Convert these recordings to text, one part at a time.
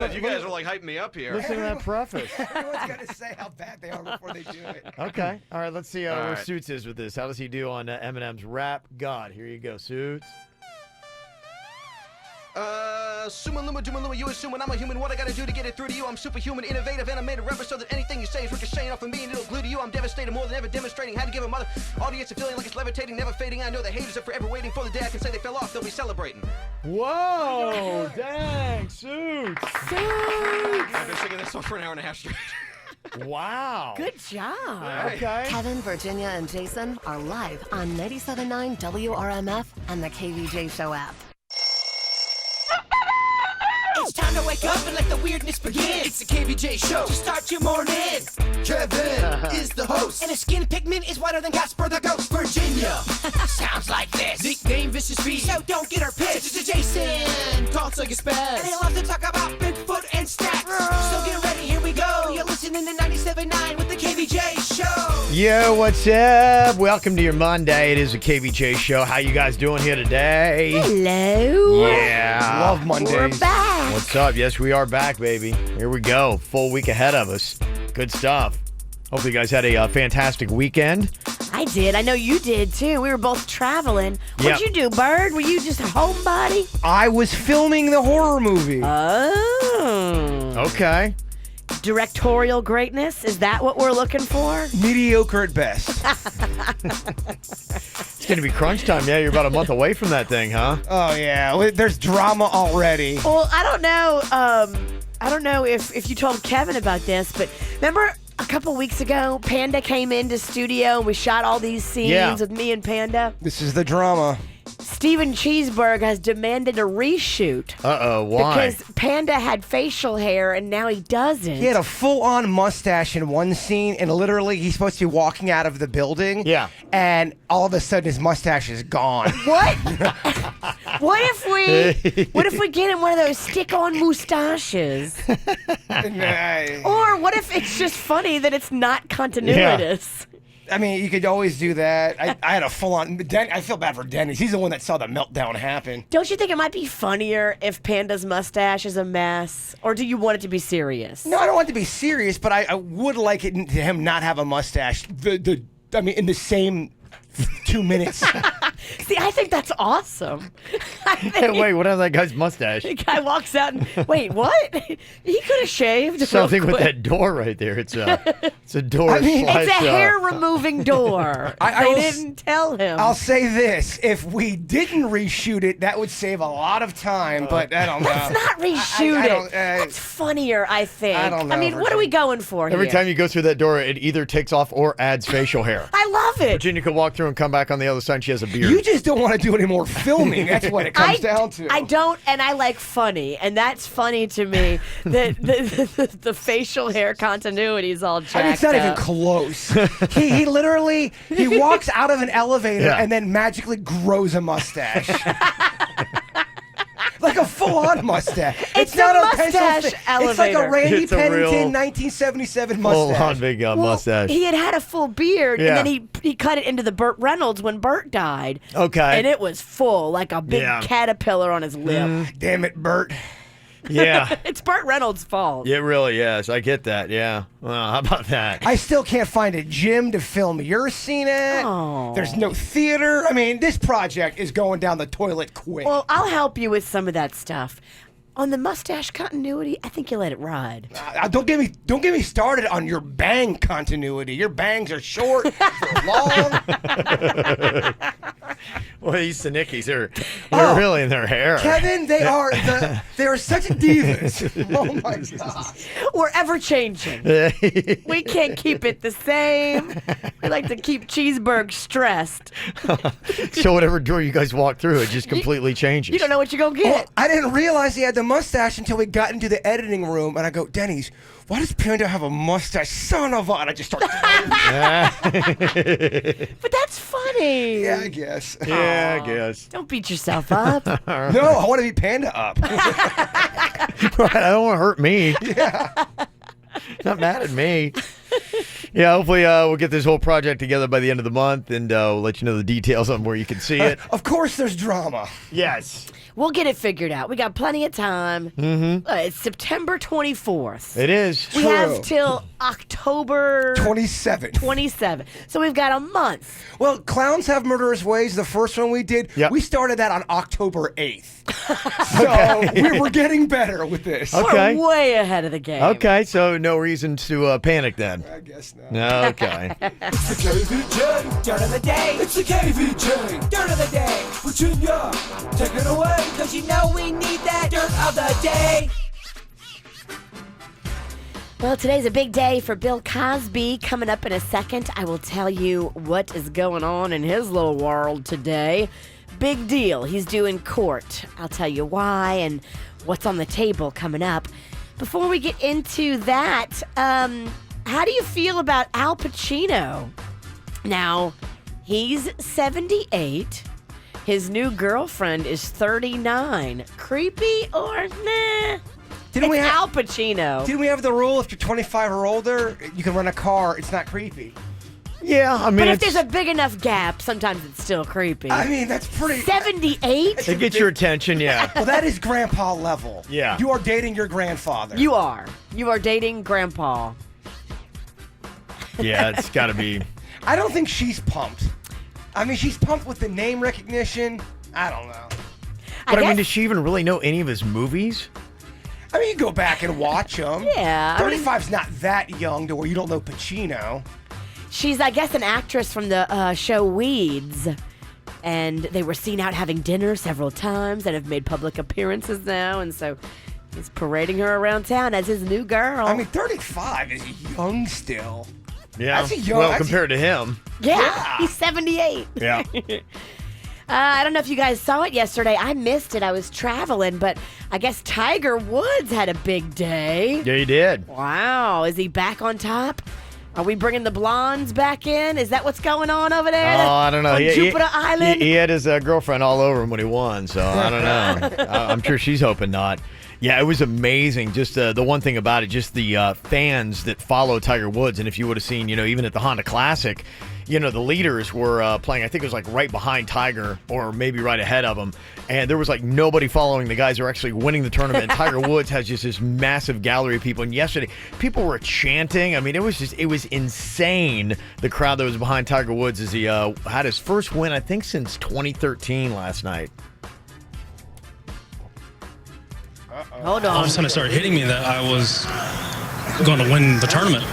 You guys are like hyping me up here. Listen to that preface. Everyone's got to say how bad they are before they do it. Okay. All right, let's see where right. Suits is with this. How does he do on Eminem's Rap God? Here you go, Suits. Suma Luma, Duma Luma, you assuming I'm a human. What I gotta do to get it through to you? I'm superhuman, innovative, and I made a rubber so that anything you say is ricocheting off of me and it'll glue to you. I'm devastated more than ever, demonstrating how to give a mother audience a feeling like it's levitating, never fading. I know the haters are forever waiting for the day I can say they fell off. They'll be celebrating. Whoa! Dang, Suits! I've been singing this song for an hour and a half straight. Wow. Good job. Okay. Kevin, Virginia, and Jason are live on 97.9 WRMF and the KVJ Show app. It's time to wake up and let the weirdness begin. It's the KVJ Show to start your morning. Kevin is the host, and his skin pigment is whiter than Casper the Ghost. Virginia sounds like this. Nickname Vicious Beast, so don't get her pissed. Jason talks like a spaz, and he loves to talk about Bigfoot and stacks. So get ready, here we go. You're listening to 97.9 with the KVJ Show. Yo, what's up? Welcome to your Monday. It is the KVJ Show. How you guys doing here today? Hello. Yeah. Love Mondays. We're back. What's up? Yes, we are back, baby. Here we go. Full week ahead of us. Good stuff. Hopefully you guys had a fantastic weekend. I did. I know you did, too. We were both traveling. What'd Yep. you do, Bird? Were you just a homebody? I was filming the horror movie. Oh. Okay. Directorial greatness? Is that what we're looking for? Mediocre at best. It's going to be crunch time. Yeah, you're about a month away from that thing, huh? Oh, yeah. There's drama already. Well, I don't know if you told Kevin about this, but remember a couple weeks ago, Panda came into studio and we shot all these scenes with me and Panda? This is the drama. Steven Cheeseburg has demanded a reshoot. Uh-oh, why? Because Panda had facial hair and now he doesn't. He had a full-on mustache in one scene, and literally he's supposed to be walking out of the building. Yeah. And all of a sudden his mustache is gone. What? What if we get him one of those stick-on mustaches? Or what if it's just funny that it's not continuous? I mean, you could always do that. I had a full-on... I feel bad for Dennis. He's the one that saw the meltdown happen. Don't you think it might be funnier if Panda's mustache is a mess? Or do you want it to be serious? No, I don't want it to be serious, but I would like it to him not have a mustache. I mean, in the same 2 minutes. See, I think that's awesome. Wait, what is that guy's mustache? The guy walks out and, wait, what? He could have shaved. Something real with quick. that door right there. It's a door. I mean, slice, It's a hair-removing door. They didn't tell him. I'll say this. If we didn't reshoot it, that would save a lot of time, but I don't know. Let's not reshoot I don't- it. That's funnier, I think. I don't know, I mean, what are we going for Every here? time you go through that door, it either takes off or adds facial hair. I love it. Virginia could walk through and come back on the other side and she has a beard. You just don't want to do any more filming. That's what it comes down to. I don't, and I like funny, and that's funny to me. The facial hair continuity is all jacked I mean, it's not even up. close. he literally walks out of an elevator Yeah. and then magically grows a mustache. Like a full-on mustache. It's not a pencil mustache It's like a elevator. Randy It's a Pennington real 1977 full mustache. on big mustache. He had a full beard, Yeah. and then he cut it into the Burt Reynolds when Burt died. Okay. And it was full, like a big Yeah. caterpillar on his lip. Damn it, Bert. Yeah. It's Burt Reynolds' fault. It really is. I get that. Yeah. Well, how about that? I still can't find a gym to film your scene at. Oh. There's no theater. I mean, this project is going down the toilet quick. Well, I'll help you with some of that stuff. On the mustache continuity, I think you let it ride. Don't get me started on your bang continuity. Your bangs are short, they're long. Well, these Sanickies they're really in their hair. Kevin, they are such divas. Oh my god. We're ever changing. We can't keep it the same. We like to keep Cheeseburg stressed. So whatever door you guys walk through, it just completely changes. You don't know what you're going to Well, get. I didn't realize he had the mustache until we got into the editing room, and I go, Denny's, why does Panda have a mustache? Son of a... And I just start... But that's funny. Yeah, I guess. Yeah, I guess. Don't beat yourself up. No, I want to be Panda up. Right, I don't want to hurt me. Yeah. Not mad at me. Yeah, hopefully we'll get this whole project together by the end of the month, and we'll let you know the details on where you can see it. Of course there's drama. Yes. We'll get it figured out. We got plenty of time. Mm-hmm. It's September 24th. It is. We have till October 27th. So we've got a month. Well, Clowns Have Murderous Ways, the first one we did, Yep. we started that on October 8th. So we're getting better with this. Okay. We're way ahead of the game. Okay, so no reason to panic then. I guess not. Okay. It's the KVJ dirt of the day. It's the KVJ dirt of the day. Virginia, take it away, cause you know we need that dirt of the day. Well, today's a big day for Bill Cosby. Coming up in a second, I will tell you what is going on in his little world today. Big deal. He's due in court. I'll tell you why and what's on the table coming up. Before we get into that, how do you feel about Al Pacino? Now, he's 78. His new girlfriend is 39. Creepy or nah? It's Al Pacino. Didn't we have the rule if you're 25 or older, you can rent a car, it's not creepy? Yeah, I mean, But if there's a big enough gap, sometimes it's still creepy. I mean, that's pretty... 78? it gets your attention, yeah. Well, that is grandpa level. Yeah. You are dating your grandfather. You are. You are dating Grandpa. Yeah, it's got to be. I don't think she's pumped. I mean, she's pumped with the name recognition. I don't know. But I mean, guess- does she even really know any of his movies? I mean, you go back and watch them. Yeah, I mean- 35's not that young to where you don't know Pacino. She's, I guess, an actress from the show Weeds. And they were seen out having dinner several times and have made public appearances now. And so he's parading her around town as his new girl. I mean, 35 is young still. Yeah. That's a young- well, that's a- compared to him. yeah, he's 78. Yeah. I don't know if you guys saw it yesterday. I missed it. I was traveling, but I guess Tiger Woods had a big day. Yeah, he did. Wow. Is he back on top? Are we bringing the blondes back in? Is that what's going on over there? Oh, I don't know. On Jupiter Island? He had his girlfriend all over him when he won, so I don't know. I'm sure she's hoping not. Yeah, it was amazing. Just the one thing about it, just the fans that follow Tiger Woods. And if you would have seen, even at the Honda Classic, the leaders were playing, I think it was like right behind Tiger or maybe right ahead of him. And there was like nobody following the guys who were actually winning the tournament. And Tiger Woods has just this massive gallery of people. And yesterday, people were chanting. I mean, it was insane, the crowd that was behind Tiger Woods as he had his first win, I think, since 2013 last night. Hold All of on. a sudden, it started hitting me that I was going to win the tournament,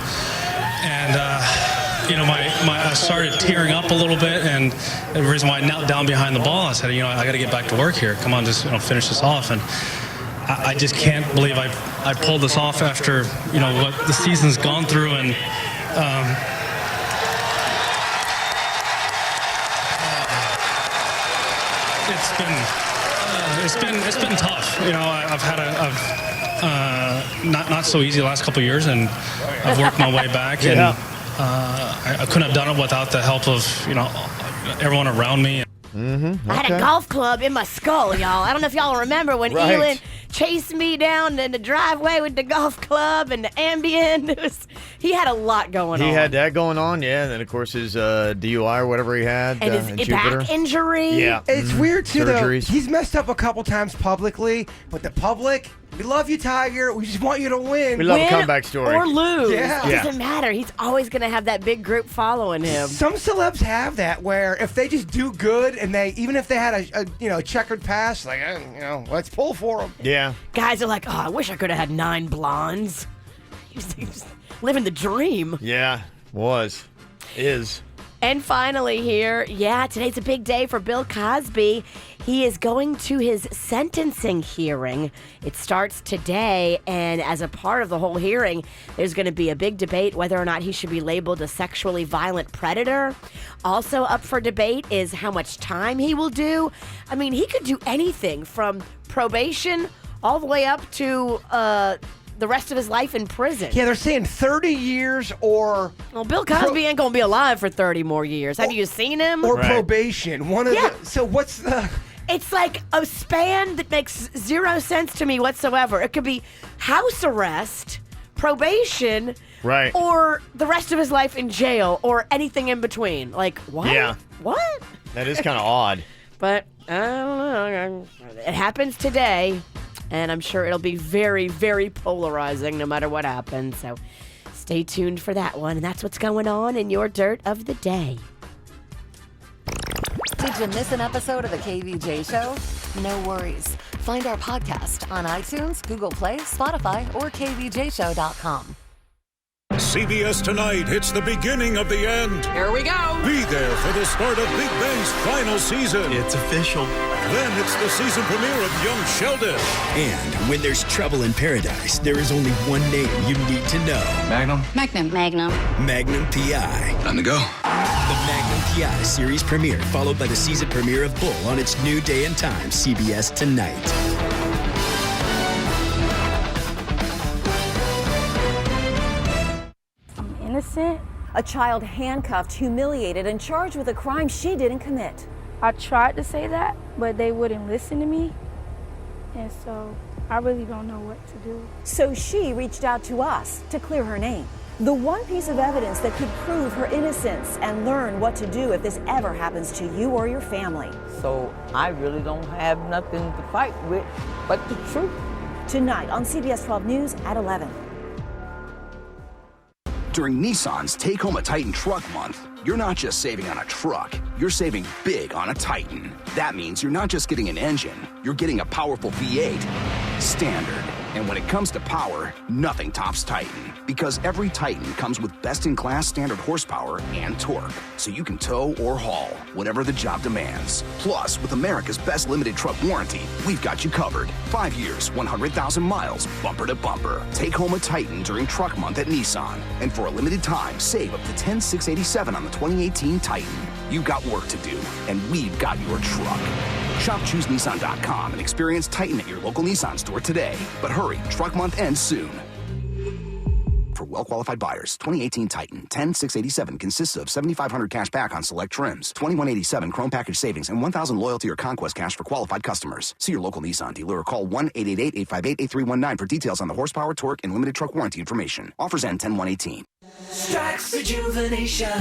and I started tearing up a little bit. And the reason why I knelt down behind the ball, I said, I got to get back to work here. Come on, just finish this off. And I just can't believe I pulled this off after what the season's gone through, and it's been tough. I've had not so easy the last couple of years, and I've worked my way back, and I couldn't have done it without the help of everyone around me. I had a golf club in my skull, y'all. I don't know if y'all remember when Right. Elon chased me down in the driveway with the golf club and the Ambien. He had a lot going on. He had that going on, yeah. And then, of course, his DUI or whatever he had And in his Jupiter. back injury. Yeah. It's weird, too, Surgeries. though. He's messed up a couple times publicly, but the public, we love you, Tiger. We just want you to win. We love a Win comeback story. or lose. Yeah. It Yeah. doesn't matter. He's always going to have that big group following him. Some celebs have that where if they just do good and even if they had a checkered past, like, let's pull for them. Yeah. Guys are like, oh, I wish I could have had 9 blondes. He's living the dream. Yeah. Is. And finally here, today's a big day for Bill Cosby. He is going to his sentencing hearing. It starts today, and as a part of the whole hearing, there's going to be a big debate whether or not he should be labeled a sexually violent predator. Also up for debate is how much time he will do. I mean, he could do anything from probation all the way up to the rest of his life in prison. Yeah, they're saying 30 years or Well, Bill Cosby ain't going to be alive for 30 more years. Have you seen him? or Right. probation. One of Yeah. so what's the... It's like a span that makes 0 sense to me whatsoever. It could be house arrest, probation, Right. or the rest of his life in jail, or anything in between. Like, what? Yeah. What? That is kind of odd. But I don't know. It happens today, and I'm sure it'll be very, very polarizing no matter what happens. So stay tuned for that one. And that's what's going on in your Dirt of the Day. Did you miss an episode of the KVJ Show? No worries. Find our podcast on iTunes, Google Play, Spotify, or kvjshow.com. CBS Tonight hits the beginning of the end. Here we go. Be there for the start of Big Bang's final season. It's official. Then it's the season premiere of Young Sheldon. And when there's trouble in paradise, there is only one name you need to know. Magnum. Magnum P.I. Time to go. The Magnum P.I. series premiere, followed by the season premiere of Bull on its new day and time, CBS Tonight. Innocent. A child handcuffed, humiliated, and charged with a crime she didn't commit. I tried to say that, but they wouldn't listen to me. And so I really don't know what to do. So she reached out to us to clear her name. The one piece of evidence that could prove her innocence and learn what to do if this ever happens to you or your family. So I really don't have nothing to fight with but the truth. Tonight on CBS 12 News at 11. During Nissan's Take Home a Titan Truck Month, you're not just saving on a truck, you're saving big on a Titan. That means you're not just getting an engine, you're getting a powerful V8 standard. And when it comes to power, nothing tops Titan. Because every Titan comes with best-in-class standard horsepower and torque, so you can tow or haul, whatever the job demands. Plus, with America's best limited truck warranty, we've got you covered. 5 years, 100,000 miles, bumper to bumper. Take home a Titan during Truck Month at Nissan. And for a limited time, save up to $10,687 on the 2018 Titan. You've got work to do, and we've got your truck. Shop ChooseNissan.com and experience Titan at your local Nissan store today. But hurry, Truck Month ends soon. For well-qualified buyers, 2018 Titan, $10,687 consists of $7,500 cash back on select trims, $2,187 Chrome package savings, and $1,000 loyalty or conquest cash for qualified customers. See your local Nissan dealer or call 1-888-858-8319 for details on the horsepower, torque, and limited truck warranty information. Offers end 10/1/18. Strax Rejuvenation.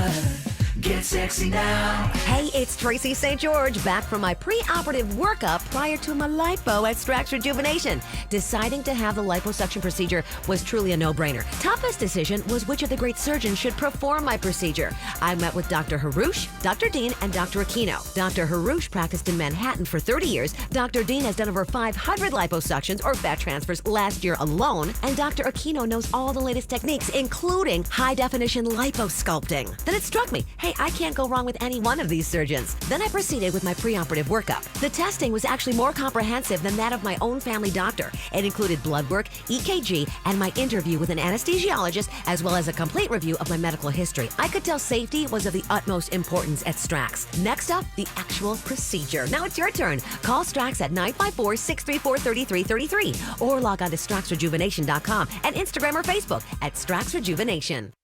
Get sexy now. Hey, it's Tracy St. George back from my pre-operative workup prior to my lipo at Strax Rejuvenation. Deciding to have the liposuction procedure was truly a no-brainer. Toughest decision was which of the great surgeons should perform my procedure. I met with Dr. Harouche, Dr. Dean, and Dr. Aquino. Dr. Harouche practiced in Manhattan for 30 years. Dr. Dean has done over 500 liposuctions or fat transfers last year alone. And Dr. Aquino knows all the latest techniques, including high-definition liposculpting. Then it struck me, hey, I can't go wrong with any one of these surgeons. Then I proceeded with my pre-operative workup. The testing was actually more comprehensive than that of my own family doctor. It included blood work, EKG, and my interview with an anesthesiologist, as well as a complete review of my medical history. I could tell safety was of the utmost importance at Strax. Next up, the actual procedure. Now it's your turn. Call Strax at 954-634-3333 or log on to StraxRejuvenation.com and Instagram or Facebook at Strax Rejuvenation.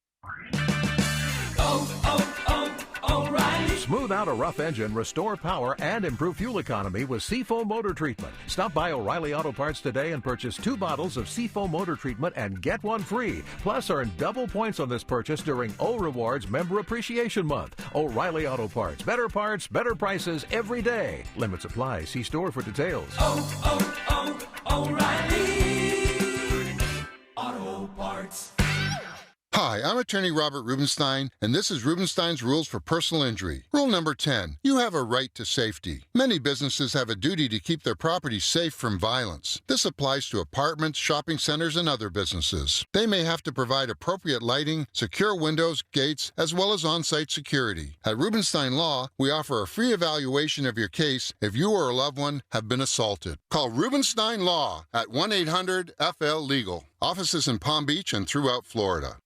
Smooth out a rough engine, restore power, and improve fuel economy with Seafoam Motor Treatment. Stop by O'Reilly Auto Parts today and purchase 2 bottles of Seafoam Motor Treatment and get one free. Plus, earn double points on this purchase during O Rewards Member Appreciation Month. O'Reilly Auto Parts. Better parts, better prices every day. Limits apply. See store for details. O'Reilly Auto Parts. Hi, I'm attorney Robert Rubenstein, and this is Rubenstein's Rules for Personal Injury. Rule number 10, you have a right to safety. Many businesses have a duty to keep their property safe from violence. This applies to apartments, shopping centers, and other businesses. They may have to provide appropriate lighting, secure windows, gates, as well as on-site security. At Rubenstein Law, we offer a free evaluation of your case if you or a loved one have been assaulted. Call Rubenstein Law at 1-800-FL-LEGAL. Offices in Palm Beach and throughout Florida.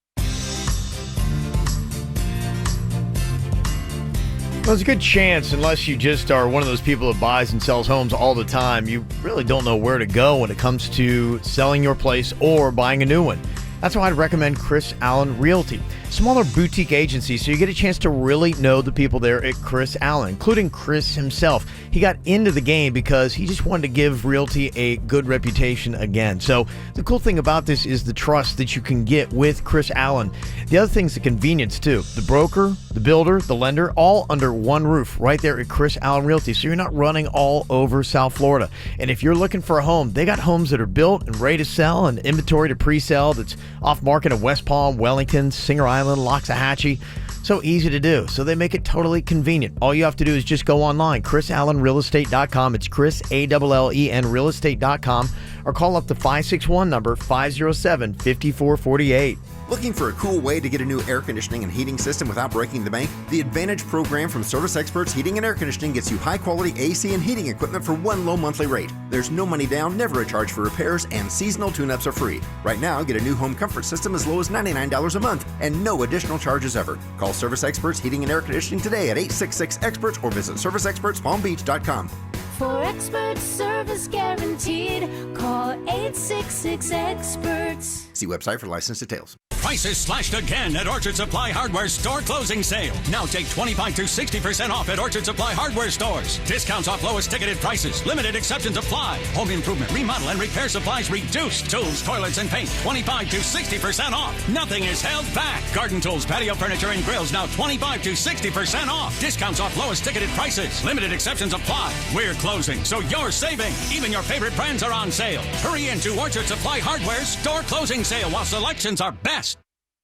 Well, there's a good chance, unless you just are one of those people that buys and sells homes all the time, you really don't know where to go when it comes to selling your place or buying a new one. That's why I'd recommend Chris Allen Realty. smaller boutique agency, so you get a chance to really know the people there at Chris Allen, including Chris himself. He got into the game because he just wanted to give realty a good reputation again. So the cool thing about this is the trust that you can get with Chris Allen. The other thing is the convenience too. The broker, the builder, the lender, all under one roof right there at Chris Allen Realty. So you're not running all over South Florida. And if you're looking for a home, they got homes that are built and ready to sell and inventory to pre-sell that's off market in West Palm, Wellington, Singer Island, Loxahatchee. So easy to do. So they make it totally convenient. All you have to do is just go online, chrisallenrealestate.com. It's Chris, A-L-L-E-N, realestate.com, or call up the 561 number 507-5448. Looking for a cool way to get a new air conditioning and heating system without breaking the bank? The Advantage program from Service Experts Heating and Air Conditioning gets you high-quality AC and heating equipment for one low monthly rate. There's no money down, never a charge for repairs, and seasonal tune-ups are free. Right now, get a new home comfort system as low as $99 a month and no additional charges ever. Call Service Experts Heating and Air Conditioning today at 866-EXPERTS or visit ServiceExpertsPalmBeach.com. For expert service guaranteed, call 866-EXPERTS. See website for license details. Prices slashed again at Orchard Supply Hardware store closing sale. Now take 25 to 60% off at Orchard Supply Hardware stores. Discounts off lowest ticketed prices. Limited exceptions apply. Home improvement, remodel, and repair supplies reduced. Tools, toilets, and paint 25 to 60% off. Nothing is held back. Garden tools, patio furniture, and grills now 25 to 60% off. Discounts off lowest ticketed prices. Limited exceptions apply. We're closing, so you're saving. Even your favorite brands are on sale. Hurry into Orchard Supply Hardware's store closing sale while selections are best.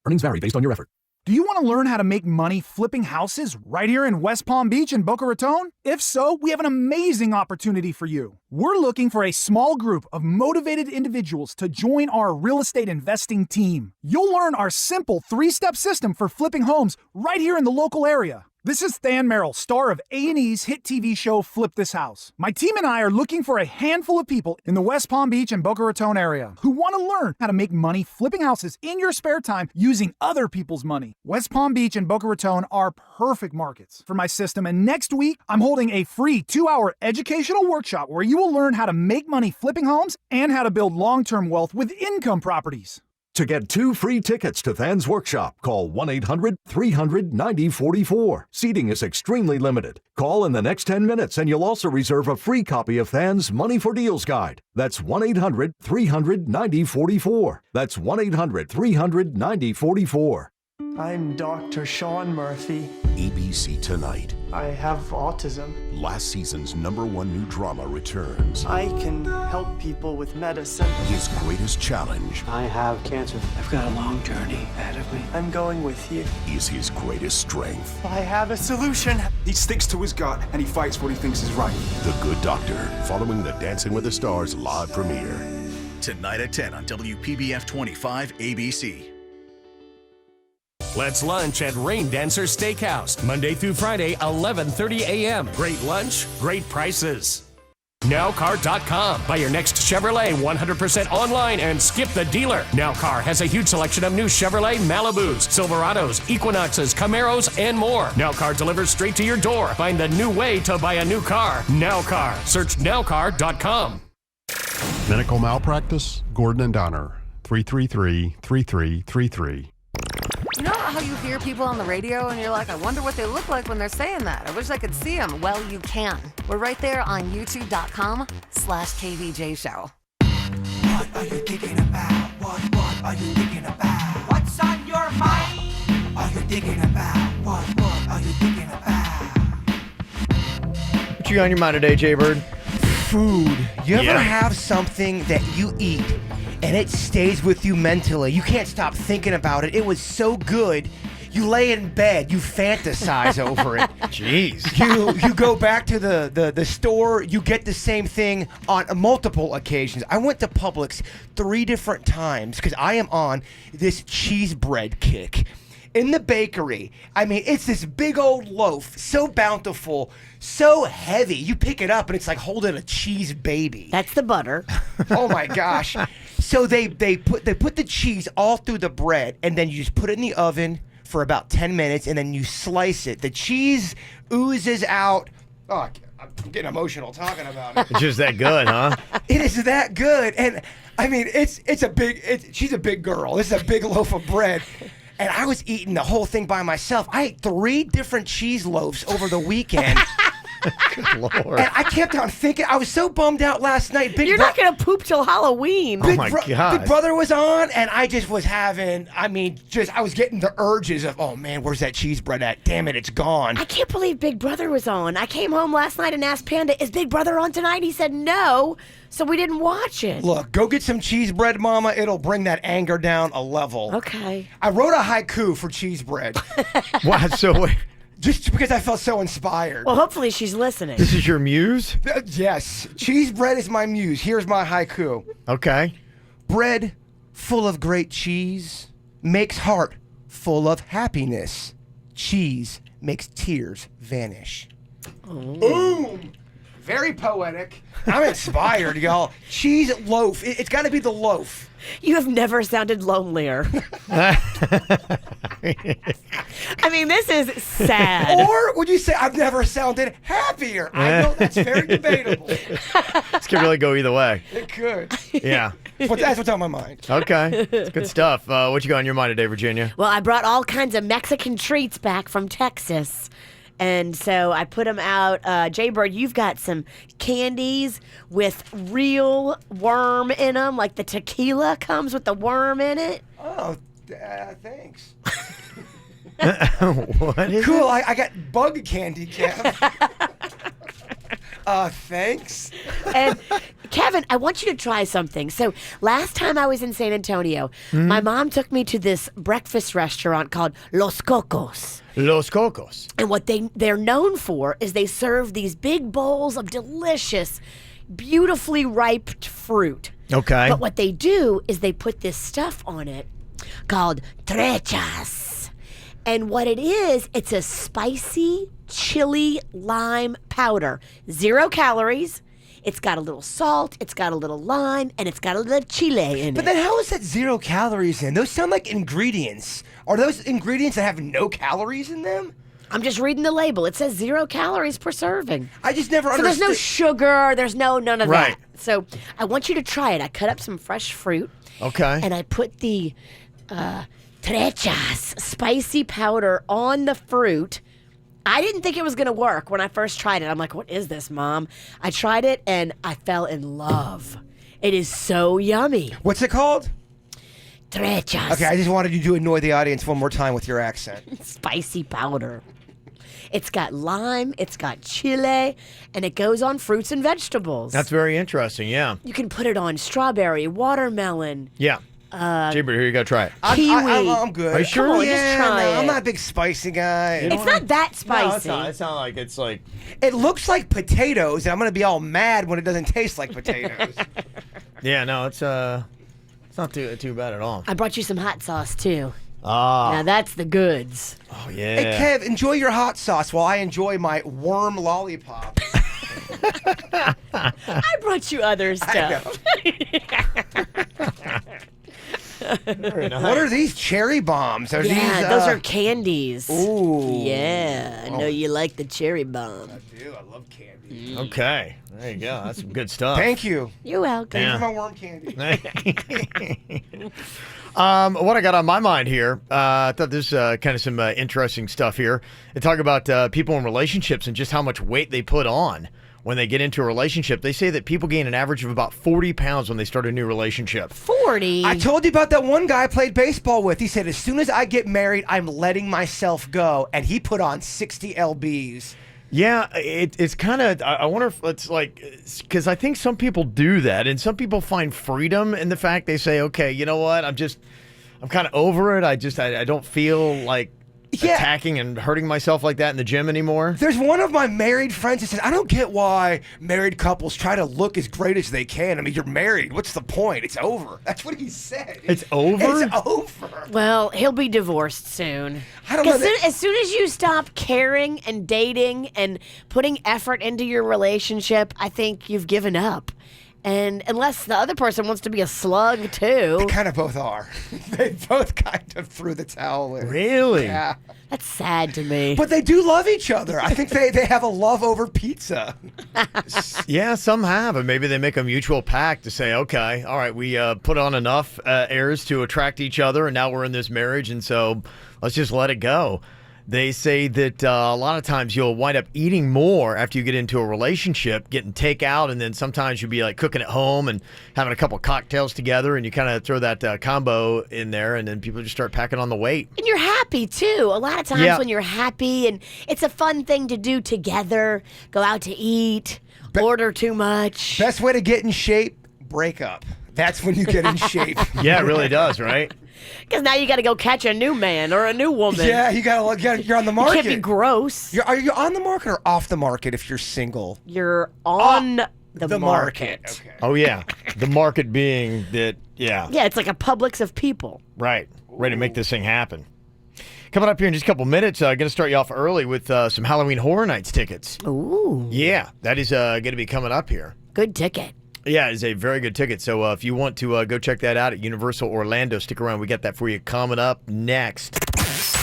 Earnings vary based on your effort. Do you want to learn how to make money flipping houses right here in West Palm Beach and Boca Raton? If so, we have an amazing opportunity for you. We're looking for a small group of motivated individuals to join our real estate investing team. You'll learn our simple 3-step system for flipping homes right here in the local area. This is Than Merrill, star of A&E's hit TV show Flip This House. My team and I are looking for a handful of people in the West Palm Beach and Boca Raton area who want to learn how to make money flipping houses in your spare time using other people's money. West Palm Beach and Boca Raton are perfect markets for my system, and next week I'm holding a free 2-hour educational workshop where you will learn how to make money flipping homes and how to build long-term wealth with income properties. To get 2 free tickets to Than's workshop, call 1-800-300-9044. Seating is extremely limited. Call in the next 10 minutes and you'll also reserve a free copy of Than's Money for Deals Guide. That's 1-800-300-9044. That's 1-800-300-9044. I'm Dr. Sean Murphy. ABC Tonight. I have autism. Last season's #1 new drama returns. I can help people with medicine. His greatest challenge. I have cancer. I've got a long journey ahead of me. I'm going with you. Is his greatest strength. I have a solution. He sticks to his gut and he fights what he thinks is right. The Good Doctor, following the Dancing with the Stars live premiere. Tonight at 10 on WPBF 25 ABC. Let's lunch at Rain Dancer Steakhouse, Monday through Friday, 11:30 a.m. Great lunch, great prices. Nowcar.com. Buy your next Chevrolet 100% online and skip the dealer. Nowcar has a huge selection of new Chevrolet Malibus, Silverados, Equinoxes, Camaros, and more. Nowcar delivers straight to your door. Find the new way to buy a new car. Nowcar. Search Nowcar.com. Medical malpractice? Gordon and Donner. 333-3333. You know how you hear people on the radio and you're like, I wonder what they look like when they're saying that. I wish I could see them. Well, you can. We're right there on youtube.com/KVJ Show. What are you thinking about? What are you thinking about? What's on your mind? Are you thinking about? What are you thinking about? What you got on your mind today, Jay Bird? Food. You ever have something that you eat and it stays with you mentally? You can't stop thinking about it. It was so good. You lay in bed, you fantasize over it. Jeez. You go back to the store, you get the same thing on multiple occasions. I went to Publix 3 different times because I am on this cheese bread kick. In the bakery, I mean, it's this big old loaf, so bountiful, so heavy. You pick it up and it's like holding a cheese baby. That's the butter. Oh my gosh. So they put the cheese all through the bread, and then you just put it in the oven for about 10 minutes, and then you slice it. The cheese oozes out. Oh, I'm getting emotional talking about it. It's just that good, huh? It is that good. And I mean, she's a big girl. This is a big loaf of bread. and I was eating the whole thing by myself. I ate 3 different cheese loaves over the weekend. Good Lord. And I kept on thinking, I was so bummed out last night. You're not going to poop till Halloween. Oh, my God. Big Brother was on, and I just was having, I was getting the urges of, oh man, where's that cheese bread at? Damn it, it's gone. I can't believe Big Brother was on. I came home last night and asked Panda, is Big Brother on tonight? He said no, so we didn't watch it. Look, go get some cheese bread, Mama. It'll bring that anger down a level. Okay. I wrote a haiku for cheese bread. What? So wait. Just because I felt so inspired. Well, hopefully she's listening. This is your muse? Yes. Cheese bread is my muse. Here's my haiku. Okay. Bread full of great cheese makes heart full of happiness. Cheese makes tears vanish. Oh. Boom! Very poetic. I'm inspired, y'all. Cheese loaf. It's got to be the loaf. You have never sounded lonelier. I mean, this is sad. Or would you say I've never sounded happier? I know that's very debatable. This could really go either way. It could. Yeah. But that's what's on my mind. Okay. It's good stuff. What you got on your mind today, Virginia? Well, I brought all kinds of Mexican treats back from Texas. And so I put them out. Jaybird, you've got some candies with real worm in them, like the tequila comes with the worm in it. Oh, thanks. What is cool. it? I got bug candy, Kev. Thanks. And Kevin, I want you to try something. So last time I was in San Antonio, my mom took me to this breakfast restaurant called Los Cocos. Los Cocos. And what they're known for is they serve these big bowls of delicious, beautifully ripe fruit. Okay. But what they do is they put this stuff on it called trechas. And what it is, it's a spicy chili lime powder. 0 calories. It's got a little salt, it's got a little lime, and it's got a little chile in it. But then how is that 0 calories in? Those sound like ingredients. Are those ingredients that have no calories in them? I'm just reading the label. It says 0 calories per serving. I just never understood. So there's no sugar, there's none of Right. that. So I want you to try it. I cut up some fresh fruit. Okay. And I put the trechas spicy powder on the fruit. I didn't think it was going to work when I first tried it. I'm like, what is this, Mom? I tried it, and I fell in love. It is so yummy. What's it called? Trechas. Okay, I just wanted you to annoy the audience one more time with your accent. Spicy powder. It's got lime, it's got chile, and it goes on fruits and vegetables. That's very interesting, yeah. You can put it on strawberry, watermelon. Yeah. Jaybird, here you go, try it. Kiwi. I'm good. Are you sure? Come on, Yeah, just try it. I'm not a big spicy guy. It's not that spicy. No, it's not like it's like... It looks like potatoes, and I'm going to be all mad when it doesn't taste like potatoes. Yeah, no, it's not too bad at all. I brought you some hot sauce, too. Ah. Now, that's the goods. Oh, yeah. Hey, Kev, enjoy your hot sauce while I enjoy my worm lollipop. I brought you other stuff. Very nice. What are these cherry bombs? Are Yeah, these, those are candies. Ooh. Yeah, I know you like the cherry bomb. I do. I love candy. Okay. There you go. That's some good stuff. Thank you. You're welcome. Thank you Yeah. for my worm candy. What I got on my mind here, I thought this kind of some interesting stuff here. They talk about people in relationships and just how much weight they put on when they get into a relationship. They say that people gain an average of about 40 pounds when they start a new relationship. 40? I told you about that one guy I played baseball with. He said, as soon as I get married, I'm letting myself go. And he put on 60 lbs. Yeah, it's kind of, I wonder if it's like, because I think some people do that, and some people find freedom in the fact they say, okay, you know what, I'm kind of over it. I don't feel like attacking and hurting myself like that in the gym anymore. There's one of my married friends that says, I don't get why married couples try to look as great as they can. I mean, you're married. What's the point? It's over. That's what he said. It's over? It's over. Well, he'll be divorced soon. I don't know. As soon as you stop caring and dating and putting effort into your relationship, I think you've given up. And unless the other person wants to be a slug too. They kind of both are. They both kind of threw the towel in. Really? Yeah. That's sad to me. But they do love each other. I think they have a love over pizza. Yeah, some have, and maybe they make a mutual pact to say, okay, all right, we put on enough heirs to attract each other, and now we're in this marriage, and so let's just let it go. They say that a lot of times you'll wind up eating more after you get into a relationship, getting takeout, and then sometimes you'll be like cooking at home and having a couple cocktails together, and you kind of throw that combo in there, and then people just start packing on the weight. And you're happy, too. A lot of times when you're happy, and it's a fun thing to do together, go out to eat, order too much. Best way to get in shape, break up. That's when you get in shape. Yeah, it really does, right? Because now you got to go catch a new man or a new woman. Yeah, you're on the market. You can't be gross. Are you on the market or off the market if you're single? You're on the market. Okay. Oh, yeah. The market being that, yeah. Yeah, it's like a Publix of people. Right. Ready to make this thing happen. Coming up here in just a couple minutes, going to start you off early with some Halloween Horror Nights tickets. Ooh. Yeah, that is going to be coming up here. Good ticket. Yeah, it's a very good ticket. So if you want to go check that out at Universal Orlando, stick around. We got that for you coming up next.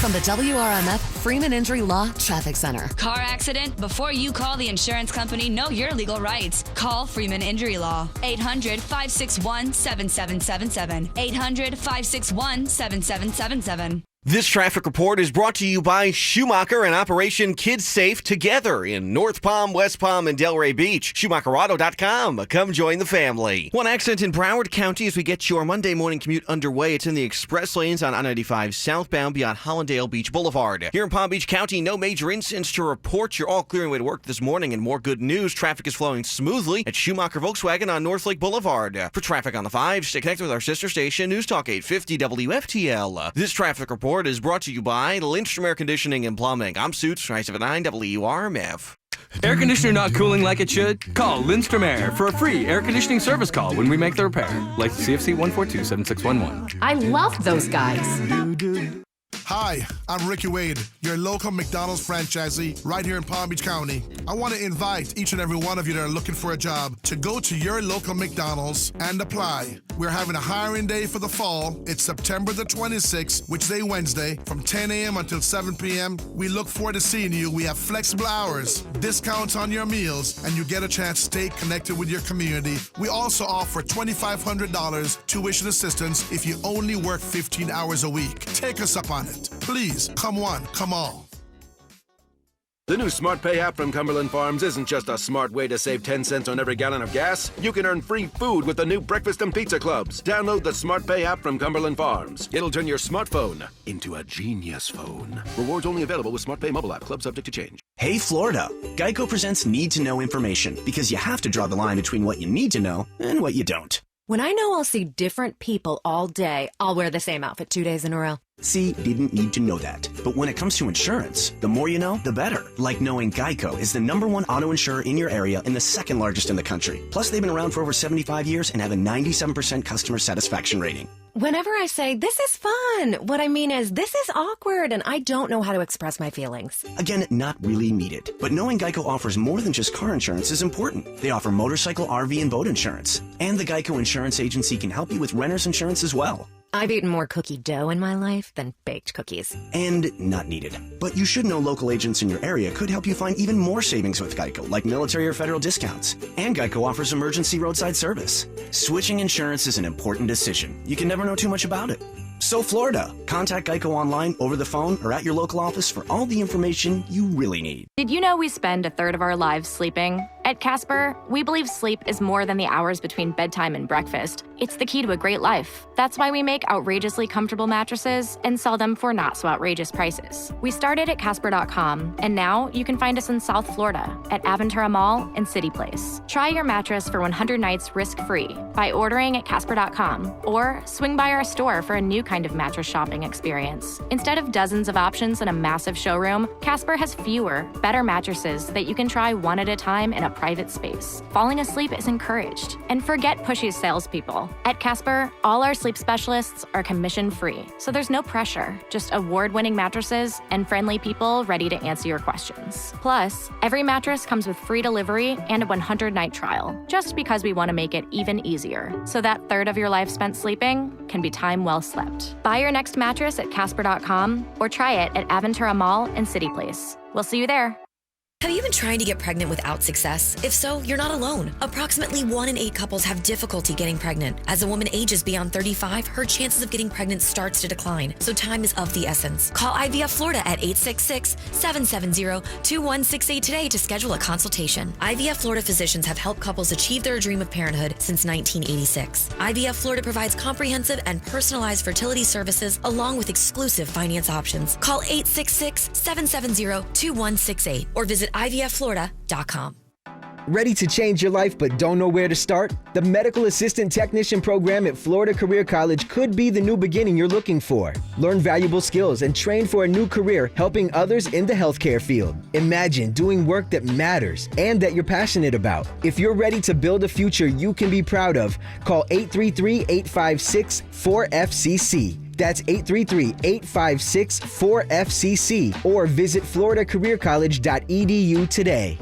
From the WRMF Freeman Injury Law Traffic Center. Car accident? Before you call the insurance company, know your legal rights. Call Freeman Injury Law. 800-561-7777. 800-561-7777. This traffic report is brought to you by Schumacher and Operation Kids Safe Together in North Palm, West Palm, and Delray Beach. SchumacherAuto.com. Come join the family. One accident in Broward County as we get your Monday morning commute underway. It's in the express lanes on I-95 southbound beyond Hollandale Beach Boulevard. Here in Palm Beach County, no major incidents to report. You're all clearing way to work this morning, and more good news. Traffic is flowing smoothly at Schumacher Volkswagen on North Lake Boulevard. For traffic on the 5, stay connected with our sister station, News Talk 850 WFTL. This traffic report is brought to you by Lindstrom Air Conditioning and Plumbing. I'm Suits, 979 WRMF. Air conditioner not cooling like it should? Call Lindstrom Air for a free air conditioning service call when we make the repair. Like CFC 142-7611. I love those guys. Hi, I'm Ricky Wade, your local McDonald's franchisee right here in Palm Beach County. I want to invite each and every one of you that are looking for a job to go to your local McDonald's and apply. We're having a hiring day for the fall. It's September the 26th, which day Wednesday, from 10 a.m. until 7 p.m. We look forward to seeing you. We have flexible hours, discounts on your meals, and you get a chance to stay connected with your community. We also offer $2,500 tuition assistance if you only work 15 hours a week. Take us up on it. Please, come one, come all. The new Smart Pay app from Cumberland Farms isn't just a smart way to save 10 cents on every gallon of gas. You can earn free food with the new breakfast and pizza clubs. Download the Smart Pay app from Cumberland Farms. It'll turn your smartphone into a genius phone. Rewards only available with Smart Pay mobile app. Club subject to change. Hey, Florida. Geico presents Need to Know information because you have to draw the line between what you need to know and what you don't. When I know I'll see different people all day, I'll wear the same outfit 2 days in a row. See, didn't need to know that. But when it comes to insurance, the more you know, the better. Like knowing Geico is the #1 auto insurer in your area and the second largest in the country. Plus, they've been around for over 75 years and have a 97% customer satisfaction rating. Whenever I say, this is fun, what I mean is, this is awkward and I don't know how to express my feelings. Again, not really needed. But knowing Geico offers more than just car insurance is important. They offer motorcycle, RV, and boat insurance. And the Geico Insurance Agency can help you with renter's insurance as well. I've eaten more cookie dough in my life than baked cookies. And not needed. But you should know local agents in your area could help you find even more savings with Geico, like military or federal discounts. And Geico offers emergency roadside service. Switching insurance is an important decision. You can never know too much about it. So Florida, contact Geico online, over the phone, or at your local office for all the information you really need. Did you know we spend a third of our lives sleeping? At Casper, we believe sleep is more than the hours between bedtime and breakfast. It's the key to a great life. That's why we make outrageously comfortable mattresses and sell them for not so outrageous prices. We started at Casper.com, and now you can find us in South Florida at Aventura Mall and City Place. Try your mattress for 100 nights risk-free by ordering at Casper.com or swing by our store for a new kind of mattress shopping experience. Instead of dozens of options in a massive showroom, Casper has fewer, better mattresses that you can try one at a time in a private space. Falling asleep is encouraged. And forget pushy salespeople. At Casper, all our sleep specialists are commission-free, so there's no pressure, just award-winning mattresses and friendly people ready to answer your questions. Plus, every mattress comes with free delivery and a 100-night trial, just because we want to make it even easier, so that third of your life spent sleeping can be time well slept. Buy your next mattress at Casper.com or try it at Aventura Mall and City Place. We'll see you there. Have you been trying to get pregnant without success? If so, you're not alone. Approximately 1 in 8 couples have difficulty getting pregnant. As a woman ages beyond 35, her chances of getting pregnant starts to decline, so time is of the essence. Call IVF Florida at 866-770-2168 today to schedule a consultation. IVF Florida physicians have helped couples achieve their dream of parenthood since 1986. IVF Florida provides comprehensive and personalized fertility services along with exclusive finance options. Call 866-770-2168 or visit IVFFlorida.com. Ready to change your life but don't know where to start? The Medical Assistant Technician program at Florida Career College could be the new beginning you're looking for. Learn valuable skills and train for a new career helping others in the healthcare field. Imagine doing work that matters and that you're passionate about. If you're ready to build a future you can be proud of, call 833-856-4FCC. That's 833-856-4FCC or visit floridacareercollege.edu today.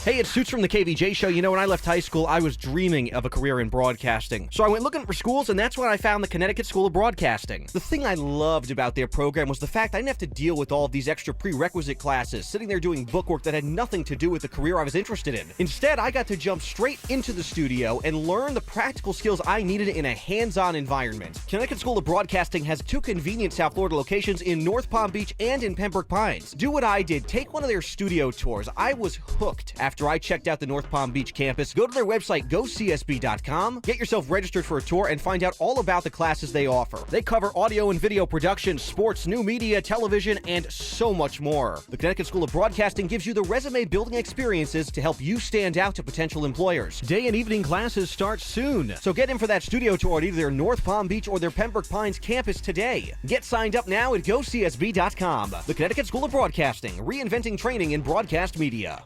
Hey, it's Suits from the KVJ Show. You know, when I left high school, I was dreaming of a career in broadcasting. So I went looking for schools, and that's when I found the Connecticut School of Broadcasting. The thing I loved about their program was the fact I didn't have to deal with all of these extra prerequisite classes, sitting there doing bookwork that had nothing to do with the career I was interested in. Instead, I got to jump straight into the studio and learn the practical skills I needed in a hands-on environment. Connecticut School of Broadcasting has 2 convenient South Florida locations in North Palm Beach and in Pembroke Pines. Do what I did. Take one of their studio tours. I was hooked after I checked out the North Palm Beach campus. Go to their website, gocsb.com, get yourself registered for a tour, and find out all about the classes they offer. They cover audio and video production, sports, new media, television, and so much more. The Connecticut School of Broadcasting gives you the resume building experiences to help you stand out to potential employers. Day and evening classes start soon, so get in for that studio tour at either their North Palm Beach or their Pembroke Pines campus today. Get signed up now at gocsb.com. The Connecticut School of Broadcasting, reinventing training in broadcast media.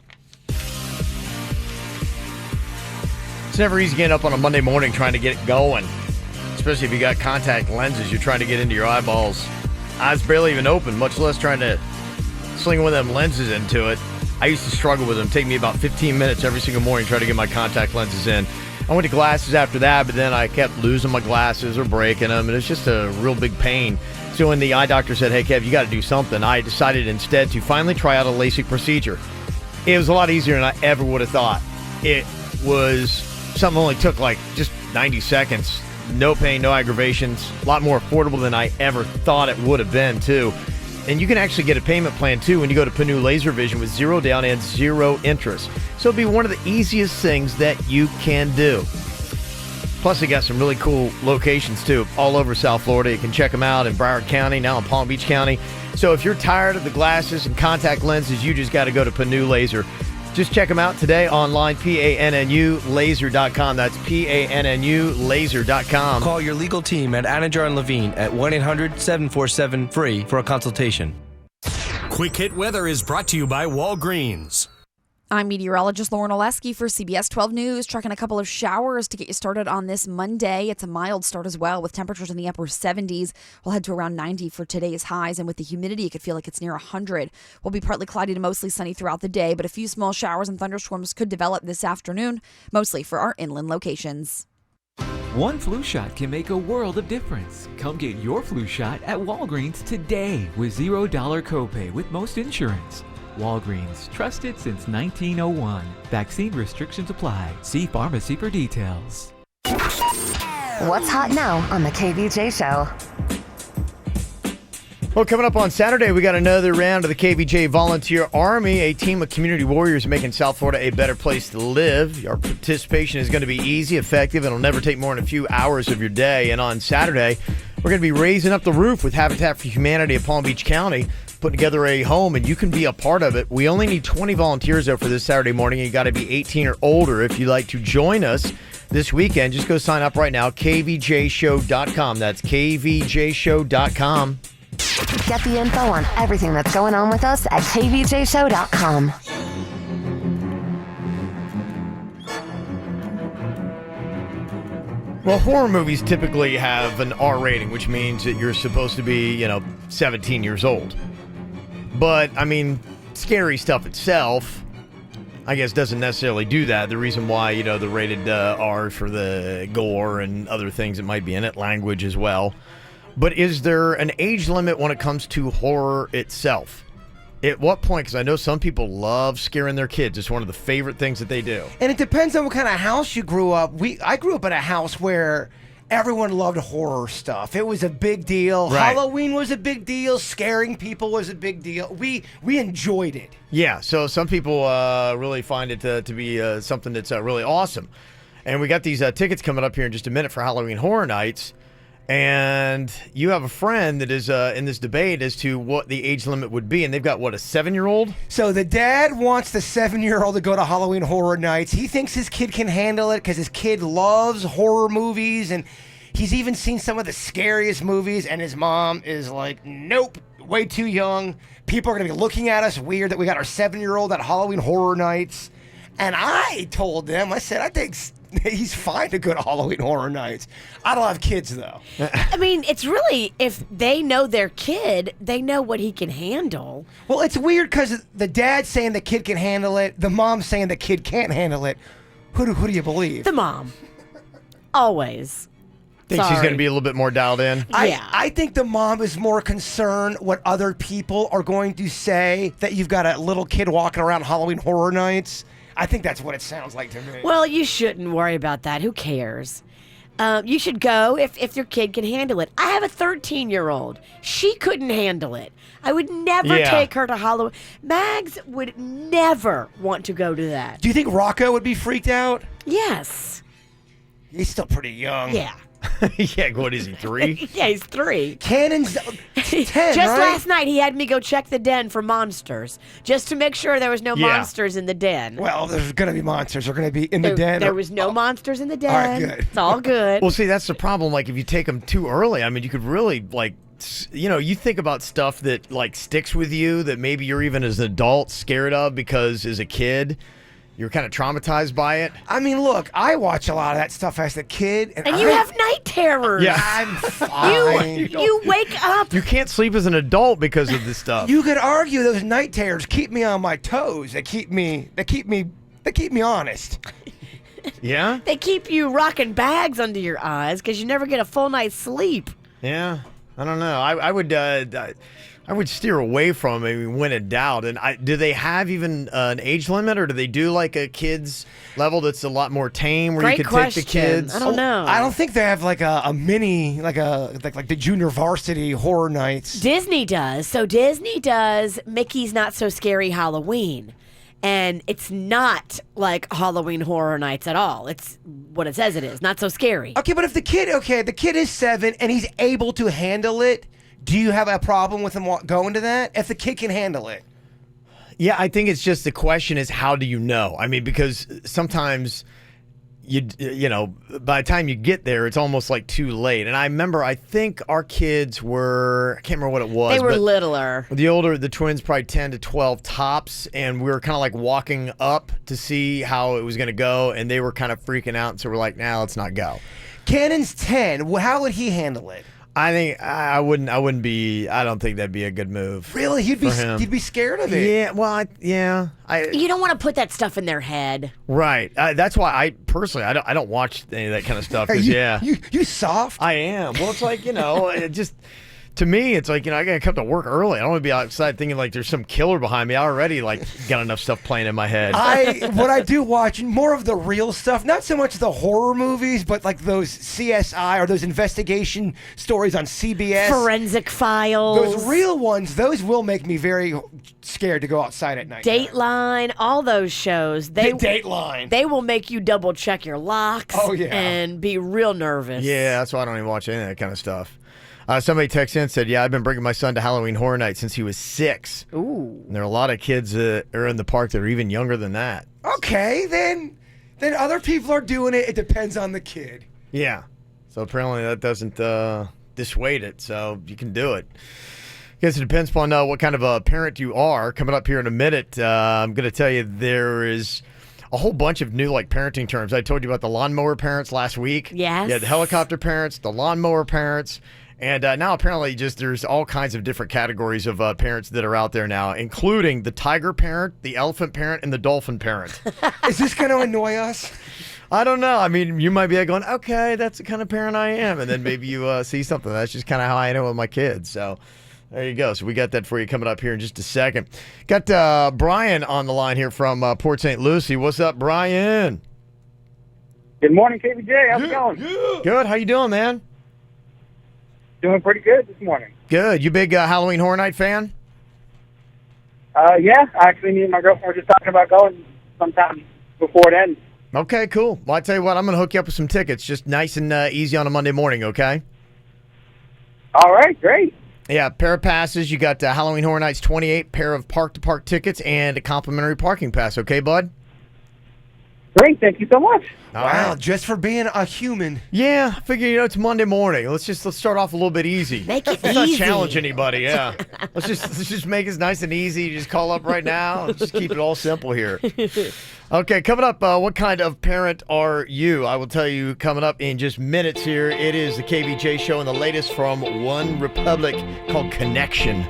It's never easy getting up on a Monday morning trying to get it going, especially if you got contact lenses you're trying to get into your eyeballs. Eyes barely even open, much less trying to sling one of them lenses into it. I used to struggle with them. Take me about 15 minutes every single morning to try to get my contact lenses in. I went to glasses after that, but then I kept losing my glasses or breaking them, and it's just a real big pain. So when the eye doctor said, hey, Kev, you got to do something, I decided instead to finally try out a LASIK procedure. It was a lot easier than I ever would have thought. It was something only took like just 90 seconds. No pain, no aggravations. A lot more affordable than I ever thought it would have been, too. And you can actually get a payment plan, too, when you go to Panu Laser Vision with 0 down and 0 interest. So it'll be one of the easiest things that you can do. Plus, they got some really cool locations, too, all over South Florida. You can check them out in Broward County, now in Palm Beach County. So if you're tired of the glasses and contact lenses, you just got to go to Panu Laser. Just check them out today online, PANNUlaser.com. That's PANNUlaser.com. Call your legal team at Anajar and Levine at 1-800-747-FREE for a consultation. Quick Hit Weather is brought to you by Walgreens. I'm meteorologist Lauren Oleski for CBS 12 News, tracking a couple of showers to get you started on this Monday. It's a mild start as well, with temperatures in the upper 70s. We'll head to around 90 for today's highs, and with the humidity, it could feel like it's near 100. We'll be partly cloudy to mostly sunny throughout the day, but a few small showers and thunderstorms could develop this afternoon, mostly for our inland locations. One flu shot can make a world of difference. Come get your flu shot at Walgreens today with $0 copay with most insurance. Walgreens, trusted since 1901. Vaccine restrictions apply. See pharmacy for details. What's hot now on the KVJ Show? Well, coming up on Saturday, we got another round of the KVJ Volunteer Army, a team of community warriors making South Florida a better place to live. Our participation is going to be easy, effective, and it'll never take more than a few hours of your day. And on Saturday, we're going to be raising up the roof with Habitat for Humanity of Palm Beach County, putting together a home, and you can be a part of it. We only need 20 volunteers, though, for this Saturday morning. You got to be 18 or older if you'd like to join us. this weekend. Just go sign up right now, kvjshow.com. That's kvjshow.com. Get the info on everything that's going on with us at kvjshow.com. Well, horror movies typically have an R rating, which means that you're supposed to be, 17 years old. But, I mean, scary stuff itself, I guess, doesn't necessarily do that. The reason why, the rated R for the gore and other things that might be in it, language as well. But is there an age limit when it comes to horror itself? At what point? Because I know some people love scaring their kids. It's one of the favorite things that they do. And it depends on what kind of house you grew up. I grew up in a house where everyone loved horror stuff. It was a big deal. Right. Halloween was a big deal. Scaring people was a big deal. We enjoyed it. Yeah, so some people really find it to be something that's really awesome. And we got these tickets coming up here in just a minute for Halloween Horror Nights. And you have a friend that is in this debate as to what the age limit would be. And they've got, what, a 7-year-old? So the dad wants the 7-year-old to go to Halloween Horror Nights. He thinks his kid can handle it because his kid loves horror movies. And he's even seen some of the scariest movies. And his mom is like, nope, way too young. People are going to be looking at us weird that we got our 7-year-old at Halloween Horror Nights. And I told them, I said, I think he's fine to go to Halloween Horror Nights. I don't have kids, though. I mean, it's really, if they know their kid, they know what he can handle. Well, it's weird because the dad's saying the kid can handle it. The mom's saying the kid can't handle it. Who do you believe? The mom. Always. Think she's going to be a little bit more dialed in? I think the mom is more concerned what other people are going to say that you've got a little kid walking around Halloween Horror Nights. I think that's what it sounds like to me. Well, you shouldn't worry about that. Who cares? You should go if your kid can handle it. I have a 13-year-old. She couldn't handle it. I would never take her to Halloween. Mags would never want to go to that. Do you think Rocco would be freaked out? Yes. He's still pretty young. Yeah. Yeah, what is he, 3? Yeah, he's 3. Cannon's 10, Just right? last night, he had me go check the den for monsters, just to make sure there was no monsters in the den. Well, there's going to be monsters. They're going to be in the den. There was no monsters in the den. All right, good. It's all good. Well, see, that's the problem. Like, if you take them too early, I mean, you could really, you think about stuff that, sticks with you that maybe you're even as an adult scared of because as a kid, you're kind of traumatized by it. I mean, look, I watch a lot of that stuff as a kid. And you have night terrors. Yeah. I'm fine. You wake up. You can't sleep as an adult because of this stuff. You could argue those night terrors keep me on my toes. They keep me honest. Yeah? They keep you rocking bags under your eyes because you never get a full night's sleep. Yeah. I don't know. I would steer away from it when in doubt. And do they have even an age limit, or do they do like a kids level that's a lot more tame where Great you could question. take the kids? I don't know. I don't think they have like a mini, like the junior varsity horror nights. Disney does. So Disney does Mickey's Not So Scary Halloween. And it's not like Halloween Horror Nights at all. It's what it says it is. Not so scary. Okay, but if the kid is 7 and he's able to handle it, do you have a problem with him going to that? If the kid can handle it. Yeah, I think it's just the question is, how do you know? I mean, because sometimes by the time you get there, it's almost like too late. And I remember, I think our kids were, I can't remember what it was. They were but littler. The twins, probably 10 to 12 tops. And we were kind of like walking up to see how it was going to go. And they were kind of freaking out. And so we're like, nah, let's not go. Cannon's 10. How would he handle it? I think I wouldn't be. I don't think that'd be a good move. Really, he'd be scared of it. Yeah, well, you don't want to put that stuff in their head, right? That's why I personally I don't watch any of that kind of stuff. You soft. I am. Well, it's like it just. To me, it's like, I gotta come to work early. I don't want to be outside thinking like there's some killer behind me. I already got enough stuff playing in my head. What I do watch more of the real stuff, not so much the horror movies, but like those CSI or those investigation stories on CBS. Forensic Files. Those real ones, those will make me very scared to go outside at night. Dateline, all those shows. Dateline. They will make you double check your locks. Oh, yeah. And be real nervous. Yeah, that's why I don't even watch any of that kind of stuff. Somebody texted in and said, I've been bringing my son to Halloween Horror Night since he was 6. Ooh. And there are a lot of kids that are in the park that are even younger than that. Okay, then Then other people are doing it. It depends on the kid. Yeah. So apparently that doesn't dissuade it. So you can do it. I guess it depends upon what kind of a parent you are. Coming up here in a minute, I'm going to tell you there is a whole bunch of new parenting terms. I told you about the lawnmower parents last week. Yes. Yeah, the helicopter parents, the lawnmower parents. And now apparently there's all kinds of different categories of parents that are out there now, including the tiger parent, the elephant parent, and the dolphin parent. Is this going to annoy us? I don't know. I mean, you might be going, okay, that's the kind of parent I am. And then maybe you see something. That's just kind of how I am with my kids. So there you go. So we got that for you coming up here in just a second. Got Brian on the line here from Port St. Lucie. What's up, Brian? Good morning, KVJ. How's it going? Good. How you doing, man? Doing pretty good this morning. Good. You big Halloween Horror Night fan? Yeah. Actually, me and my girlfriend were just talking about going sometime before it ends. Okay, cool. Well, I tell you what, I'm going to hook you up with some tickets, just nice and easy on a Monday morning, okay? All right, great. Yeah, pair of passes. You got Halloween Horror Nights 28, pair of park-to-park tickets, and a complimentary parking pass, okay, bud? Great, thank you so much. Wow, just for being a human. Yeah, I figure, it's Monday morning. Let's start off a little bit easy. Make it Let's not easy. challenge anybody, yeah. let's just make it nice and easy. Just call up right now. Let's just keep it all simple here. Okay, coming up, what kind of parent are you? I will tell you coming up in just minutes here. It is the KVJ Show and the latest from One Republic called Connection.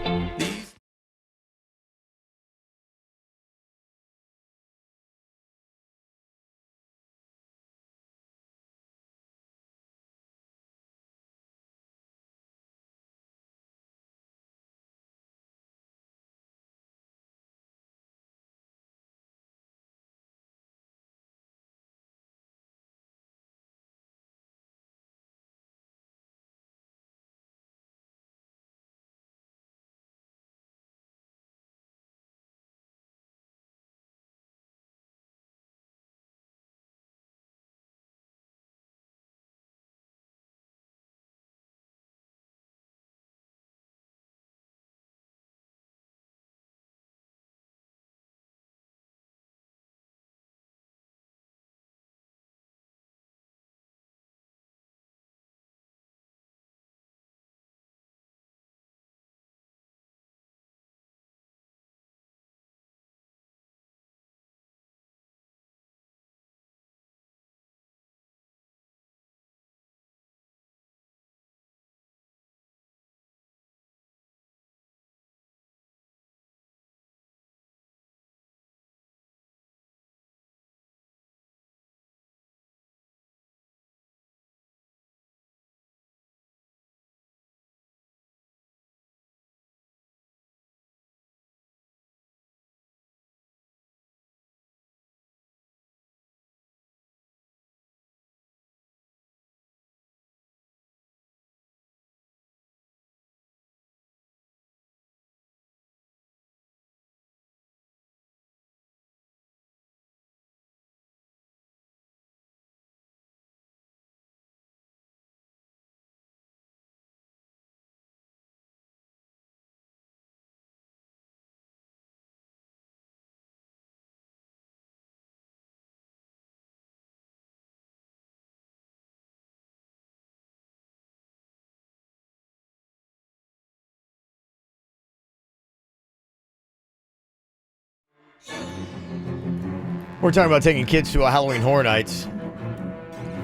We're talking about taking kids to a Halloween Horror Nights.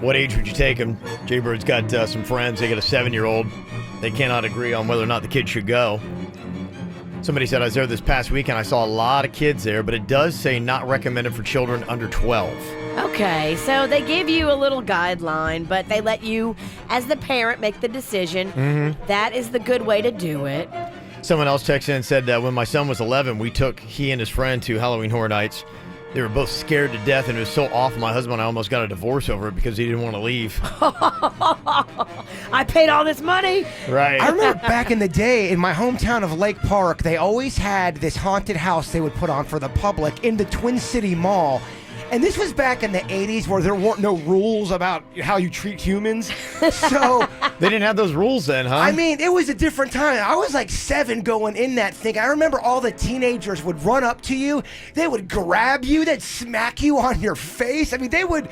What age would you take them? Jaybird's got some friends. They got a 7-year-old. They cannot agree on whether or not the kid should go. Somebody said I was there this past weekend. I saw a lot of kids there, but it does say not recommended for children under 12. Okay, so they give you a little guideline, but they let you, as the parent, make the decision. Mm-hmm. That is the good way to do it. Someone else texted in and said that when my son was 11, we took he and his friend to Halloween Horror Nights. They were both scared to death, and it was so awful. My husband and I almost got a divorce over it because he didn't want to leave. I paid all this money. Right. I remember back in the day in my hometown of Lake Park, they always had this haunted house they would put on for the public in the Twin City Mall. And this was back in the 80s where there weren't no rules about how you treat humans. So They didn't have those rules then, huh? I mean, it was a different time. I was like 7 going in that thing. I remember all the teenagers would run up to you. They would grab you. They'd smack you on your face. I mean, they would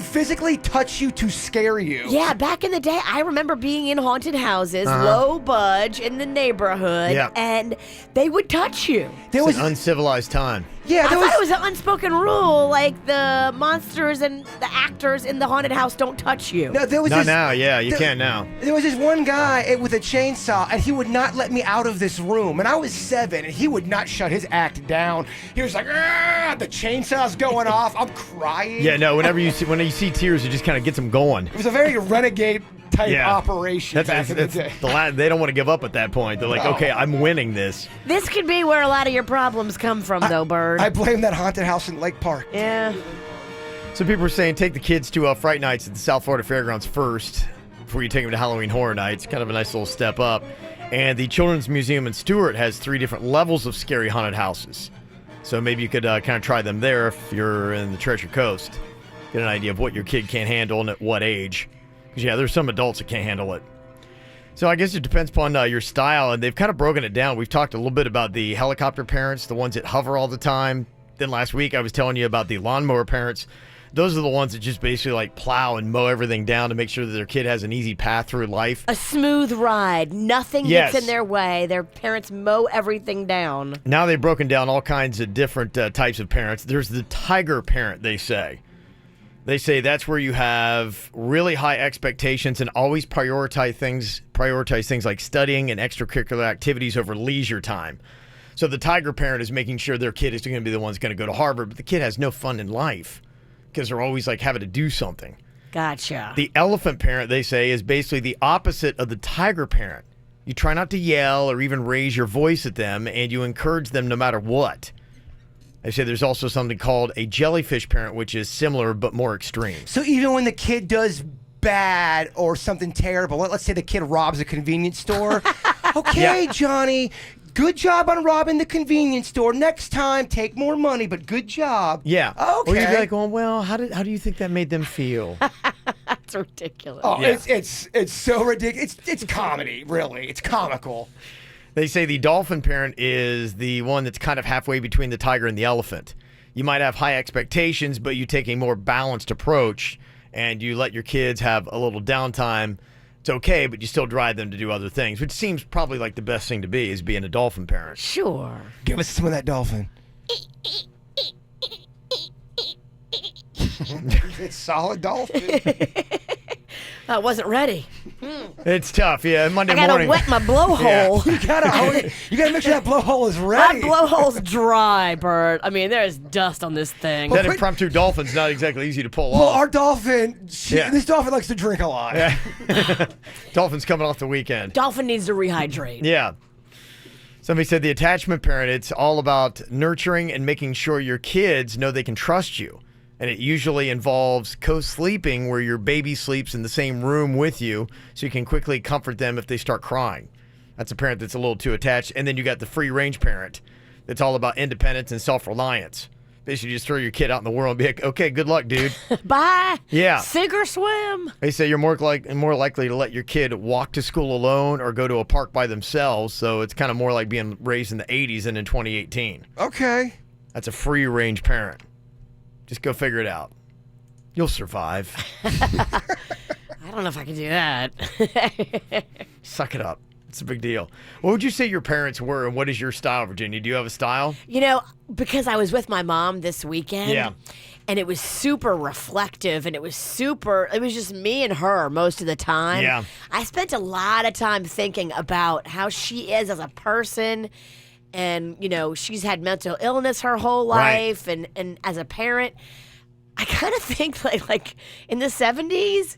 physically touch you to scare you. Yeah, back in the day, I remember being in haunted houses, low budge in the neighborhood, Yeah. and they would touch you. It's an uncivilized time. Yeah, I thought it was an unspoken rule, like the monsters and the actors in the haunted house don't touch you. No, there was Not this, now, yeah, you can't now. There was this one guy with a chainsaw, and he would not let me out of this room. And I was 7, and he would not shut his act down. He was like, "Ah!" The chainsaw's going off. I'm crying. Yeah, no, when you see tears, it just kind of gets them going. It was a very renegade type Yeah. operation back in the day. They don't want to give up at that point. They're like, No. okay, I'm winning this. This could be where a lot of your problems come from, though, Bird. I blame that haunted house in Lake Park. Yeah. So people are saying take the kids to Fright Nights at the South Florida Fairgrounds first before you take them to Halloween Horror Nights. Kind of a nice little step up. And the Children's Museum in Stewart has 3 different levels of scary haunted houses. So maybe you could kind of try them there if you're in the Treasure Coast. Get an idea of what your kid can handle and at what age. Because, yeah, there's some adults that can't handle it. So I guess it depends upon your style, and they've kind of broken it down. We've talked a little bit about the helicopter parents, the ones that hover all the time. Then last week I was telling you about the lawnmower parents. Those are the ones that just basically like plow and mow everything down to make sure that their kid has an easy path through life. A smooth ride. Nothing Yes. gets in their way. Their parents mow everything down. Now they've broken down all kinds of different types of parents. There's the tiger parent, they say. They say that's where you have really high expectations and always prioritize things like studying and extracurricular activities over leisure time. So the tiger parent is making sure their kid is going to be the one that's going to go to Harvard, but the kid has no fun in life because they're always like having to do something. Gotcha. The elephant parent, they say, is basically the opposite of the tiger parent. You try not to yell or even raise your voice at them, and you encourage them no matter what. They say there's also something called a jellyfish parent, which is similar but more extreme. So even when the kid does bad or something terrible, let's say the kid robs a convenience store. Okay, Yeah. Johnny, good job on robbing the convenience store. Next time, take more money, but good job. Yeah. Okay. Or you'd be like, going, well, how do you think that made them feel? That's ridiculous. Oh, Yeah. it's so ridiculous. It's comedy, really. It's comical. They say the dolphin parent is the one that's kind of halfway between the tiger and the elephant. You might have high expectations, but you take a more balanced approach and you let your kids have a little downtime. It's okay, but you still drive them to do other things, which seems probably like the best thing to be is being a dolphin parent. Sure. Give us some of that dolphin. It's solid dolphin. I wasn't ready. It's tough, yeah. Monday I gotta morning. wet my blowhole. You gotta make sure that blowhole is ready. My blowhole's dry, Bert. I mean, there's dust on this thing. That impromptu dolphin's not exactly easy to pull Well, off. our dolphin, Yeah. this dolphin likes to drink a lot. Yeah. Dolphin's coming off the weekend. Dolphin needs to rehydrate. Yeah. Somebody said the attachment parent, it's all about nurturing and making sure your kids know they can trust you. And it usually involves co-sleeping where your baby sleeps in the same room with you so you can quickly comfort them if they start crying. That's a parent that's a little too attached. And then you got the free-range parent that's all about independence and self-reliance. Basically, just throw your kid out in the world and be like, okay, good luck, dude. Bye. Yeah. Sink or swim. They say you're more likely to let your kid walk to school alone or go to a park by themselves. So it's kind of more like being raised in the 80s than in 2018. Okay. That's a free-range parent. Just go figure it out. You'll survive. I don't know if I can do that. Suck it up. It's a big deal. What would you say your parents were, and what is your style, Virginia? Do you have a style? You know, because I was with my mom this weekend. Yeah. And it was super reflective, and it was just me and her most of the time. Yeah. I spent a lot of time thinking about how she is as a person. And, you know, she's had mental illness her whole life. Right. And as a parent, I kind of think like in the 70s,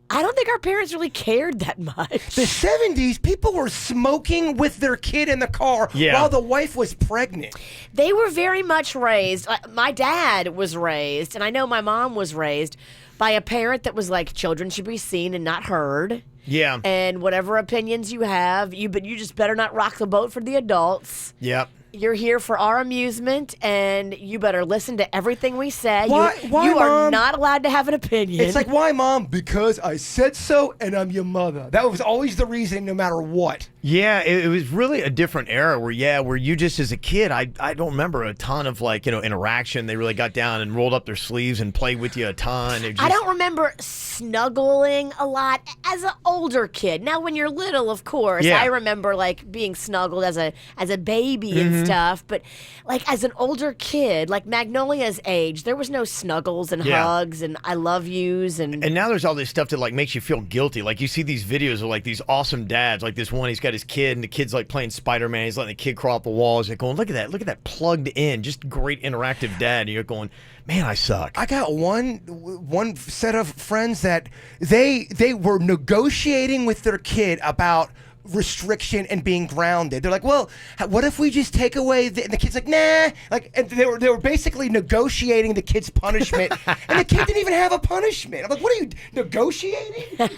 I don't think our parents really cared that much. The 70s, people were smoking with their kid in the car while the wife was pregnant. They were very much raised. My dad was raised, and I know my mom was raised by a parent that was like, children should be seen and not heard. Yeah. And whatever opinions you have, you just better not rock the boat for the adults. Yep. You're here for our amusement, and you better listen to everything we say. Why, you are Mom? not allowed to have an opinion. It's like, why, Mom? Because I said so, and I'm your mother. That was always the reason, no matter what. Yeah, it was really a different era where you just as a kid, I don't remember a ton of interaction. They really got down and rolled up their sleeves and played with you a ton. I don't remember snuggling a lot as an older kid. Now, when you're little, of course, Yeah. I remember being snuggled as a baby and stuff. But as an older kid, like Magnolia's age, there was no snuggles and hugs and I love yous and now there's all this stuff that makes you feel guilty. Like you see these videos of these awesome dads, like this one, he's got his kid and the kid's playing Spider-Man. He's letting the kid crawl up the walls. They're going, look at that plugged in, just great interactive dad. And you're going, man, I suck. I got one set of friends that they were negotiating with their kid about restriction and being grounded. They're like, well, what if we just take away and the kid's like, nah. And they were basically negotiating the kid's punishment, and the kid didn't even have a punishment. I'm like, what are you negotiating?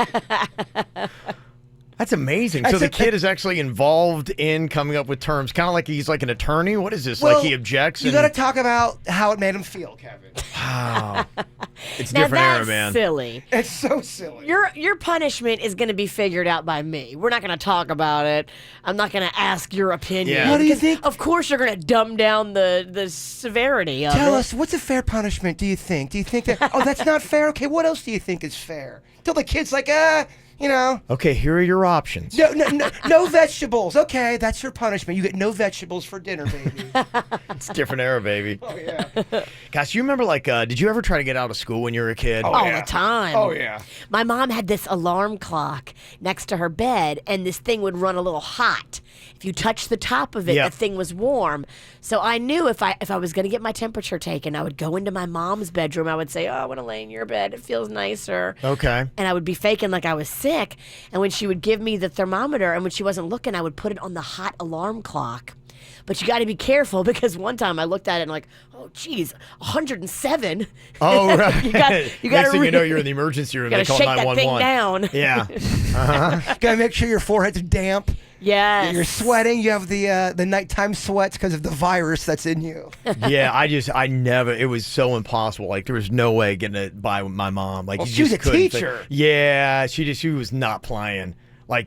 That's amazing. So the kid is actually involved in coming up with terms, kind of like he's like an attorney. What is this? Well, he objects? You got to talk about how it made him feel, Kevin. Wow. It's now different era, that's man. silly. It's so silly. Your punishment is going to be figured out by me. We're not going to talk about it. I'm not going to ask your opinion. Yeah. What do you because think? Of course, you're going to dumb down the severity of it. Tell us, what's a fair punishment, do you think? Do you think that, oh, that's not fair? Okay, what else do you think is fair? Till the kid's like, Okay, here are your options. No vegetables. Okay, that's your punishment. You get no vegetables for dinner, baby. It's a different era, baby. Oh, yeah. Gosh, you remember did you ever try to get out of school when you were a kid? All the time. Oh, yeah. My mom had this alarm clock next to her bed, and this thing would run a little hot. If you touched the top of it, Yeah. the thing was warm. So I knew if I was going to get my temperature taken, I would go into my mom's bedroom. I would say, oh, I want to lay in your bed. It feels nicer. Okay. And I would be faking like I was sick. And when she would give me the thermometer and when she wasn't looking, I would put it on the hot alarm clock. But you got to be careful because one time I looked at it and like, oh, geez, 107. Oh, right. you got Next thing you know, you're in the emergency room. You They got call to shake that 911. thing down. Yeah. Gotta make sure your forehead's damp. Yes. You're sweating. You have the nighttime sweats because of the virus that's in you. Yeah, I never. It was so impossible. There was no way getting it by with my mom. Well, you she was just a couldn't teacher. Yeah, she was not playing.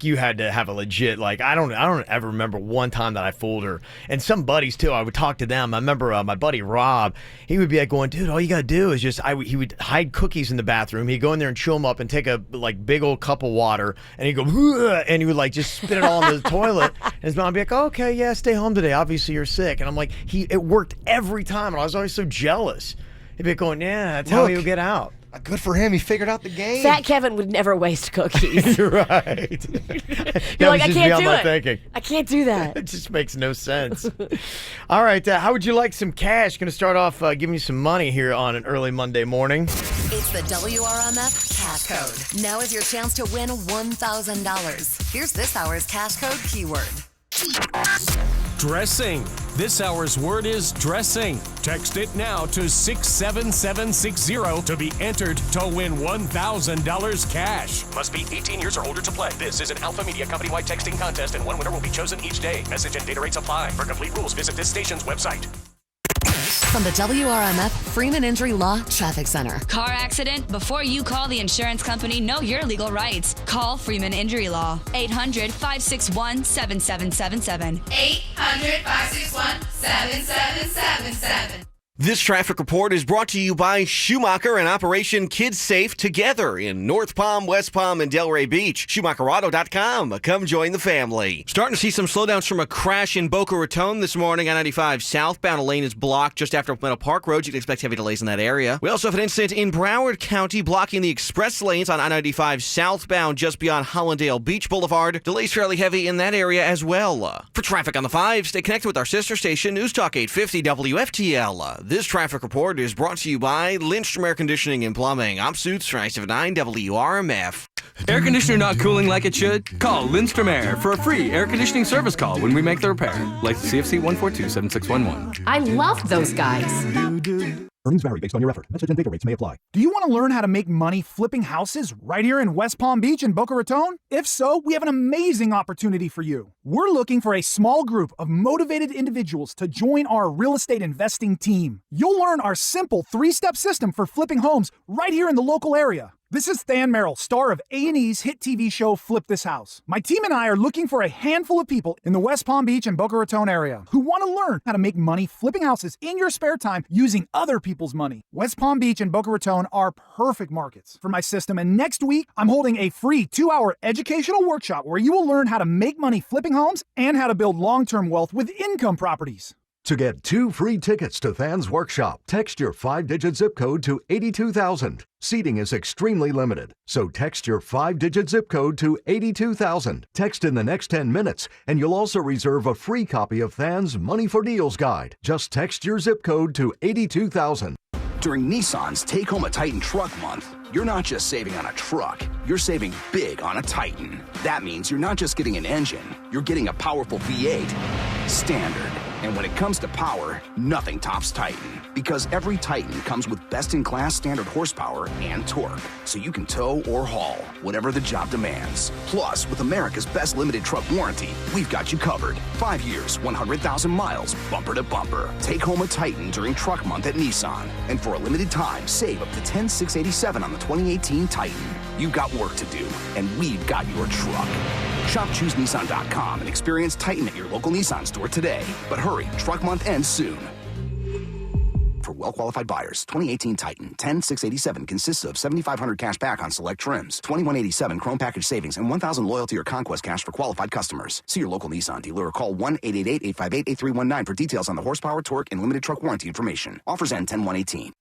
You had to have a legit. I don't ever remember one time that I fooled her. And some buddies too. I would talk to them. I remember my buddy Rob. He would be going, dude, all you gotta do is just. He would hide cookies in the bathroom. He'd go in there and chew them up and take a big old cup of water. And he'd go, "Ugh," and he would just spit it all in the toilet. And his mom would be like, oh, okay, yeah, stay home today. Obviously you're sick. And I'm like, it worked every time. And I was always so jealous. He'd be going, yeah, that's how he'll get out. Good for him. He figured out the game. Fat Kevin would never waste cookies. You're right. You're like, I can't do it. Thinking. I can't do that. It just makes no sense. All right, how would you like some cash? Going to start off giving you some money here on an early Monday morning. It's the WRMF Cash Code. Now is your chance to win $1,000. Here's this hour's Cash Code keyword. Dressing. This hour's word is dressing. Text it now to 67760 to be entered to win $1,000 cash. Must be 18 years or older to play. This is an Alpha Media company-wide texting contest, and one winner will be chosen each day. Message and data rates apply. For complete rules, visit this station's website. From the WRMF Freeman Injury Law Traffic Center. Car accident? Before you call the insurance company, know your legal rights. Call Freeman Injury Law. 800-561-7777. 800-561-7777. This traffic report is brought to you by Schumacher and Operation Kids Safe Together in North Palm, West Palm, and Delray Beach. SchumacherAuto.com. Come join the family. Starting to see some slowdowns from a crash in Boca Raton this morning. I-95 southbound. A lane is blocked just after Meadow Park Road. You can expect heavy delays in that area. We also have an incident in Broward County blocking the express lanes on I-95 southbound just beyond Hollandale Beach Boulevard. Delays fairly heavy in that area as well. For traffic on the 5, stay connected with our sister station, News Talk 850 WFTL. This traffic report is brought to you by Lindstrom Air Conditioning and Plumbing. I'm Suits for 9 WRMF. Air conditioner not cooling like it should? Call Lindstrom Air for a free air conditioning service call when we make the repair. Like CFC 142-7611. I love those guys. Earnings vary based on your effort. Message and data rates may apply. Do you want to learn how to make money flipping houses right here in West Palm Beach and Boca Raton? If so, we have an amazing opportunity for you. We're looking for a small group of motivated individuals to join our real estate investing team. You'll learn our simple 3-step system for flipping homes right here in the local area. This is Than Merrill, star of A&E's hit TV show Flip This House. My team and I are looking for a handful of people in the West Palm Beach and Boca Raton area who want to learn how to make money flipping houses in your spare time using other people's money. West Palm Beach and Boca Raton are perfect markets for my system, and next week I'm holding a free 2-hour educational workshop where you will learn how to make money flipping homes and how to build long-term wealth with income properties. To get 2 free tickets to Than's workshop, text your 5-digit zip code to 82,000. Seating is extremely limited, so text your 5-digit zip code to 82,000. Text in the next 10 minutes, and you'll also reserve a free copy of Than's Money for Deals guide. Just text your zip code to 82,000. During Nissan's Take Home a Titan Truck Month, you're not just saving on a truck, you're saving big on a Titan. That means you're not just getting an engine, you're getting a powerful V8 standard. And when it comes to power, nothing tops Titan, because every Titan comes with best-in-class standard horsepower and torque, so you can tow or haul, whatever the job demands. Plus, with America's best limited truck warranty, we've got you covered. 5 years, 100,000 miles, bumper to bumper. Take home a Titan during Truck Month at Nissan. And for a limited time, save up to $10,687 on the 2018 Titan. You've got work to do, and we've got your truck. Shop ChooseNissan.com and experience Titan at your local Nissan store today. But hurry, Truck Month ends soon. For well-qualified buyers, 2018 Titan, $10,687 consists of $7,500 cash back on select trims, $2,187 Chrome Package savings, and $1,000 loyalty or conquest cash for qualified customers. See your local Nissan dealer or call 1-888-858-8319 for details on the horsepower, torque, and limited truck warranty information. Offers end 10/1/18.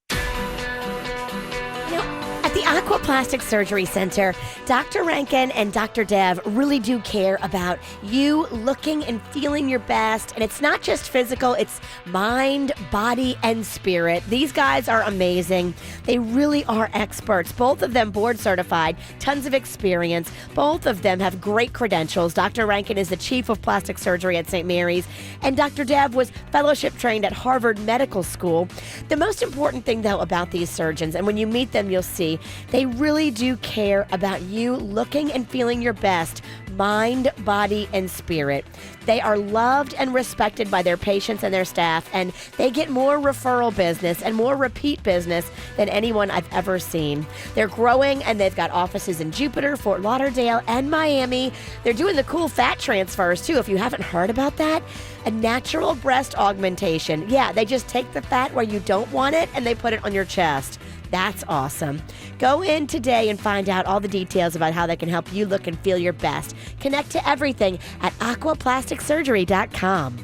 At the Aqua Plastic Surgery Center, Dr. Rankin and Dr. Dev really do care about you looking and feeling your best. And it's not just physical, it's mind, body, and spirit. These guys are amazing. They really are experts. Both of them board certified, tons of experience. Both of them have great credentials. Dr. Rankin is the chief of plastic surgery at St. Mary's, and Dr. Dev was fellowship trained at Harvard Medical School. The most important thing, though, about these surgeons, and when you meet them, you'll see, they really do care about you looking and feeling your best, mind, body, and spirit. They are loved and respected by their patients and their staff, and they get more referral business and more repeat business than anyone I've ever seen. They're growing, and they've got offices in Jupiter, Fort Lauderdale, and Miami. They're doing the cool fat transfers, too, if you haven't heard about that. A natural breast augmentation. Yeah, they just take the fat where you don't want it, and they put it on your chest. That's awesome. Go in today and find out all the details about how they can help you look and feel your best. Connect to everything at aquaplasticsurgery.com.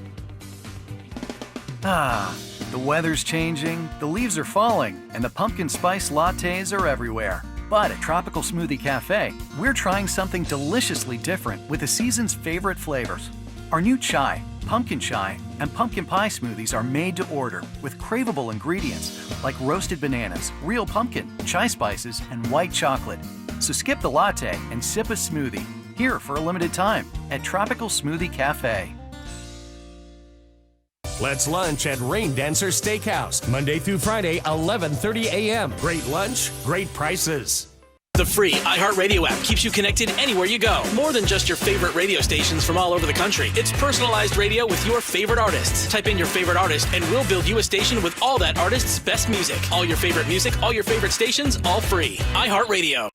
The weather's changing, the leaves are falling, and the pumpkin spice lattes are everywhere. But at Tropical Smoothie Cafe, we're trying something deliciously different with the season's favorite flavors. Our new chai, pumpkin chai, and pumpkin pie smoothies are made to order with craveable ingredients like roasted bananas, real pumpkin, chai spices, and white chocolate. So skip the latte and sip a smoothie here for a limited time at Tropical Smoothie Cafe. Let's lunch at Rain Dancer Steakhouse, Monday through Friday, 11:30 a.m. Great lunch, great prices. The free iHeartRadio app keeps you connected anywhere you go. More than just your favorite radio stations from all over the country. It's personalized radio with your favorite artists. Type in your favorite artist and we'll build you a station with all that artist's best music. All your favorite music, all your favorite stations, all free. iHeartRadio.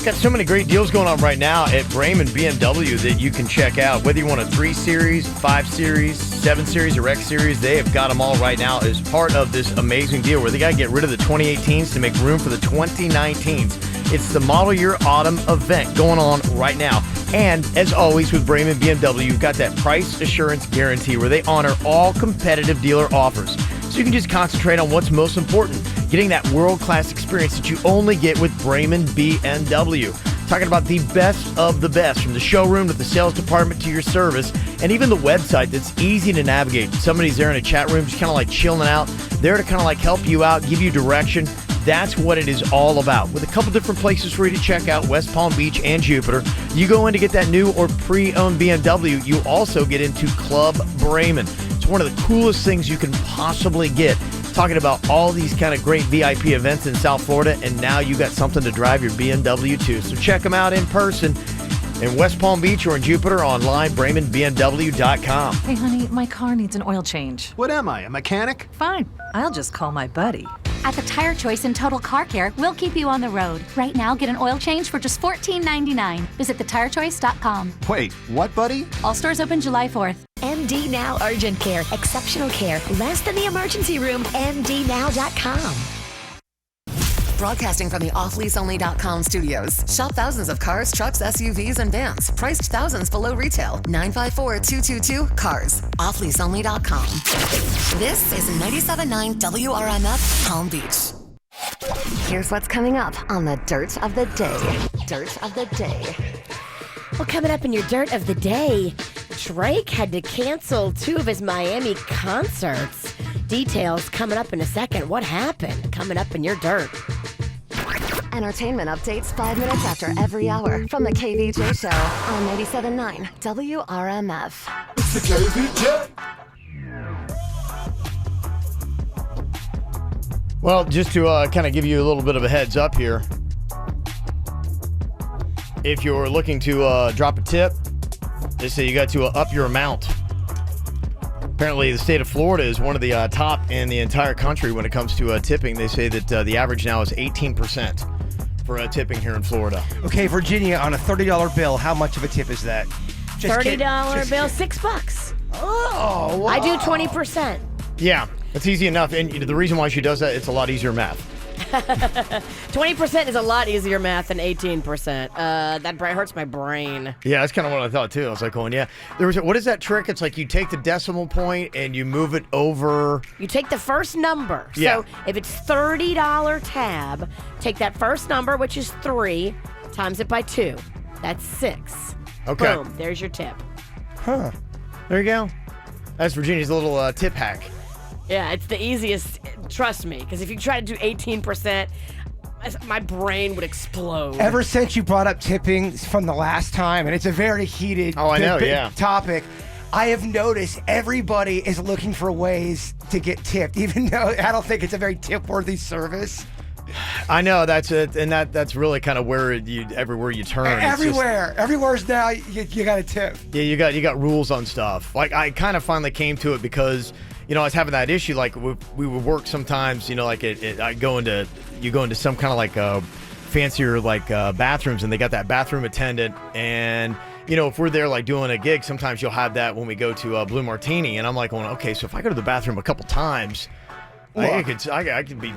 Got so many great deals going on right now at Brayman BMW that you can check out. Whether you want a 3 Series, 5 Series, 7 Series, or X Series, they have got them all right now as part of this amazing deal where they got to get rid of the 2018s to make room for the 2019s. It's the Model Year Autumn event going on right now. And as always with Brayman BMW, you've got that price assurance guarantee where they honor all competitive dealer offers. So you can just concentrate on what's most important, getting that world-class experience that you only get with Brayman BMW. Talking about the best of the best, from the showroom to the sales department to your service, and even the website that's easy to navigate. Somebody's there in a chat room just kind of like chilling out, there to kind of like help you out, give you direction. That's what it is all about. With a couple different places for you to check out, West Palm Beach and Jupiter. You go in to get that new or pre-owned BMW, you also get into Club Brayman. one of the coolest things you can possibly get. Talking about all these kind of great VIP events in South Florida, and now you got something to drive your BMW to. So check them out in person in West Palm Beach or in Jupiter, online, BraemonBMW.com. Hey, honey, my car needs an oil change. What am I, a mechanic? Fine. I'll just call my buddy. At the Tire Choice and Total Car Care, we'll keep you on the road. Right now, get an oil change for just $14.99. Visit thetirechoice.com. Wait, what, buddy? All stores open July 4th. MD Now Urgent Care. Exceptional care. Less than the emergency room. MDNow.com. Broadcasting from the offleaseonly.com studios. Shop thousands of cars, trucks, SUVs, and vans. Priced thousands below retail. 954-222-CARS. Offleaseonly.com. This is 97.9 WRMF Palm Beach. Here's what's coming up on the Dirt of the Day. Dirt of the Day. Well, coming up in your Dirt of the Day, Drake had to cancel 2 of his Miami concerts. Details coming up in a second. What happened? Coming up in your Dirt. Entertainment updates 5 minutes after every hour from the KVJ Show on 97.9 WRMF. It's the KVJ. Well, just to kind of give you a little bit of a heads up here, if you're looking to drop a tip, they say you got to up your amount. Apparently, the state of Florida is one of the top in the entire country when it comes to tipping. They say that the average now is 18% for tipping here in Florida. Okay, Virginia, on a $30 bill, how much of a tip is that? $30 bill, $6. Oh, wow. I do 20%. Yeah, that's easy enough. And the reason why she does that, it's a lot easier math. 20% is a lot easier math than 18%. That hurts my brain. Yeah, that's kind of what I thought too. I was like, going, yeah. What is that trick? It's like you take the decimal point and you move it over. You take the first number. Yeah. So if it's $30 tab, take that first number, which is 3, times it by 2. That's 6. Okay. Boom. There's your tip. Huh. There you go. That's Virginia's little tip hack. Yeah, it's the easiest. Trust me, because if you try to do 18%, my brain would explode. Ever since you brought up tipping from the last time, and it's a very heated topic, I have noticed everybody is looking for ways to get tipped, even though I don't think it's a very tip-worthy service. I know, that's it, and that's really kind of where everywhere you turn. Everywhere's now you got a tip. Yeah, you got rules on stuff. Like I kind of finally came to it because I was having that issue. Like we would work sometimes. Like I go into some kind of like fancier like bathrooms, and they got that bathroom attendant. And if we're there like doing a gig, sometimes you'll have that when we go to Blue Martini, and I'm like going, okay, so if I go to the bathroom a couple times, I could be.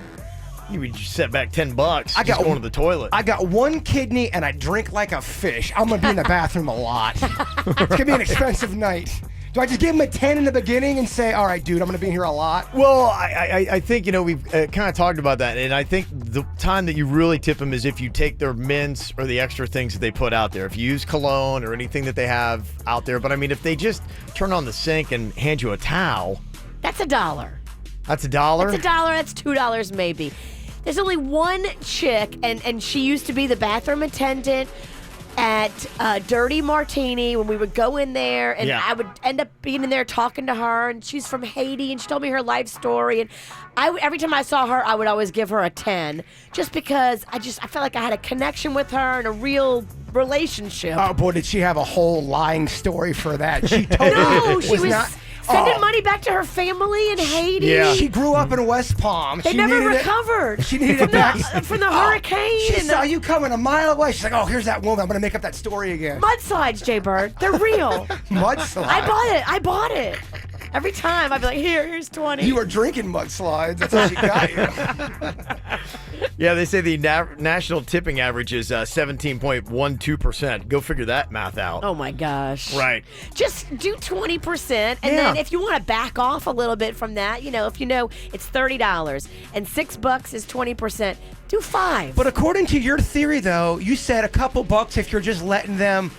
You would just set back $10. I got going to the toilet. I got 1 kidney and I drink like a fish. I'm gonna be in the bathroom a lot. It's gonna be an expensive night. Do I just give him a 10 in the beginning and say, all right, dude, I'm gonna be in here a lot? Well, I think we've kind of talked about that, and I think the time that you really tip them is if you take their mints or the extra things that they put out there. If you use cologne or anything that they have out there, but I mean, if they just turn on the sink and hand you a towel, that's $1. That's $1? That's $1. That's $2 maybe. There's only one chick, and she used to be the bathroom attendant at Dirty Martini when we would go in there, and I would end up being in there talking to her, and she's from Haiti, and she told me her life story, and every time I saw her, I would always give her a 10, just because I felt like I had a connection with her and a real relationship. Oh boy, did she have a whole lying story for that? She totally she was not sending money back to her family in Haiti. Yeah. She grew up in West Palm. They never recovered. She needed from the hurricane. She saw you coming a mile away. She's like, oh, here's that woman. I'm going to make up that story again. Mudslides, Jay Bird. They're real. Mudslides? I bought it. Every time I'd be like, here's 20. You were drinking mudslides. That's how she got you. Yeah, they say the national tipping average is 17.12%. Go figure that math out. Oh, my gosh. Right. Just do 20%. And then if you want to back off a little bit from that, if it's $30 and $6 is 20%, do 5. But according to your theory, though, you said a couple bucks if you're just letting them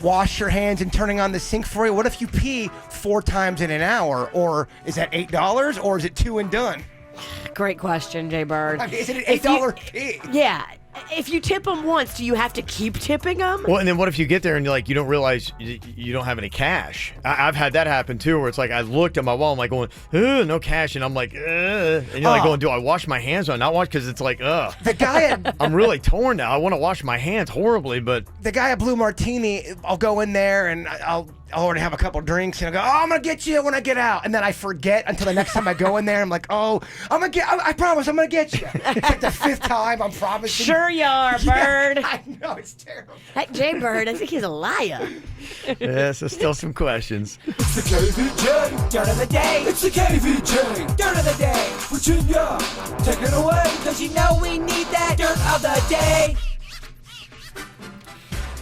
wash your hands and turning on the sink for you. What if you pee 4 times in an hour? Or is that $8? Or is it 2 and done? Great question, Jay Bird. I mean, is it an $8 pee? Yeah. If you tip them once, do you have to keep tipping them? Well, and then what if you get there and you don't realize you don't have any cash? I've had that happen too, where it's like I looked at my wallet, I'm like going, no cash, and I'm like, and you're like going, do I wash my hands or not wash? Because it's like, The guy I'm really torn now. I want to wash my hands horribly, but the guy at Blue Martini, I'll go in there and I'll already have a couple drinks and I go, I'm gonna get you when I get out, and then I forget until the next time I go in there. I'm like, I promise I'm gonna get you. It's like the 5th time I'm promising. Sure you are, Bird. Yeah, I know, it's terrible. That Jay Bird, I think he's a liar. yeah, so still some questions. It's the KVJ Dirt of the Day. It's the KVJ Dirt of the Day. Virginia, take it away, because you know we need that Dirt of the Day.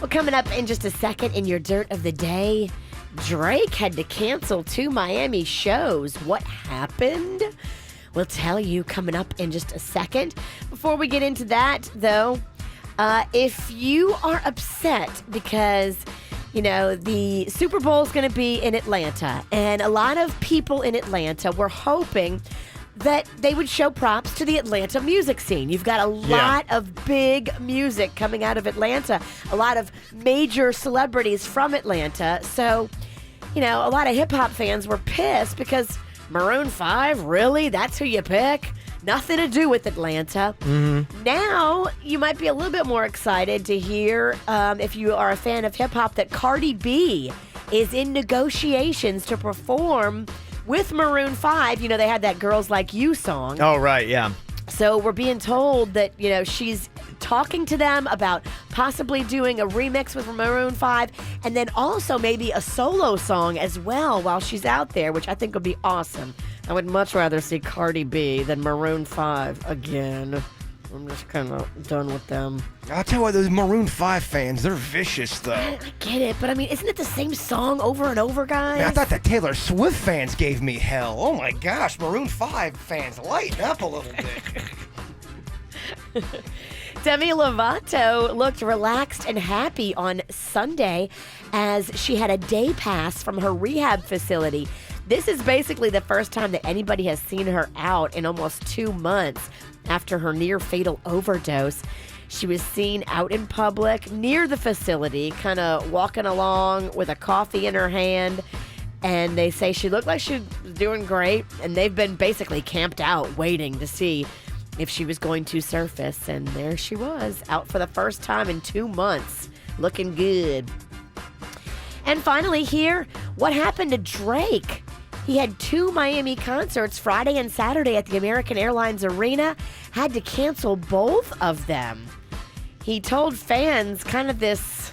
Well, coming up in just a second in your Dirt of the Day, Drake had to cancel 2 Miami shows. What happened? We'll tell you coming up in just a second. Before we get into that, though, if you are upset because, the Super Bowl is going to be in Atlanta, and a lot of people in Atlanta were hoping that they would show props to the Atlanta music scene. You've got a lot of big music coming out of Atlanta, a lot of major celebrities from Atlanta. So, a lot of hip-hop fans were pissed because Maroon 5, really? That's who you pick? Nothing to do with Atlanta. Mm-hmm. Now, you might be a little bit more excited to hear, if you are a fan of hip-hop, that Cardi B is in negotiations to perform with Maroon 5. They had that Girls Like You song. Oh, right, yeah. So we're being told that, she's talking to them about possibly doing a remix with Maroon 5 and then also maybe a solo song as well while she's out there, which I think would be awesome. I would much rather see Cardi B than Maroon 5 again. I'm just kind of done with them. I'll tell you what, those Maroon 5 fans, they're vicious, though. I get it, but isn't it the same song over and over, guys? Man, I thought the Taylor Swift fans gave me hell. Oh my gosh, Maroon 5 fans, lighten up a little bit. Demi Lovato looked relaxed and happy on Sunday as she had a day pass from her rehab facility. This is basically the first time that anybody has seen her out in almost 2 months after her near-fatal overdose. She was seen out in public near the facility, kind of walking along with a coffee in her hand, and they say she looked like she was doing great, and they've been basically camped out waiting to see if she was going to surface, and there she was, out for the first time in 2 months, looking good. And finally here, what happened to Drake? He had 2 Miami concerts Friday and Saturday at the American Airlines Arena, had to cancel both of them. He told fans kind of this,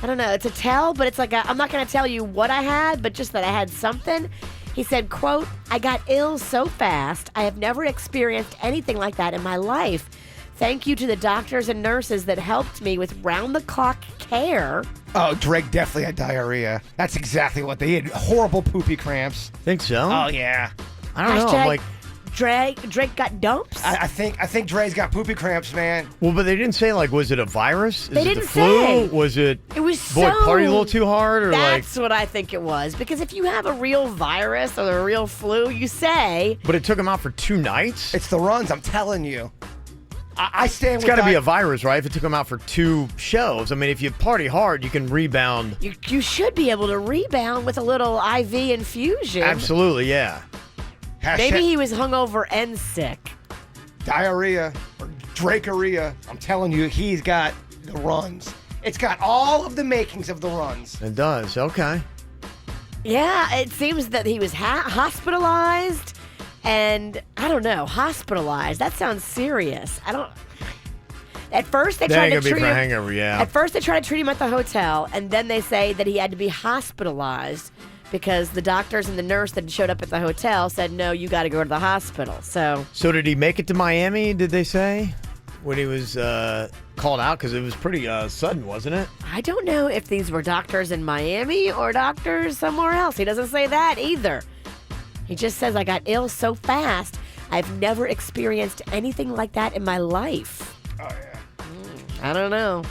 I don't know, it's a tell, but it's like, I'm not going to tell you what I had, but just that I had something. He said, quote, "I got ill so fast. I have never experienced anything like that in my life. Thank you to the doctors and nurses that helped me with round-the-clock care." Oh, Drake definitely had diarrhea. That's exactly what they had. Horrible poopy cramps. Think so? Oh, yeah. I don't know. I'm like, Drake got dumps? I think Dre's got poopy cramps, man. well, but they didn't say, was it a virus? They Is it didn't the flu? say. Was it, It was boy, so... party a little too hard? Or That's what I think it was. Because if you have a real virus or a real flu, you say... But it took him out for 2 nights? It's the runs, I'm telling you. I stand It's with got to be that. a virus, right? If it took him out for 2 shows. I mean, if you party hard, you can rebound. You should be able to rebound with a little IV infusion. Absolutely, yeah. Maybe he was hungover and sick. Diarrhea or Drakeria. I'm telling you, he's got the runs. It's got all of the makings of the runs. It does, okay. Yeah, it seems that he was hospitalized. And I don't know, hospitalized. That sounds serious. At first they tried to treat him. Hangover, yeah. At first they tried to treat him at the hotel, and then they say that he had to be hospitalized because the doctors and the nurse that showed up at the hotel said, "No, you got to go to the hospital." So did he make it to Miami? Did they say when he was called out? Because it was pretty sudden, wasn't it? I don't know if these were doctors in Miami or doctors somewhere else. He doesn't say that either. He just says, "I got ill so fast. I've never experienced anything like that in my life." Oh, yeah. I don't know.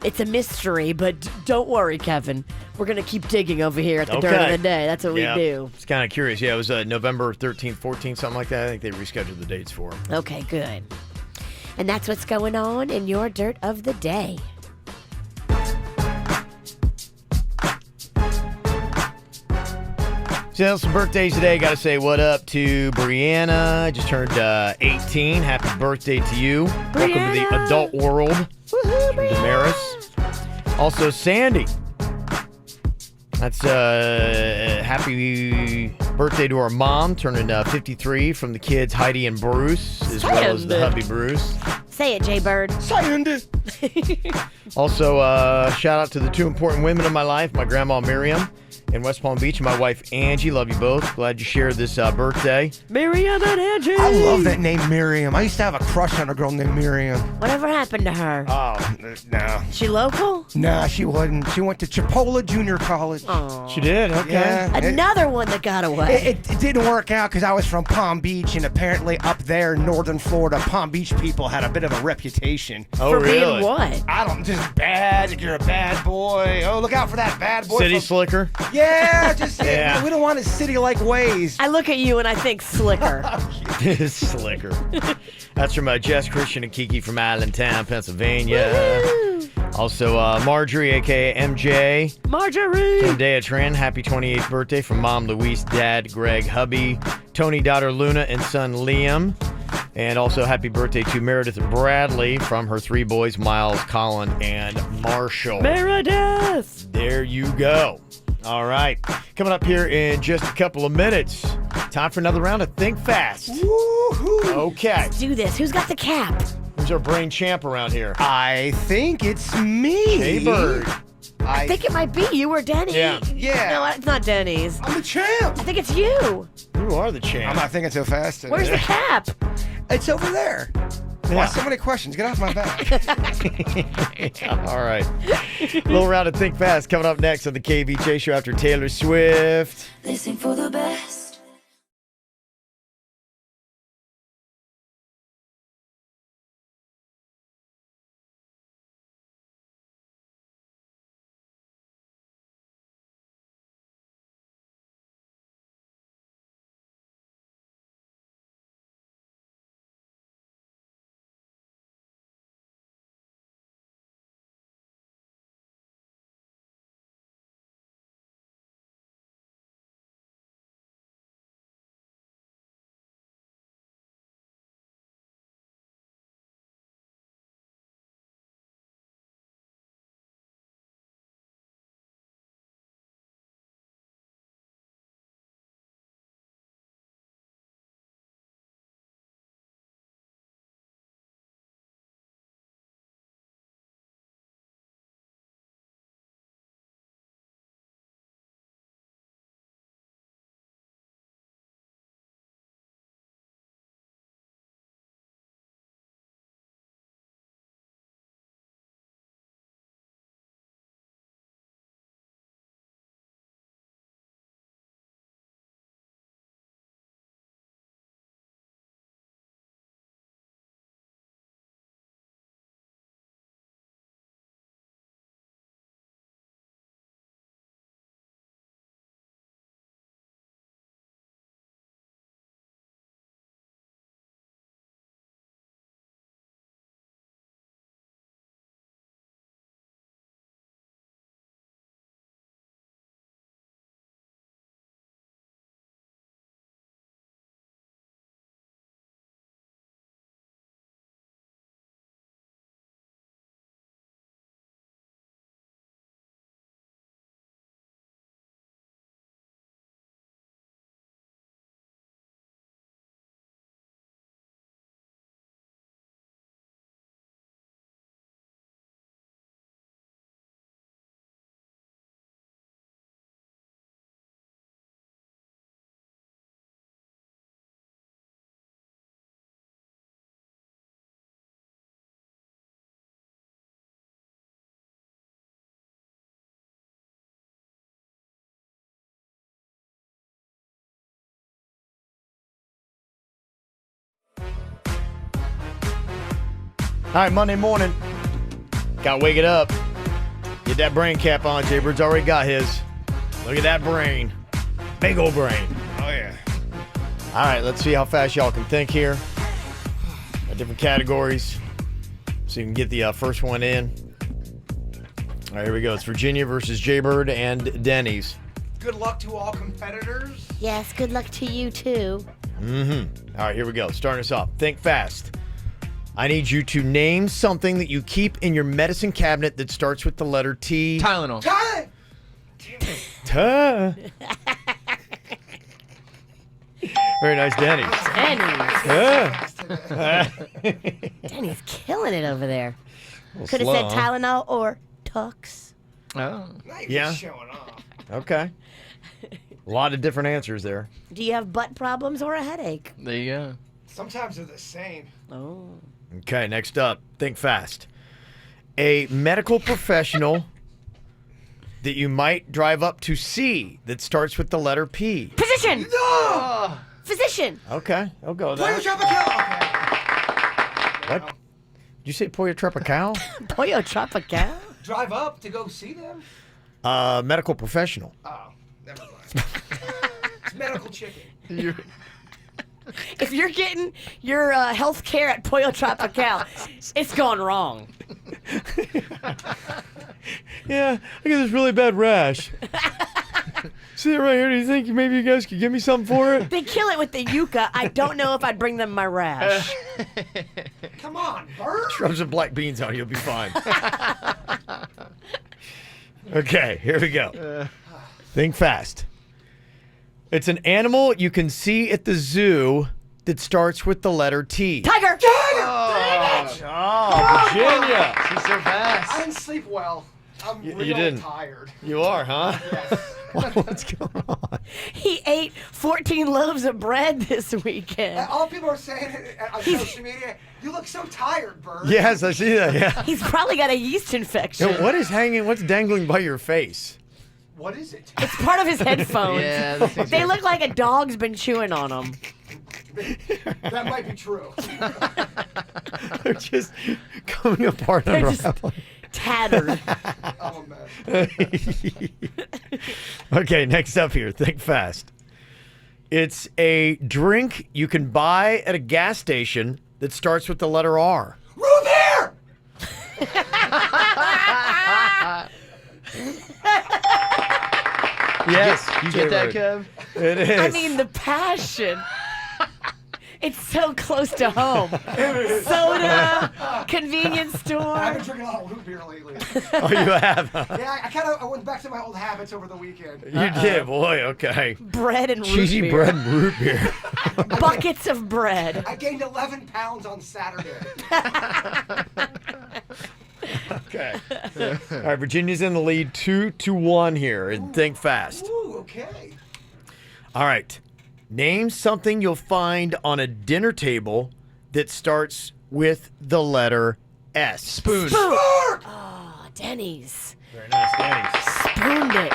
It's a mystery, but don't worry, Kevin. We're going to keep digging over here at the Dirt of the Day. That's what we do. It's kind of curious. Yeah, it was November 13th, 14th, something like that. I think they rescheduled the dates for him. Okay, good. And that's what's going on in your Dirt of the Day. So some birthdays today. Got to say what up to Brianna. Just turned 18. Happy birthday to you. Brianna. Welcome to the adult world. Woohoo, From Damaris. Also Sandy. That's happy birthday to our mom, turning 53, from the kids Heidi and Bruce, as well as the hubby Bruce. Say it, Jay Bird. Sandy. Also, shout out to the two important women in my life, my grandma Miriam in West Palm Beach and my wife Angie. Love you both. Glad you shared this birthday. Miriam and Angie. I love that name, Miriam. I used to have a crush on a girl named Miriam. Whatever happened to her? Oh, no. She local? Nah, she wasn't. She went to Chipola Junior College. She did? Okay. Yeah. Another one that got away. It didn't work out because I was from Palm Beach, and apparently up there in northern Florida, Palm Beach people had a bit of a reputation. Oh, For really? being what? I don't, just bad. Like you're a bad boy. Oh, look out for that bad boy. City slicker? Yeah, just Yeah. we don't want his city-like ways. I look at you and I think slicker. Slicker. That's from Jess, Christian, and Kiki from Allentown, Pennsylvania. Woo-hoo. Also, Marjorie, a.k.a. MJ. Marjorie. Zendaya Tran, happy 28th birthday from Mom Louise, Dad Greg, hubby Tony, daughter Luna, and son Liam. And also happy birthday to Meredith Bradley from her three boys, Miles, Colin, and Marshall. Meredith. There you go. All right. Coming up here in just a couple of minutes. Time for another round of Think Fast. Woohoo. Okay. Let's do this. Who's got the cap? Who's our brain champ around here? I think it's me. Jay Bird. I think it might be you or Denny. Yeah. No, it's not Denny's. I'm the champ. I think it's you. You are the champ. I'm not thinking so fast. Where's the cap? It's over there. Yeah. Why so many questions? Get off my back. All right. Little round of Think Fast coming up next on the KVJ show after Taylor Swift. Listen for the best. All right, Monday morning. Got to wake it up. Get that brain cap on. Jay Bird's already got his. Look at that brain. Big old brain. Oh, yeah. All right, let's see how fast y'all can think here. different categories. So you can get the first one in. All right, here we go. It's Virginia versus Jaybird and Denny's. Good luck to all competitors. Yes, good luck to you, too. Mm-hmm. All right, here we go. Starting us off. Think fast. I need you to name something that you keep in your medicine cabinet that starts with the letter T. Tylenol. Very nice, Denny. Denny's killing it over there. little Could have slow, said huh? Tylenol or Tux. Oh. Yeah. Okay. A lot of different answers there. Do you have butt problems or a headache? There you go. Sometimes they're the same. Oh. Okay, next up. Think fast. A medical professional that you might drive up to see that starts with the letter P. Physician! No! Physician! Okay, I'll go with Pollo that. Tropical. What? Did you say Pollo Tropical? Pollo Tropical? Drive up to go see them? Medical professional. Oh, never mind. It's medical chicken. If you're getting your health care at Pollo Tropical, it's gone wrong. Yeah, I got this really bad rash. See it right here? Do you think maybe you guys could give me something for it? They kill it with the yucca. I don't know if I'd bring them my rash. Come on, Bert. Rub some black beans on it, you'll be fine. Okay, here we go. Think fast. It's an animal you can see at the zoo that starts with the letter T. Tiger! Dang it! Oh, Virginia. She's so fast. I didn't sleep well. I'm You real didn't. tired. You are, huh? Yes. What's going on? He ate 14 loaves of bread this weekend. All people are saying it on social media, you look so tired, Bert. Yes, I see that, yeah. He's probably got a yeast infection. Yo, what's dangling by your face? What is it? It's part of his headphones. Yeah, those things They are- look like a dog's been chewing on them. That might be true. They're just coming apart, They're just unraveling. tattered. I'm a mess. Okay, next up here. Think fast. It's a drink you can buy at a gas station that starts with the letter R. Root beer! Yes, You get that, Kev? It is. I mean, the passion. It's so close to home. Soda, convenience I've store. been drinking a lot of root beer lately. Oh, you have? Yeah, I went back to my old habits over the weekend. You did, boy. Okay. Bread and root Cheesy beer. bread and root beer. Buckets of bread. I gained 11 pounds on Saturday. Okay. All right, Virginia's in the lead 2-1 here, and think fast. Ooh, okay. All right. Name something you'll find on a dinner table that starts with the letter S. Spoon. Oh, Denny's. Very nice, Danny. Spooned it.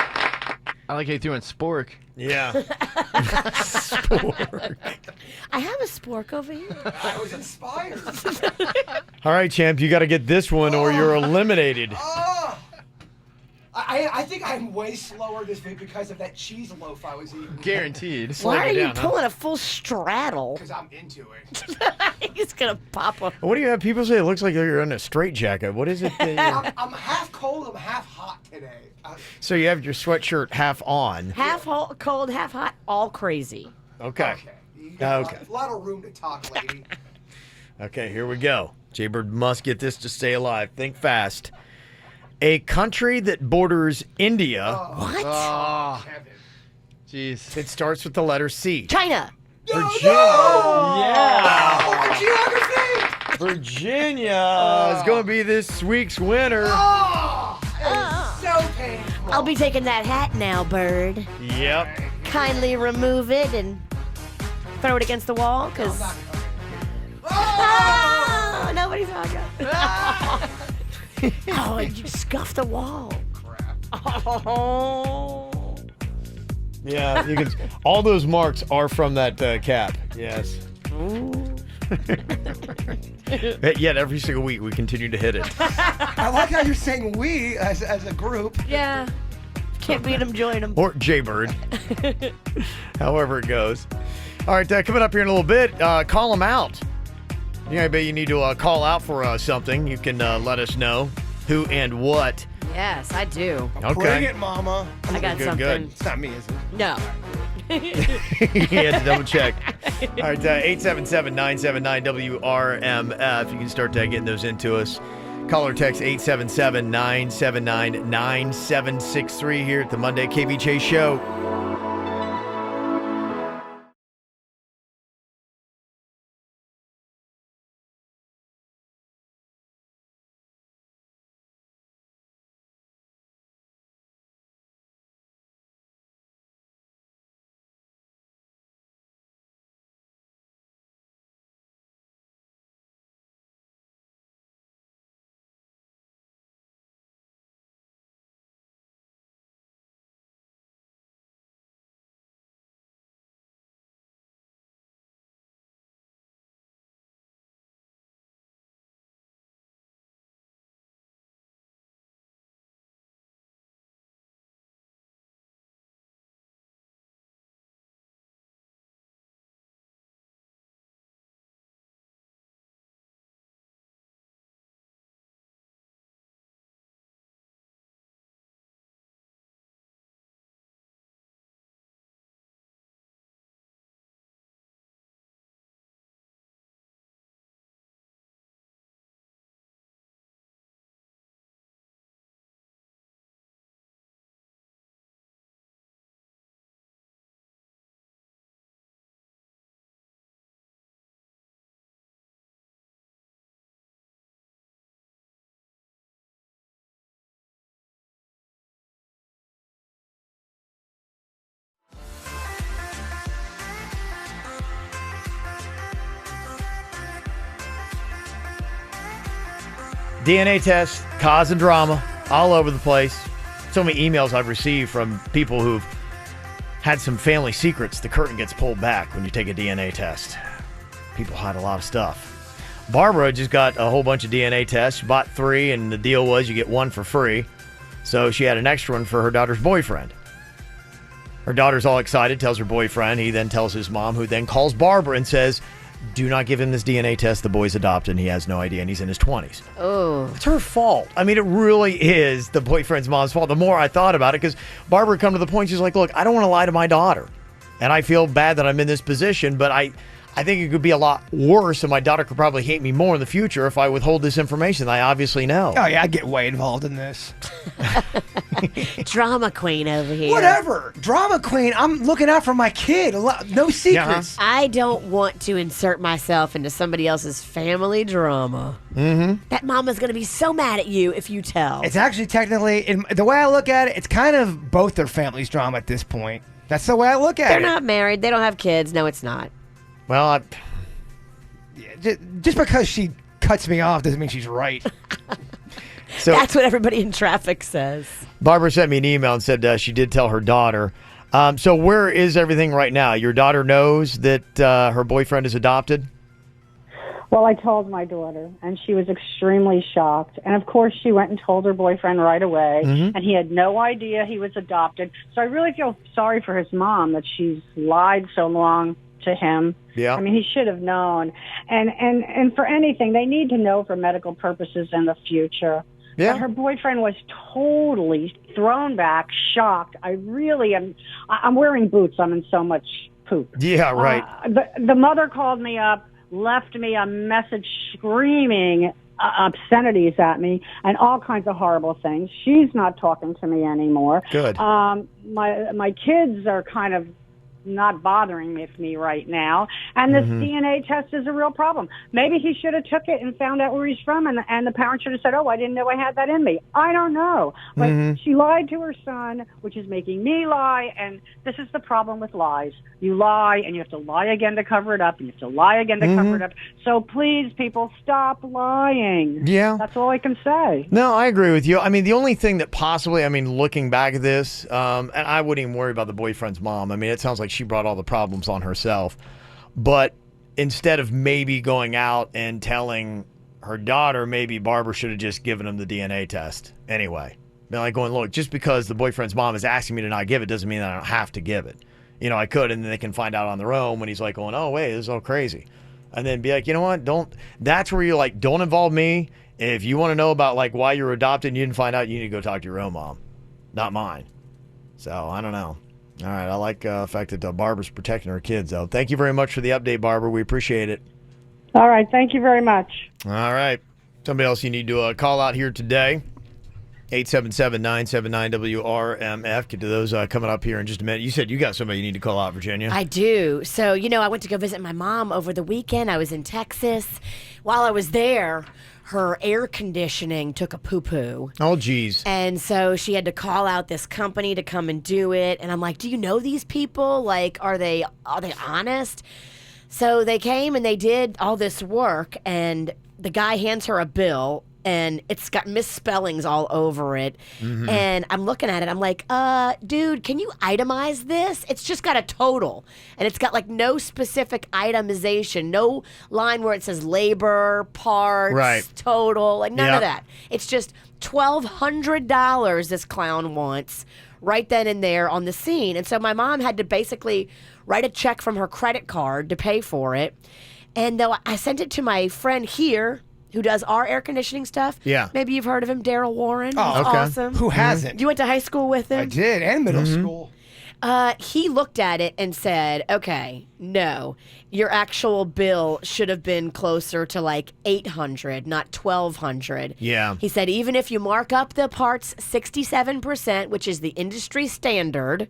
I like how you threw in spork. Yeah. Spork. I have a spork over here. I was inspired. All right, champ, you got to get this one or you're eliminated. Oh! I think I'm way slower this week because of that cheese loaf I was eating. Guaranteed. Why are it you down, huh? pulling a full straddle? Because I'm into it. He's gonna pop a. What do you have people say? It looks like you're in a straitjacket. What is it? that you're- I'm half cold, I'm half hot today. So you have your sweatshirt half on. Half cold, half hot, all crazy. Okay. You got Okay. a lot of room to talk, lady. Okay, here we go. Jaybird must get this to stay alive. Think fast. A country that borders India. What? Oh, jeez. It starts with the letter C. China. Virginia. Oh, Yeah. geography! Virginia is going to be this week's winner. Oh, it's so painful. I'll be taking that hat now, Bird. Yep. Kindly remove it and throw it against the wall, because. Oh! Oh, nobody's talking. Oh, and you scuffed the wall. Crap. Oh. Yeah, you can. All those marks are from that cap. Yes. Yet every single week we continue to hit it. I like how you're saying we as a group. Yeah. Can't beat them, join them. Or Jaybird. However it goes. All right, coming up here in a little bit, call them out. Yeah, I bet you need to call out for something. You can let us know who and what. Yes, I do. Okay. Bring it, Mama. I got Good, something. good. It's not me, is it? No. You had to double check. All right, 877-979-WRMF. You can start getting those into us. Call or text 877-979-9763 here at the Monday KVJ Show. DNA tests causing drama all over the place. So many emails I've received from people who've had some family secrets. The curtain gets pulled back when you take a DNA test. People hide a lot of stuff. Barbara just got a whole bunch of DNA tests. She bought 3, and the deal was you get 1 for free. So she had an extra one for her daughter's boyfriend. Her daughter's all excited, tells her boyfriend. He then tells his mom, who then calls Barbara and says, do not give him this DNA test. The boy's adopted, and he has no idea, and he's in his 20s. Oh. It's her fault. I mean, it really is the boyfriend's mom's fault. The more I thought about it, because Barbara come to the point, she's like, look, I don't want to lie to my daughter. And I feel bad that I'm in this position, but I think it could be a lot worse, and my daughter could probably hate me more in the future if I withhold this information that I obviously know. Oh, yeah, I get way involved in this. Drama queen over here. Whatever. Drama queen. I'm looking out for my kid. No secrets. I don't want to insert myself into somebody else's family drama. Mm-hmm. That mama's going to be so mad at you if you tell. It's actually technically, the way I look at it, it's kind of both their families' drama at this point. That's the way I look at They're it. not married. They don't have kids. No, it's not. Well, just because she cuts me off doesn't mean she's right. So that's what everybody in traffic says. Barbara sent me an email and said she did tell her daughter. So where is everything right now? Your daughter knows that her boyfriend is adopted? Well, I told my daughter, and she was extremely shocked. And, of course, she went and told her boyfriend right away, and he had no idea he was adopted. So I really feel sorry for his mom that she's lied so long to him. Yeah. I mean, he should have known. And for anything, they need to know for medical purposes in the future. Yeah. But her boyfriend was totally thrown back, shocked. I really am. I'm wearing boots. I'm in so much poop. Yeah, right. The mother called me up, left me a message screaming obscenities at me and all kinds of horrible things. She's not talking to me anymore. Good. My kids are kind of not bothering me right now, and this DNA test is a real problem. Maybe he should have took it and found out where he's from, and the parent should have said, oh, I didn't know I had that in me. I don't know. But she lied to her son, which is making me lie, and this is the problem with lies. You lie, and you have to lie again to cover it up, and you have to lie again to cover it up. So please, people, stop lying. Yeah. That's all I can say. No, I agree with you. I mean, the only thing that possibly, looking back at this, and I wouldn't even worry about the boyfriend's mom. I mean, it sounds like she brought all the problems on herself. But instead of maybe going out and telling her daughter, maybe Barbara should have just given him the DNA test anyway. Like going, look, just because the boyfriend's mom is asking me to not give it doesn't mean that I don't have to give it. I could, and then they can find out on their own when he's like going, oh, wait, this is all crazy. and then be like, you know what? That's where you're like, don't involve me. If you want to know about like why you're adopted and you didn't find out, you need to go talk to your own mom, not mine. So I don't know. All right, I like the fact that Barbara's protecting her kids, though. Thank you very much for the update, Barbara. We appreciate it. All right. Thank you very much. All right. Somebody else you need to call out here today. 877-979-WRMF. Get to those coming up here in just a minute. You said you got somebody you need to call out, Virginia. I do. So, I went to go visit my mom over the weekend. I was in Texas. While I was there, her air conditioning took a poo-poo. Oh, geez. And so she had to call out this company to come and do it. And I'm like, do you know these people? Like, are they honest? So they came and they did all this work, and the guy hands her a bill, and it's got misspellings all over it. Mm-hmm. And I'm looking at it. I'm like, dude, can you itemize this? It's just got a total. And it's got like no specific itemization, no line where it says labor, parts, total, like none of that. It's just $1,200 this clown wants right then and there on the scene. And so my mom had to basically write a check from her credit card to pay for it. And though I sent it to my friend here, who does our air conditioning stuff. Yeah. Maybe you've heard of him, Daryl Warren. Oh, He's okay. awesome. Who hasn't? You went to high school with him? I did, and middle school. He looked at it and said, okay, no, your actual bill should have been closer to like $800, not $1,200. Yeah. He said, even if you mark up the parts 67%, which is the industry standard,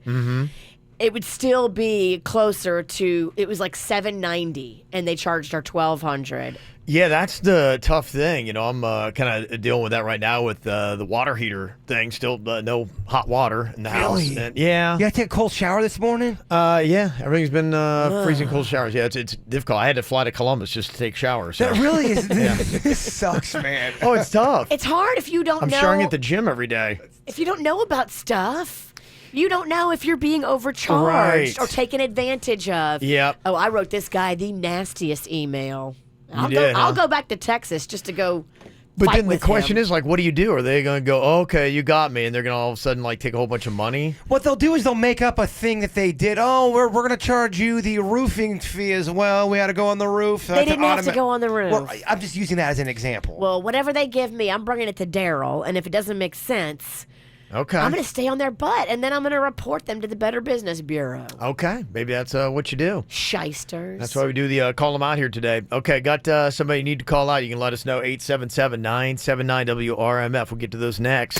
it would still be closer to, it was like $790, and they charged her $1,200. Yeah, that's the tough thing. I'm kind of dealing with that right now with the water heater thing. Still no hot water in the house. And, yeah. You had to take a cold shower this morning? Yeah, everything's been freezing cold showers. Yeah, it's difficult. I had to fly to Columbus just to take showers. So. That really is. This sucks, man. Oh, it's tough. It's hard if you don't I'm know. showering at the gym every day. If you don't know about stuff, you don't know if you're being overcharged or taken advantage of. Yep. Oh, I wrote this guy the nastiest email. I'll go back to Texas just to go. But fight then the with question him. is, like, what do you do? Are they going to go, oh, okay, you got me, and they're going to all of a sudden, like, take a whole bunch of money? What they'll do is they'll make up a thing that they did. Oh, we're going to charge you the roofing fee as well. We had to go on the roof. They didn't have to go on the roof. Well, I'm just using that as an example. Well, whatever they give me, I'm bringing it to Daryl, and if it doesn't make sense, okay, I'm going to stay on their butt, and then I'm going to report them to the Better Business Bureau. Okay, maybe that's what you do. Shysters. That's why we do the call them out here today. Okay, got somebody you need to call out. You can let us know, 877-979-WRMF. We'll get to those next.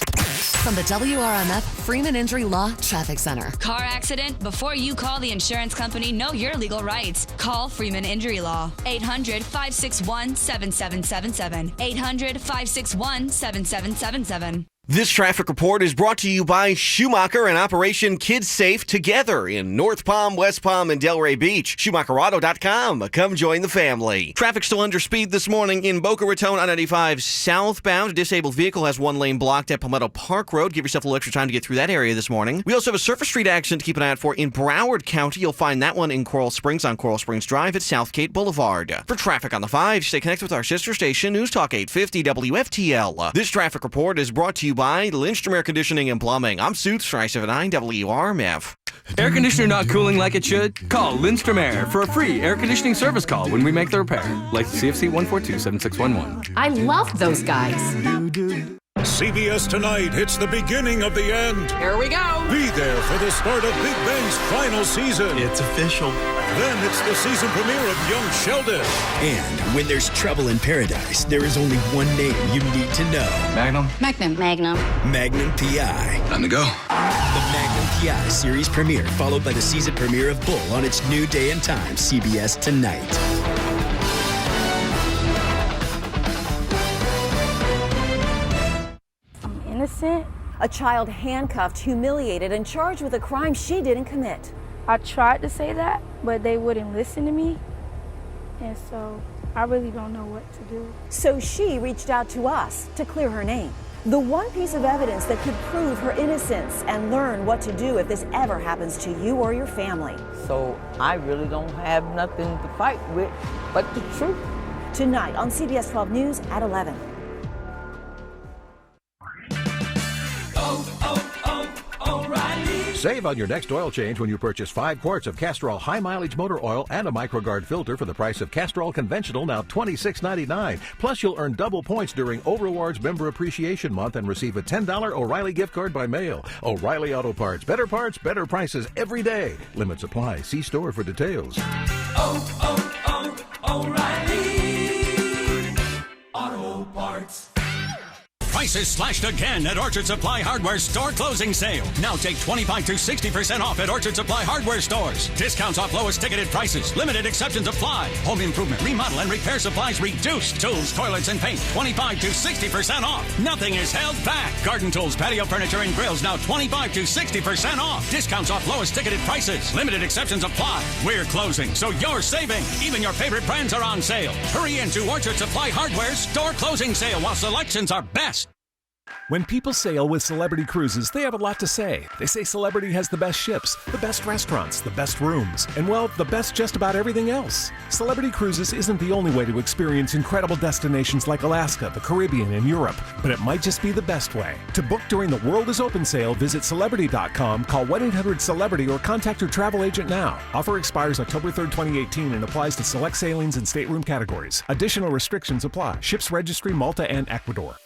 From the WRMF Freeman Injury Law Traffic Center. Car accident? Before you call the insurance company, know your legal rights. Call Freeman Injury Law. 800-561-7777. 800-561-7777. This traffic report is brought to you by Schumacher and Operation Kids Safe Together in North Palm, West Palm, and Delray Beach. SchumacherAuto.com. Come join the family. Traffic still under speed this morning in Boca Raton on 95 southbound. A disabled vehicle has one lane blocked at Palmetto Park Road. Give yourself a little extra time to get through that area this morning. We also have a surface street accident to keep an eye out for in Broward County. You'll find that one in Coral Springs on Coral Springs Drive at Southgate Boulevard. For traffic on the 5, stay connected with our sister station, News Talk 850 WFTL. This traffic report is brought to you by Lindstrom Air Conditioning and Plumbing. I'm Suits, 979 WRMF. Air conditioner not cooling like it should? Call Lindstrom Air for a free air conditioning service call when we make the repair. Like CFC 142-7611. I love those guys. CBS Tonight hits the beginning of the end. Here we go. Be there for the start of Big Bang's final season. It's official. Then it's the season premiere of Young Sheldon. And when there's trouble in paradise, there is only one name you need to know. Magnum? Magnum. Magnum P.I. Time to go. The Magnum P.I. series premiere, followed by the season premiere of Bull on its new day and time, CBS Tonight. Innocent? A child handcuffed, humiliated, and charged with a crime she didn't commit. I tried to say that, but they wouldn't listen to me. And so I really don't know what to do. So she reached out to us to clear her name. The one piece of evidence that could prove her innocence and learn what to do if this ever happens to you or your family. So I really don't have nothing to fight with but the truth. Tonight on CBS 12 News at 11. O'Reilly. Save on your next oil change when you purchase 5 quarts of Castrol High Mileage Motor Oil and a MicroGuard filter for the price of Castrol Conventional, now $26.99. Plus, you'll earn double points during O'Rewards Member Appreciation Month and receive a $10 O'Reilly gift card by mail. O'Reilly Auto Parts. Better prices every day. Limits apply. See store for details. O'Reilly Auto Parts. Prices slashed again at Orchard Supply Hardware store closing sale. Now take 25 to 60% off at Orchard Supply Hardware stores. Discounts off lowest ticketed prices. Limited exceptions apply. Home improvement, remodel, and repair supplies reduced. Tools, toilets, and paint 25 to 60% off. Nothing is held back. Garden tools, patio furniture, and grills now 25 to 60% off. Discounts off lowest ticketed prices. Limited exceptions apply. We're closing, so you're saving. Even your favorite brands are on sale. Hurry into Orchard Supply Hardware's store closing sale while selections are best. When people sail with Celebrity Cruises, they have a lot to say. They say Celebrity has the best ships, the best restaurants, the best rooms, and well, the best just about everything else. Celebrity Cruises isn't the only way to experience incredible destinations like Alaska, the Caribbean, and Europe, but it might just be the best way. To book during the World is Open sale, visit Celebrity.com, call 1-800-CELEBRITY, or contact your travel agent now. Offer expires October 3rd, 2018 and applies to select sailings and stateroom categories. Additional restrictions apply. Ships registry, Malta and Ecuador.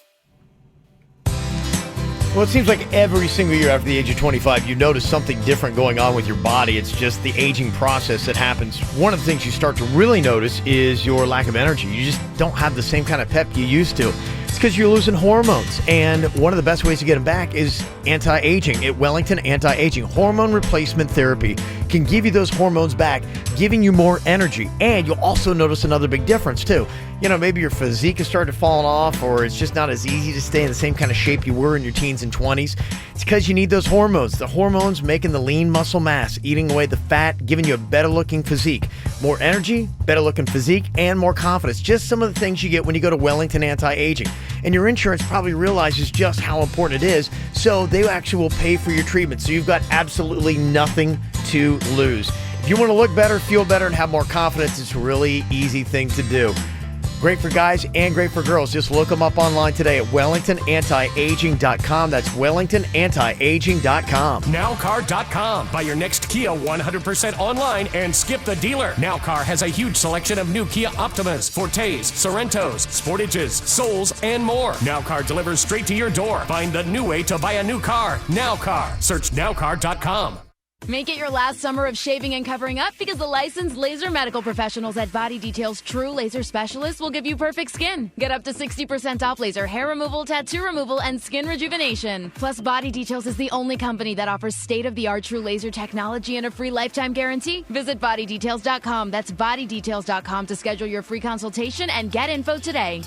Well, it seems like every single year after the age of 25, you notice something different going on with your body. It's just the aging process that happens. One of the things you start to really notice is your lack of energy. You just don't have the same kind of pep you used to. It's because you're losing hormones. And one of the best ways to get them back is anti-aging. At Wellington Anti-Aging, hormone replacement therapy can give you those hormones back, giving you more energy. And you'll also notice another big difference, too. You know, maybe your physique has started falling off, or it's just not as easy to stay in the same kind of shape you were in your teens and 20s. It's because you need those hormones. The hormones making the lean muscle mass, eating away the fat, giving you a better looking physique. More energy, better looking physique, and more confidence. Just some of the things you get when you go to Wellington Anti-Aging. And your insurance probably realizes just how important it is, so they actually will pay for your treatment. So you've got absolutely nothing to lose. If you want to look better, feel better, and have more confidence, it's a really easy thing to do. Great for guys and great for girls. Just look them up online today at WellingtonAntiAging.com. That's WellingtonAntiAging.com. Nowcar.com. Buy your next Kia 100% online and skip the dealer. Nowcar has a huge selection of new Kia Optimas, Fortes, Sorrentos, Sportages, Souls, and more. Nowcar delivers straight to your door. Find the new way to buy a new car. Nowcar. Search Nowcar.com. Make it your last summer of shaving and covering up because the licensed laser medical professionals at Body Detail's True Laser Specialists will give you perfect skin. Get up to 60% off laser hair removal, tattoo removal, and skin rejuvenation. Plus, Body Details is the only company that offers state-of-the-art True Laser technology and a free lifetime guarantee. Visit bodydetails.com. That's bodydetails.com to schedule your free consultation and get info today.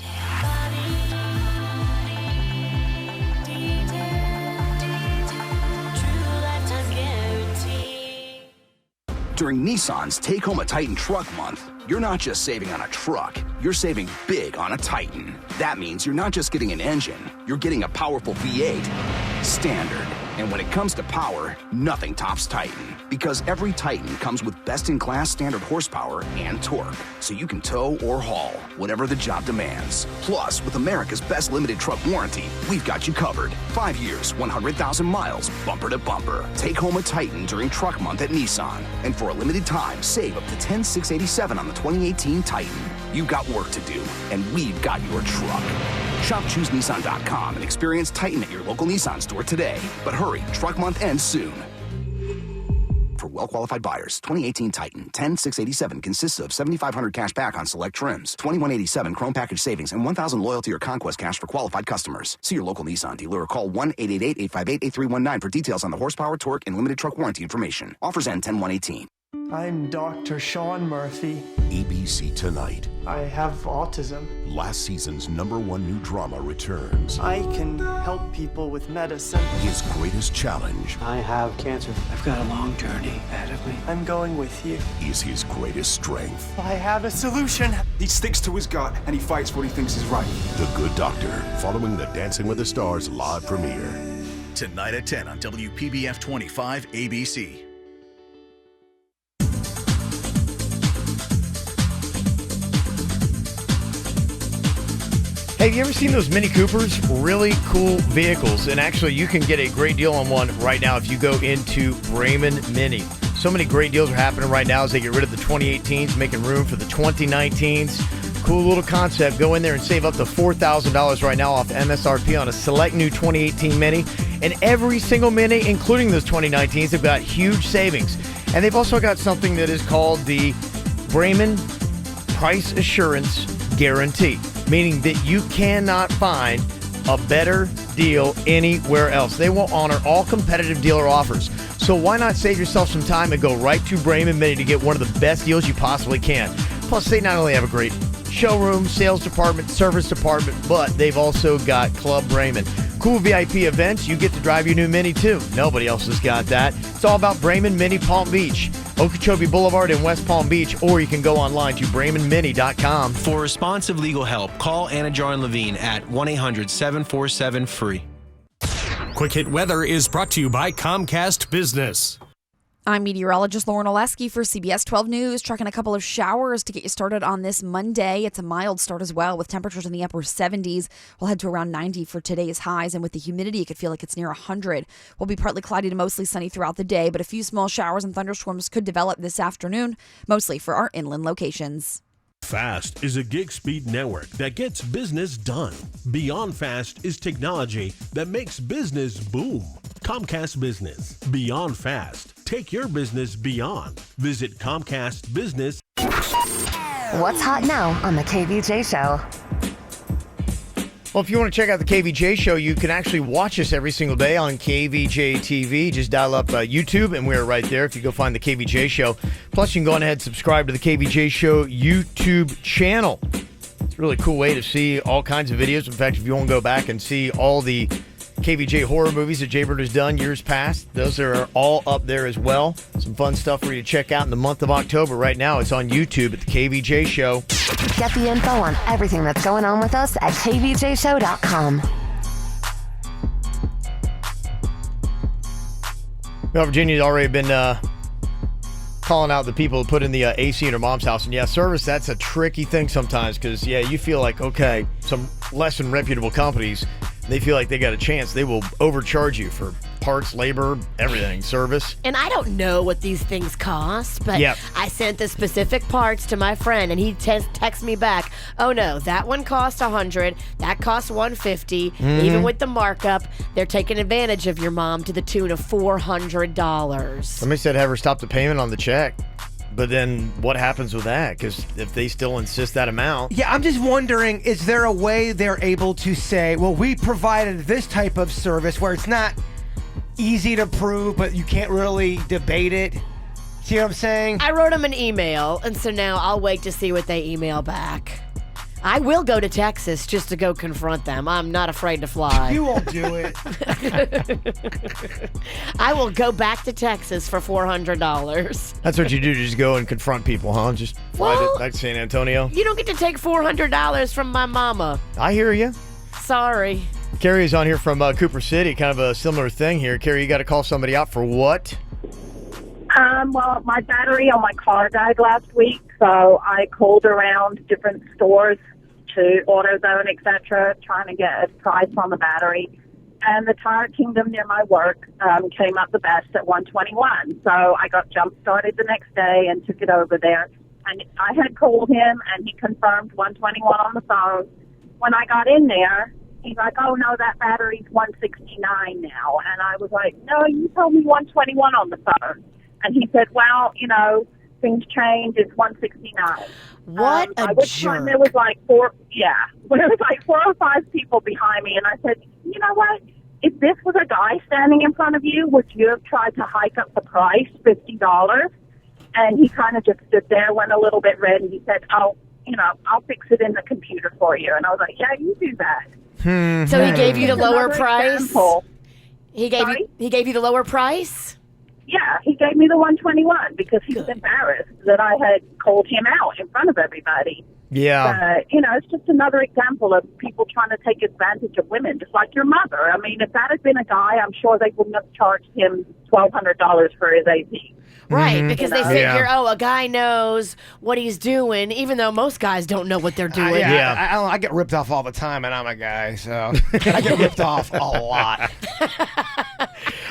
During Nissan's Take Home a Titan Truck Month, you're not just saving on a truck, you're saving big on a Titan. That means you're not just getting an engine, you're getting a powerful V8 standard. And when it comes to power, nothing tops Titan. Because every Titan comes with best-in-class standard horsepower and torque, so you can tow or haul, whatever the job demands. Plus, with America's best limited truck warranty, we've got you covered. 5 years, 100,000 miles, bumper to bumper. Take home a Titan during Truck Month at Nissan. And for a limited time, save up to $10,687 on the 2018 Titan. You've got work to do, and we've got your truck. Shop ChooseNissan.com and experience Titan at your local Nissan store today. But hurry, Truck Month ends soon. For well-qualified buyers, 2018 Titan, $10,687 consists of $7,500 cash back on select trims, $2,187 Chrome Package savings, and $1,000 loyalty or conquest cash for qualified customers. See your local Nissan dealer or call 1-888-858-8319 for details on the horsepower, torque, and limited truck warranty information. Offers end 10/1/18. I'm Dr. Sean Murphy. ABC Tonight. I have autism. Last season's #1 new drama returns. I can help people with medicine. His greatest challenge. I have cancer. I've got a long journey ahead of me. I'm going with you. Is his greatest strength. I have a solution. He sticks to his gut and he fights what he thinks is right. The Good Doctor, following the Dancing with the Stars live premiere. Tonight at 10 on WPBF 25 ABC. Hey, have you ever seen those Mini Coopers? Really cool vehicles. And actually, you can get a great deal on one right now if you go into Raymond Mini. So many great deals are happening right now as they get rid of the 2018s, making room for the 2019s. Cool little concept. Go in there and save up to $4,000 right now off MSRP on a select new 2018 Mini. And every single Mini, including those 2019s, have got huge savings. And they've also got something that is called the Raymond Price Assurance Guarantee, meaning that you cannot find a better deal anywhere else. They will honor all competitive dealer offers. So why not save yourself some time and go right to Raymond Mini to get one of the best deals you possibly can. Plus, they not only have a great showroom, sales department, service department, but they've also got Club Raymond. Cool VIP events. You get to drive your new Mini too. Nobody else has got that. It's all about Raymond Mini Palm Beach, Okeechobee Boulevard in West Palm Beach, or you can go online to RaymondMini.com. For responsive legal help, call Anna Jar and Levine at 1-800-747-FREE. Quick Hit Weather is brought to you by Comcast Business. I'm meteorologist Lauren Oleski for CBS 12 News, tracking a couple of showers to get you started on this Monday. It's a mild start as well, with temperatures in the upper 70s. We'll head to around 90 for today's highs, and with the humidity, it could feel like it's near 100. We'll be partly cloudy to mostly sunny throughout the day, but a few small showers and thunderstorms could develop this afternoon, mostly for our inland locations. Fast is a gig speed network that gets business done. Beyond Fast is technology that makes business boom. Comcast Business. Beyond Fast. Take your business beyond. Visit Comcast Business. What's hot now on the KVJ Show? Well, if you want to check out the KVJ Show, you can actually watch us every single day on Kvj Tv. Just dial up YouTube, and we're right there if you go find the KVJ Show. Plus, you can go on ahead and subscribe to the KVJ Show YouTube channel. It's a really cool way to see all kinds of videos. In fact, if you want to go back and see all the KVJ horror movies that Jaybird has done years past, those are all up there as well. Some fun stuff for you to check out in the month of October. Right now, it's on YouTube at the KVJ Show. Get the info on everything that's going on with us at kvjshow.com. Well, Virginia's already been calling out the people who put in the AC in her mom's house. And yeah, service, that's a tricky thing sometimes because, yeah, you feel like, okay, some less than reputable companies, they feel like they got a chance. They will overcharge you for parts, labor, everything, service. And I don't know what these things cost, but Yep. I sent the specific parts to my friend, and he texts me back, oh no, that one cost $100, that cost $150. Even with the markup, they're taking advantage of your mom to the tune of $400. Somebody said have her stop the payment on the check. But then what happens with that? Because if they still insist that amount. Yeah, I'm just wondering, is there a way they're able to say, well, we provided this type of service where it's not easy to prove, but you can't really debate it? See what I'm saying? I wrote them an email, and so now I'll wait to see what they email back. I will go to Texas just to go confront them. I'm not afraid to fly. You won't do it. I will go back to Texas for $400. That's what you do, just go and confront people, huh? Just fly back to San Antonio. You don't get to take $400 from my mama. I hear you. Sorry. Carrie is on here from Cooper City, kind of a similar thing here. Carrie, you got to call somebody out for what? Well, my battery on my car died last week, so I called around different stores to AutoZone, etc., trying to get a price on the battery. And the Tire Kingdom near my work came up the best at $121. So I got jump-started the next day and took it over there. And I had called him, and he confirmed $121 on the phone. When I got in there, he's like, oh, no, that battery's $169 now. And I was like, no, you told me $121 on the phone. And he said, well, you know, things change. It's $169. What a by which jerk. time there was like four or five people behind me. And I said, you know what? If this was a guy standing in front of you, would you have tried to hike up the price, $50? And he kind of just stood there, went a little bit red, and he said, oh, you know, I'll fix it in the computer for you. And I was like, yeah, you do that. So he gave you the lower Another price? example. He gave you the lower price? Yeah, he gave me the $121 because he was embarrassed that I had called him out in front of everybody. Yeah. You know, it's just another example of people trying to take advantage of women, just like your mother. I mean, if that had been a guy, I'm sure they wouldn't have charged him $1,200 for his AP. Right, because they figure, Yeah. a guy knows what he's doing, even though most guys don't know what they're doing. I get ripped off all the time, and I'm a guy, so I get ripped off a lot.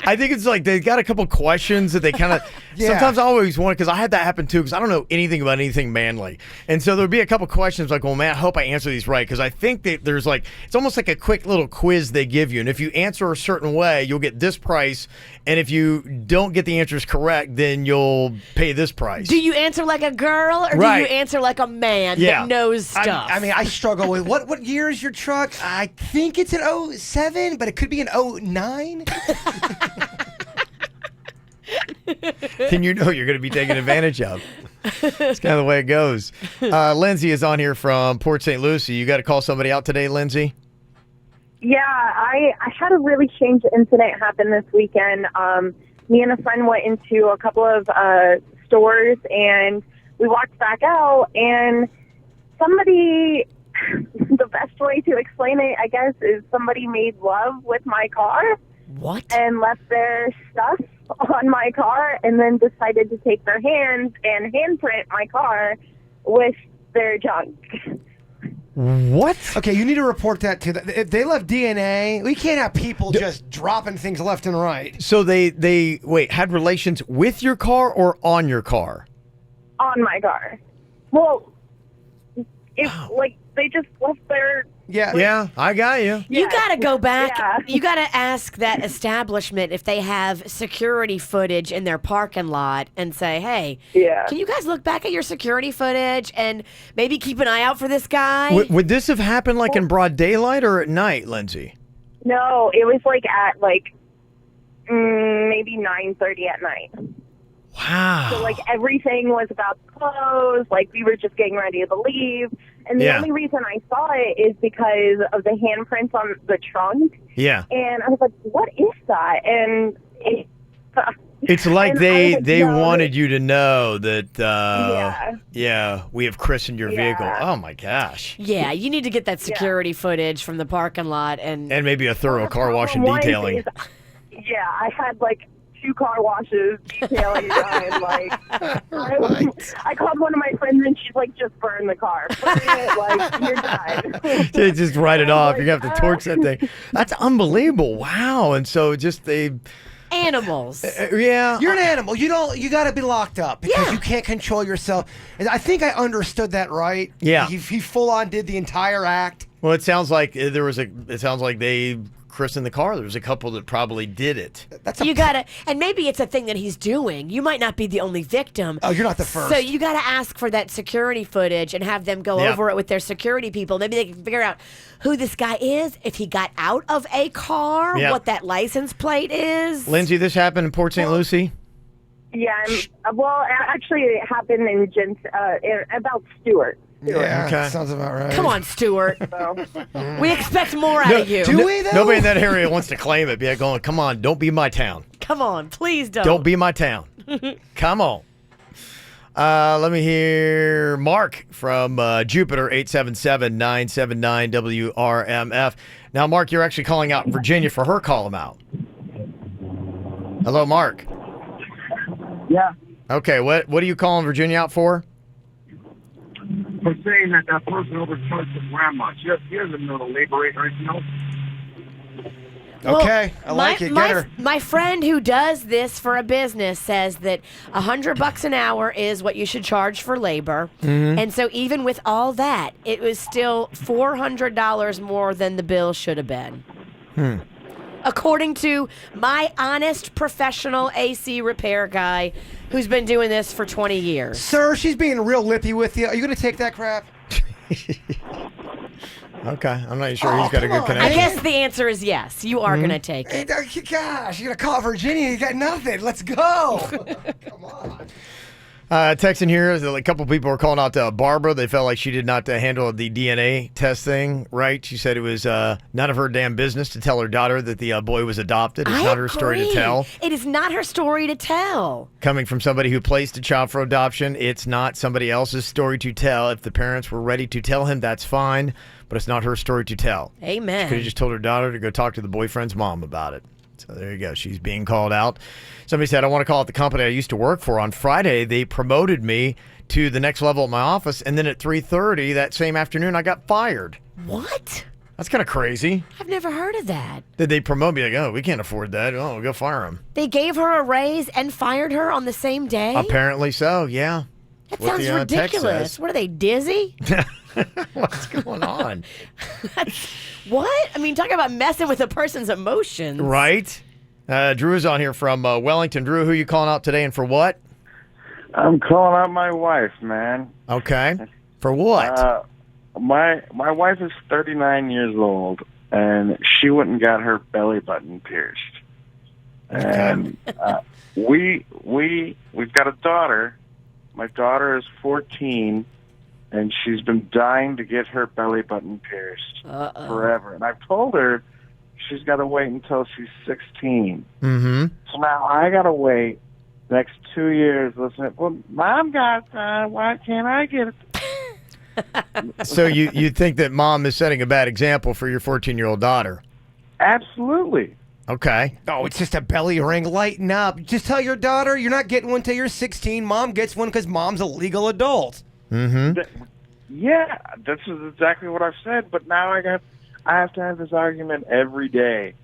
I think it's like they got a couple questions that they kind of. Yeah. Sometimes I always want because I had that happen too because I don't know anything about anything manly, and so there'd be a couple questions like, "Well, man, I hope I answer these right," because I think that there's like it's almost like a quick little quiz they give you, and if you answer a certain way, you'll get this price, and if you don't get the answers correct, then you'll pay this price. Do you answer like a girl, or do Right. you answer like a man Yeah. that knows stuff? I mean, I struggle with what year is your truck? I think it's an 07, but it could be an 09. Then you know you're going to be taken advantage of. It's kind of the way it goes. Lindsay is on here from Port St. Lucie. You got to call somebody out today, Lindsay? Yeah, I had a really strange incident happen this weekend. Me and a friend went into a couple of stores, and we walked back out, and somebody, the best way to explain it, I guess, is somebody made love with my car. What? And left their stuff on my car, and then decided to take their hands and handprint my car with their junk. What? Okay, you need to report that to them. If they left DNA, we can't have people just dropping things left and right. So they had relations with your car or on your car? On my car. Well, like they just left their. Yeah, I got you. You got to go back. Yeah. You got to ask that establishment if they have security footage in their parking lot and say, hey, can you guys look back at your security footage and maybe keep an eye out for this guy? Would this have happened like in broad daylight or at night, Lindsay? No, it was like at maybe 9:30 at night. Wow. So like everything was about to close. Like we were just getting ready to leave. And the only reason I saw it is because of the handprints on the trunk. Yeah. And I was like, what is that? And It's like and I they was like, they no. wanted you to know that we have christened your vehicle. Oh my gosh. Yeah, you need to get that security footage from the parking lot and maybe a thorough car wash and One detailing. is- yeah, I had like 2 car washes, detailing done. Like, I called one of my friends and she's like, just burn the car. Burn it, like, you're done. Just write it off. You have to torch that thing. That's unbelievable. Wow. And so just they. Animals. Yeah. You're an animal. You got to be locked up because you can't control yourself. And I think I understood that right. Yeah. He full on did the entire act. Well, it sounds like it sounds like they christened the car. There was a couple that probably did it. You gotta, and maybe it's a thing that he's doing. You might not be the only victim. Oh, you're not the first. So you gotta ask for that security footage and have them go over it with their security people. Maybe they can figure out who this guy is, if he got out of a car, what that license plate is. Lindsay, this happened in Port St. Lucie? Yeah, well, actually, it happened in about Stewart. Yeah, Okay. sounds about right. Come on, Stuart. We expect more out of you. Nobody in that area wants to claim it. Yeah, going, come on, don't be my town. Come on, please don't. Don't be my town. Come on. Let me hear Mark from Jupiter, 877-979-WRMF. Now, Mark, you're actually calling out Virginia for her call him out. Hello, Mark. Yeah. Okay, what are you calling Virginia out for? For saying that person overcharged the grandma. She doesn't know the labor rate or anything else. Okay, I like it. Get her. My friend who does this for a business says that $100 an hour is what you should charge for labor. Mm-hmm. And so even with all that, it was still $400 more than the bill should have been. According to my honest professional AC repair guy who's been doing this for 20 years. Sir, she's being real lippy with you. Are you going to take that crap? Okay, I'm not sure he's got a good connection. I guess the answer is yes. You are going to take Hey, it. gosh, you're going to call Virginia. You got nothing. Let's go. Come on. Texting here, a couple people were calling out Barbara. They felt like she did not handle the DNA test thing right. She said it was none of her damn business to tell her daughter that the boy was adopted. It's not her story to tell. It is not her story to tell. Coming from somebody who placed a child for adoption, it's not somebody else's story to tell. If the parents were ready to tell him, that's fine, but it's not her story to tell. Amen. She could have just told her daughter to go talk to the boyfriend's mom about it. So there you go. She's being called out. Somebody said, I want to call out the company I used to work for. On Friday, they promoted me to the next level at my office, and then at 3:30 that same afternoon, I got fired. What? That's kind of crazy. I've never heard of that. Did they promote me? Like, oh, we can't afford that. Oh, we'll go fire him. They gave her a raise and fired her on the same day? Apparently so, yeah. That What sounds the, text ridiculous. says. What are they, dizzy? What's going on? What? I mean, talking about messing with a person's emotions. Right? Drew is on here from Wellington. Drew, who are you calling out today and for what? I'm calling out my wife, man. Okay. For what? My wife is 39 years old, and she went and got her belly button pierced. And we've got a daughter. My daughter is 14, and she's been dying to get her belly button pierced forever. And I've told her she's got to wait until she's 16. Mm-hmm. So now I got to wait next 2 years. Listen, well, Mom got why can't I get it? So you think that mom is setting a bad example for your 14-year-old daughter? Absolutely. Okay. Oh, it's just a belly ring. Lighten up. Just tell your daughter you're not getting one till you're 16. Mom gets one because mom's a legal adult. Mm-hmm. Yeah, this is exactly what I've said. But now I have to have this argument every day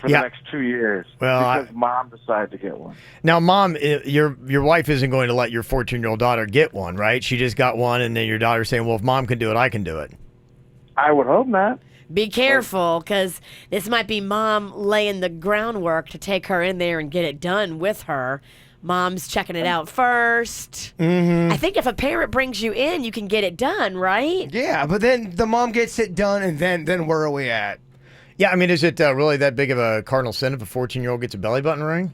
for the next 2 years because Mom decided to get one. Now, Mom, your wife isn't going to let your 14-year-old daughter get one, right? She just got one, and then your daughter's saying, well, if Mom can do it, I can do it. I would hope not. Be careful, because this might be Mom laying the groundwork to take her in there and get it done with her. Mom's checking it out first. Mm-hmm. I think if a parent brings you in, you can get it done, right? Yeah, but then the mom gets it done, and then where are we at? Yeah, I mean, is it really that big of a cardinal sin if a 14-year-old gets a belly button ring?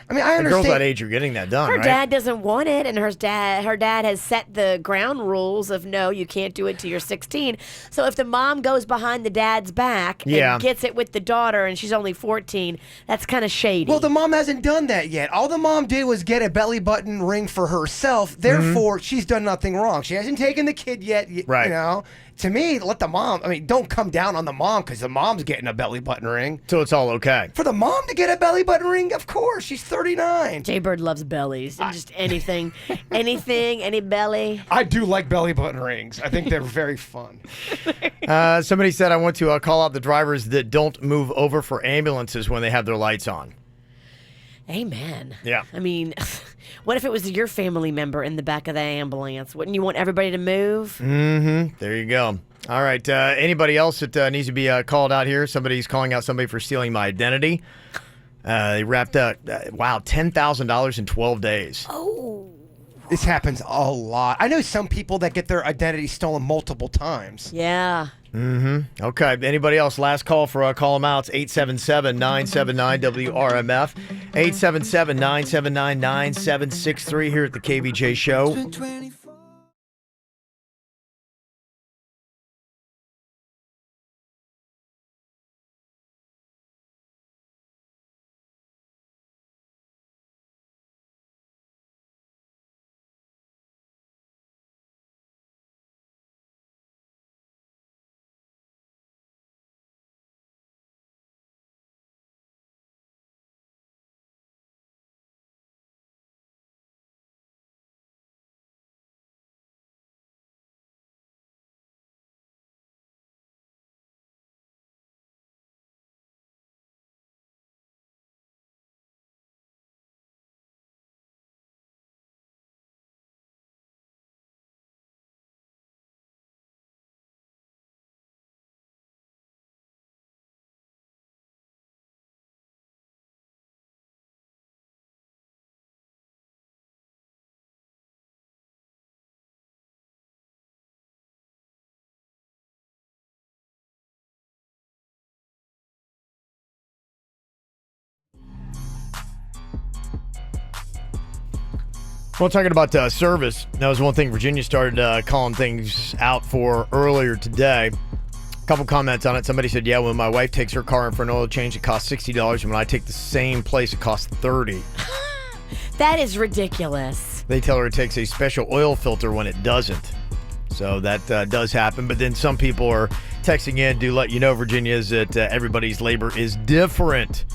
I mean, I understand. The girls that age are getting that done, Her right? dad doesn't want it, and her dad has set the ground rules of no, you can't do it till you're 16. So if the mom goes behind the dad's back and gets it with the daughter, and she's only 14, that's kind of shady. Well, the mom hasn't done that yet. All the mom did was get a belly button ring for herself. Therefore, she's done nothing wrong. She hasn't taken the kid yet. Right. You know, to me, let the mom. I mean, don't come down on the mom because the mom's getting a belly button ring. So it's all okay. For the mom to get a belly button ring, of course. She's 39. Jay Bird loves bellies. Just anything, any belly. I do like belly button rings. I think they're very fun. Somebody said I want to call out the drivers that don't move over for ambulances when they have their lights on. Amen. Yeah. I mean, what if it was your family member in the back of the ambulance? Wouldn't you want everybody to move? Mm-hmm. There you go. All right. Anybody else that needs to be called out here? Somebody's calling out somebody for stealing my identity. They wrapped up, $10,000 in 12 days. Oh. This happens a lot. I know some people that get their identity stolen multiple times. Yeah. Mm-hmm. Okay. Anybody else? Last call for call them outs. 877-979-WRMF. 877-979-9763 here at the KVJ Show. Well, talking about service, that was one thing Virginia started calling things out for earlier today. A couple comments on it. Somebody said, yeah, when my wife takes her car in for an oil change, it costs $60, and when I take the same place, it costs $30. That is ridiculous. They tell her it takes a special oil filter when it doesn't. So that does happen. But then some people are texting in to let you know, Virginia, is that everybody's labor is different.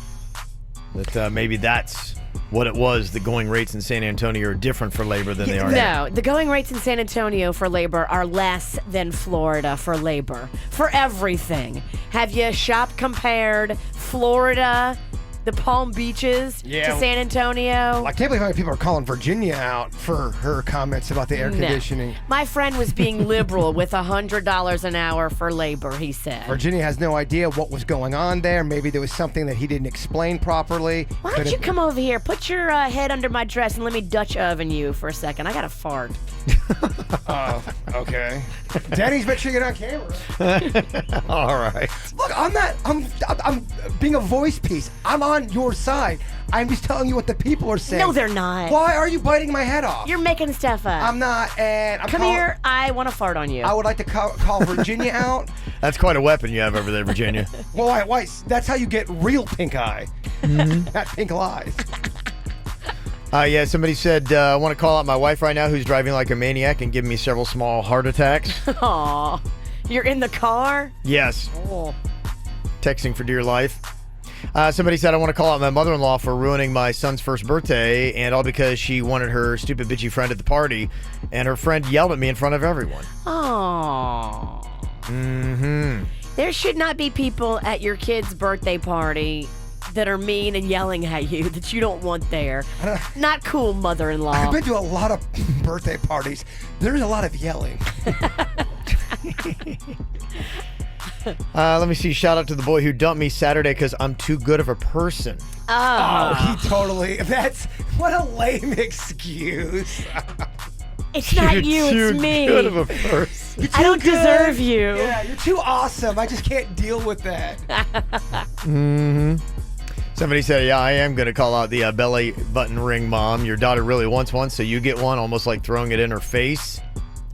That maybe that's what it was. The going rates in San Antonio are different for labor than they are here. No, the going rates in San Antonio for labor are less than Florida for labor. For everything. Have you shop compared Florida, the Palm Beaches, to San Antonio? I can't believe how many people are calling Virginia out for her comments about the air conditioning. My friend was being liberal with $100 an hour for labor, he said. Virginia has no idea what was going on there. Maybe there was something that he didn't explain properly. Why don't you come over here, put your head under my dress, and let me Dutch oven you for a second. I got to fart. Oh, okay. Denny's, make sure you get on camera. All right. Look, I'm being a voice piece. I'm on your side. I'm just telling you what the people are saying. No, they're not. Why are you biting my head off? You're making stuff up. I'm not, and I'm Come here, I want to fart on you. I would like to call Virginia out. That's quite a weapon you have over there, Virginia. Well, why? That's how you get real pink eye. Not pink lies. Yeah, somebody said, I want to call out my wife right now who's driving like a maniac and giving me several small heart attacks. Aw, you're in the car? Yes. Oh. Texting for dear life. Somebody said, I want to call out my mother-in-law for ruining my son's first birthday, and all because she wanted her stupid bitchy friend at the party, and her friend yelled at me in front of everyone. Oh. Mm-hmm. There should not be people at your kid's birthday party that are mean and yelling at you that you don't want there. Not cool, mother-in-law. I've been to a lot of birthday parties. There's a lot of yelling. Let me see. Shout out to the boy who dumped me Saturday because I'm too good of a person. Oh, he totally. That's what a lame excuse. It's not you, it's me. You're too good of a person. I don't deserve you. Yeah, you're too awesome. I just can't deal with that. Mm-hmm. Somebody said, yeah, I am going to call out the belly button ring mom. Your daughter really wants one, so you get one, almost like throwing it in her face.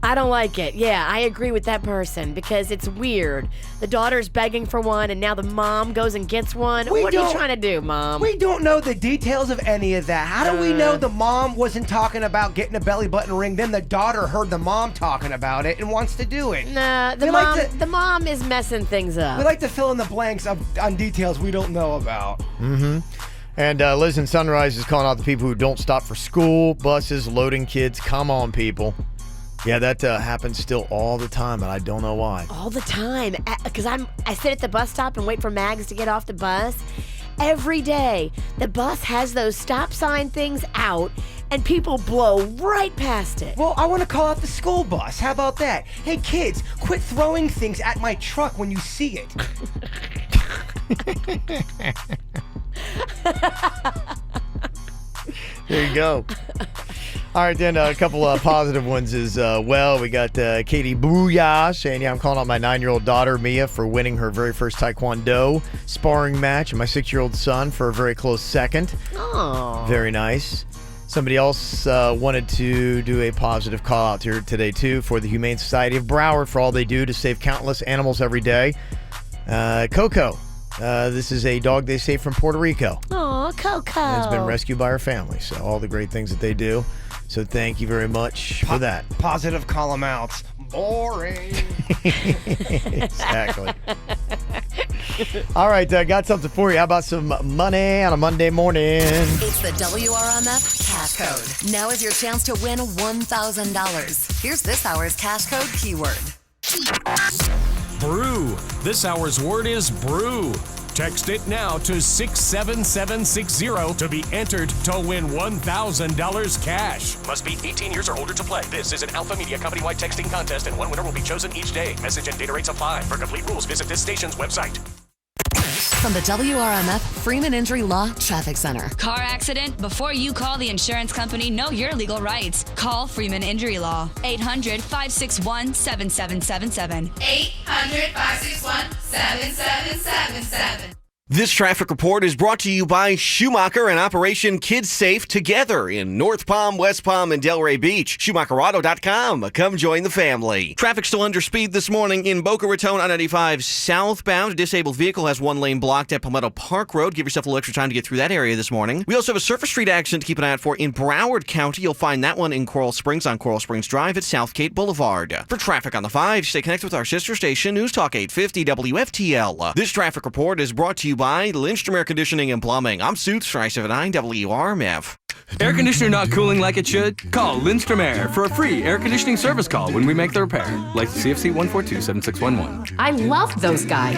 I don't like it. Yeah, I agree with that person because it's weird. The daughter's begging for one, and now the mom goes and gets one. What are you trying to do, Mom? We don't know the details of any of that. How do we know the mom wasn't talking about getting a belly button ring, then the daughter heard the mom talking about it and wants to do it? Nah, the mom is messing things up. We like to fill in the blanks on details we don't know about. Mm-hmm. And Liz in Sunrise is calling out the people who don't stop for school, buses, loading kids. Come on, people. Yeah, that happens still all the time, and I don't know why. All the time. Because I sit at the bus stop and wait for Mags to get off the bus. Every day, the bus has those stop sign things out, and people blow right past it. Well, I want to call out the school bus. How about that? Hey, kids, quit throwing things at my truck when you see it. There you go. All right, then a couple of positive ones as well. We got Katie Booyah saying, yeah, I'm calling out my 9-year-old daughter, Mia, for winning her very first Taekwondo sparring match, and my 6-year-old son for a very close second. Oh. Very nice. Somebody else wanted to do a positive call out here today, too, for the Humane Society of Broward for all they do to save countless animals every day. Coco. This is a dog they saved from Puerto Rico. Aw, Coco. And it's been rescued by her family. So all the great things that they do. So thank you very much for that. Positive column outs. Boring. Exactly. All right, got something for you. How about some money on a Monday morning? It's the WRMF Cash Code. Now is your chance to win $1,000. Here's this hour's Cash Code keyword. Brew. This hour's word is brew. Text it now to 67760 to be entered to win $1,000 cash. Must be 18 years or older to play. This is an Alpha Media company-wide texting contest, and one winner will be chosen each day. Message and data rates apply. For complete rules, visit this station's website. From the WRMF Freeman Injury Law Traffic Center. Car accident? Before you call the insurance company, know your legal rights. Call Freeman Injury Law. 800-561-7777. 800-561-7777. This traffic report is brought to you by Schumacher and Operation Kids Safe together in North Palm, West Palm, and Delray Beach. SchumacherAuto.com. Come join the family. Traffic still under speed this morning in Boca Raton on 95 southbound. A disabled vehicle has one lane blocked at Palmetto Park Road. Give yourself a little extra time to get through that area this morning. We also have a Surface Street accident to keep an eye out for in Broward County. You'll find that one in Coral Springs on Coral Springs Drive at Southgate Boulevard. For traffic on the 5, stay connected with our sister station, News Talk 850 WFTL. This traffic report is brought to you by by Lindstrom Air Conditioning and Plumbing. I'm Suits, 579 WRMF. Air conditioner not cooling like it should? Call Lindstrom Air for a free air conditioning service call when we make the repair. Like CFC 142-7611. I love those guys.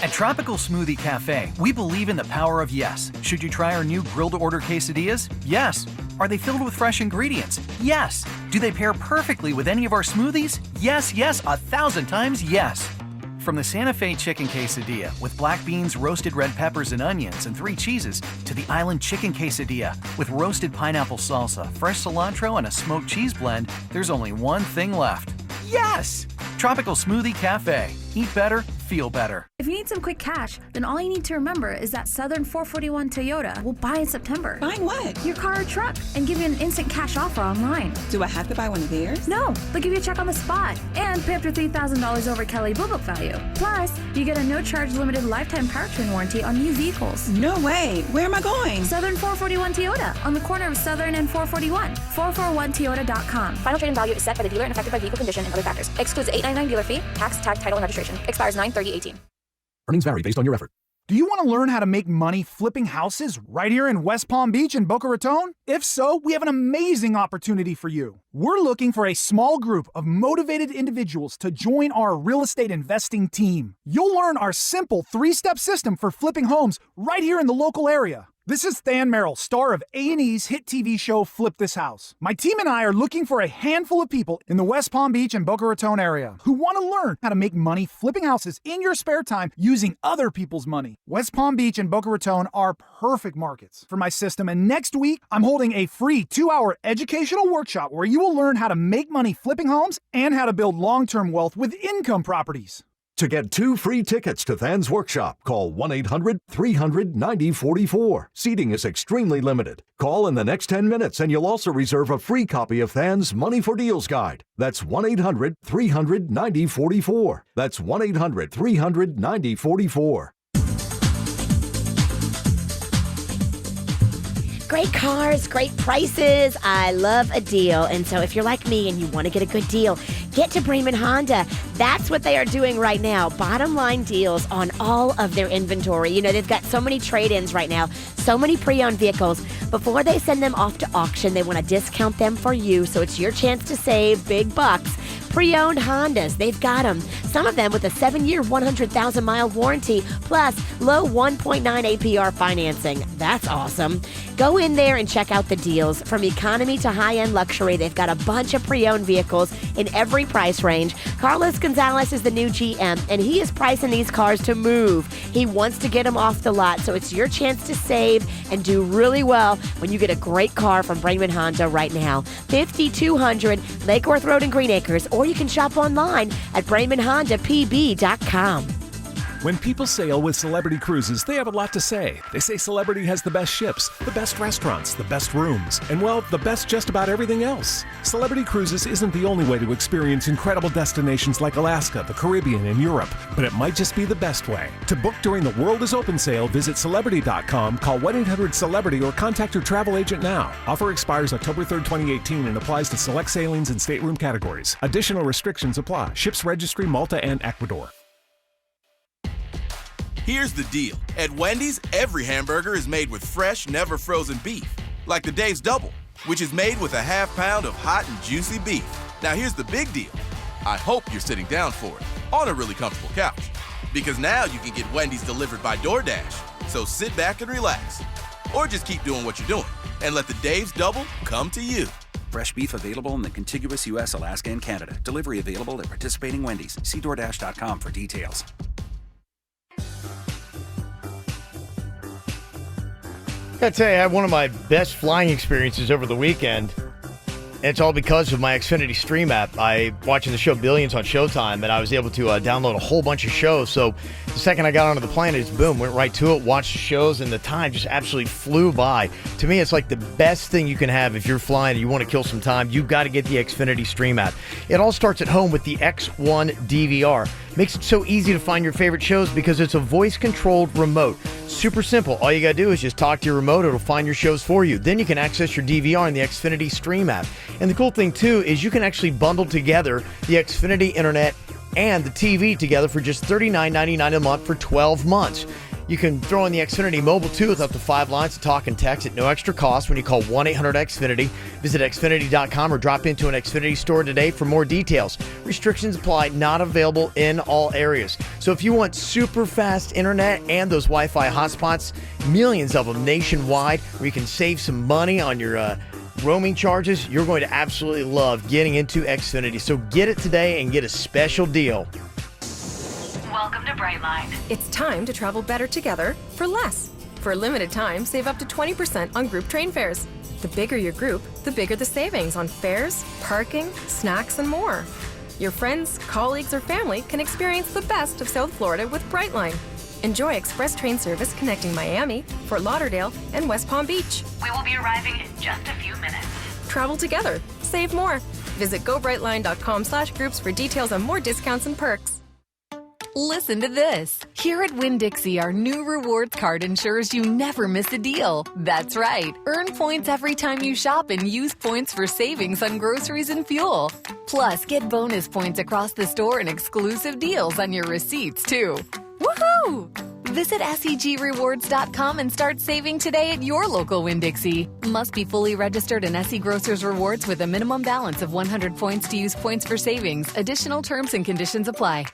At Tropical Smoothie Cafe, we believe in the power of yes. Should you try our new grilled-to-order quesadillas? Yes. Are they filled with fresh ingredients? Yes. Do they pair perfectly with any of our smoothies? Yes, yes, 1,000 times yes. From the Santa Fe chicken quesadilla with black beans, roasted red peppers and onions, and 3 cheeses, to the Island chicken quesadilla with roasted pineapple salsa, fresh cilantro, and a smoked cheese blend, there's only one thing left. Yes! Tropical Smoothie Cafe. Eat better, feel better. If you need some quick cash, then all you need to remember is that Southern 441 Toyota will buy in September. Buying what? Your car or truck, and give you an instant cash offer online. Do I have to buy one of theirs? No, they'll give you a check on the spot and pay up to $3,000 over Kelly Blue Book value. Plus, you get a no-charge limited lifetime powertrain warranty on new vehicles. No way. Where am I going? Southern 441 Toyota on the corner of Southern and 441. 441toyota.com. Final trade-in value is set by the dealer and affected by vehicle condition and other factors. Excludes the $8.99 dealer fee, tax, tag, title, and registration. Expires 9/30/18. Earnings vary based on your effort. Do you want to learn how to make money flipping houses right here in West Palm Beach and Boca Raton? If so, we have an amazing opportunity for you. We're looking for a small group of motivated individuals to join our real estate investing team. You'll learn our simple 3-step system for flipping homes right here in the local area. This is Than Merrill, star of A&E's hit TV show Flip This House. My team and I are looking for a handful of people in the West Palm Beach and Boca Raton area who want to learn how to make money flipping houses in your spare time using other people's money. West Palm Beach and Boca Raton are perfect markets for my system, and next week I'm holding a free 2-hour educational workshop where you will learn how to make money flipping homes and how to build long-term wealth with income properties. To get 2 free tickets to Than's workshop, call 1-800-300-9044. Seating is extremely limited. Call in the next 10 minutes and you'll also reserve a free copy of Than's Money for Deals Guide. That's 1-800-300-9044. That's 1-800-300-9044. Great cars, great prices. I love a deal. And so if you're like me and you want to get a good deal, get to Bremen Honda. That's what they are doing right now. Bottom line deals on all of their inventory. You know, they've got so many trade-ins right now, so many pre-owned vehicles. Before they send them off to auction, they want to discount them for you, so it's your chance to save big bucks. Pre-owned Hondas, they've got them. Some of them with a 7-year, 100,000-mile warranty, plus low 1.9 APR financing. That's awesome. Go in there and check out the deals. From economy to high-end luxury, they've got a bunch of pre-owned vehicles in every price range. Carlos Gonzalez is the new GM, and he is pricing these cars to move. He wants to get them off the lot, so it's your chance to save and do really well when you get a great car from Bremen Honda right now. 5200 Lake Worth Road in Green Acres, or you can shop online at BremenHondaPB.com. When people sail with Celebrity Cruises, they have a lot to say. They say Celebrity has the best ships, the best restaurants, the best rooms, and, well, the best just about everything else. Celebrity Cruises isn't the only way to experience incredible destinations like Alaska, the Caribbean, and Europe, but it might just be the best way. To book during the World is Open sale, visit Celebrity.com, call 1-800-CELEBRITY, or contact your travel agent now. Offer expires October 3rd, 2018, and applies to select sailings and stateroom categories. Additional restrictions apply. Ships Registry, Malta, and Ecuador. Here's the deal. At Wendy's, every hamburger is made with fresh, never frozen beef. Like the Dave's Double, which is made with a half pound of hot and juicy beef. Now here's the big deal. I hope you're sitting down for it on a really comfortable couch. Because now you can get Wendy's delivered by DoorDash. So sit back and relax. Or just keep doing what you're doing and let the Dave's Double come to you. Fresh beef available in the contiguous U.S., Alaska, and Canada. Delivery available at participating Wendy's. See DoorDash.com for details. I gotta tell you, I had one of my best flying experiences over the weekend. And it's all because of my Xfinity Stream app. I watching the show Billions on Showtime, and I was able to download a whole bunch of shows. So the second I got onto the plane, it's boom, went right to it, watched the shows, and the time just absolutely flew by. To me, it's like the best thing you can have if you're flying and you want to kill some time. You've got to get the Xfinity Stream app. It all starts at home with the X1 DVR. Makes it so easy to find your favorite shows because it's a voice-controlled remote. Super simple. All you got to do is just talk to your remote. It'll find your shows for you. Then you can access your DVR in the Xfinity Stream app. And the cool thing, too, is you can actually bundle together the Xfinity Internet and the TV together for just $39.99 a month for 12 months. You can throw in the Xfinity mobile, too, with up to 5 lines to talk and text at no extra cost when you call 1-800-XFINITY. Visit Xfinity.com or drop into an Xfinity store today for more details. Restrictions apply, not available in all areas. So if you want super fast internet and those Wi-Fi hotspots, millions of them nationwide, where you can save some money on your roaming charges, you're going to absolutely love getting into Xfinity. So get it today and get a special deal. Welcome to Brightline. It's time to travel better together for less. For a limited time, save up to 20% on group train fares. The bigger your group, the bigger the savings on fares, parking, snacks, and more. Your friends, colleagues, or family can experience the best of South Florida with Brightline. Enjoy express train service connecting Miami, Fort Lauderdale, and West Palm Beach. We will be arriving in just a few minutes. Travel together. Save more. Visit gobrightline.com/groups for details on more discounts and perks. Listen to this. Here at Winn-Dixie, our new rewards card ensures you never miss a deal. That's right. Earn points every time you shop and use points for savings on groceries and fuel. Plus, get bonus points across the store and exclusive deals on your receipts, too. Woohoo! Visit SEGrewards.com and start saving today at your local Winn-Dixie. Must be fully registered in SE Grocers Rewards with a minimum balance of 100 points to use points for savings. Additional terms and conditions apply.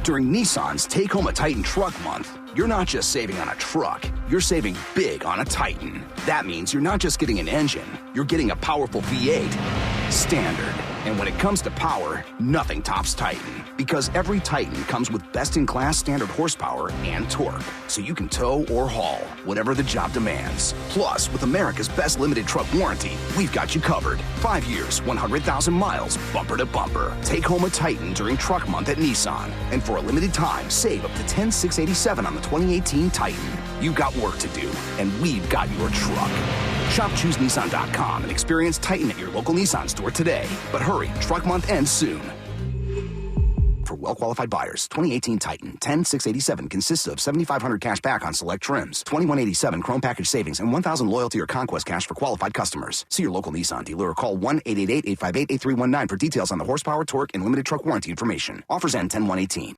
During Nissan's Take Home a Titan Truck Month, you're not just saving on a truck, you're saving big on a Titan. That means you're not just getting an engine, you're getting a powerful V8 standard. And when it comes to power, nothing tops Titan, because every Titan comes with best-in-class standard horsepower and torque, so you can tow or haul, whatever the job demands. Plus, with America's best limited truck warranty, we've got you covered. 5 years, 100,000 miles, bumper to bumper. Take home a Titan during Truck Month at Nissan. And for a limited time, save up to $10,687 on the 2018 Titan. You've got work to do, and we've got your truck. Shop ChooseNissan.com and experience Titan at your local Nissan store today. But hurry, Truck Month ends soon. For well-qualified buyers, 2018 Titan, $10,687 consists of $7,500 cash back on select trims, $2,187 Chrome Package savings, and $1,000 loyalty or conquest cash for qualified customers. See your local Nissan dealer or call 1-888-858-8319 for details on the horsepower, torque, and limited truck warranty information. Offers end 10/1/18.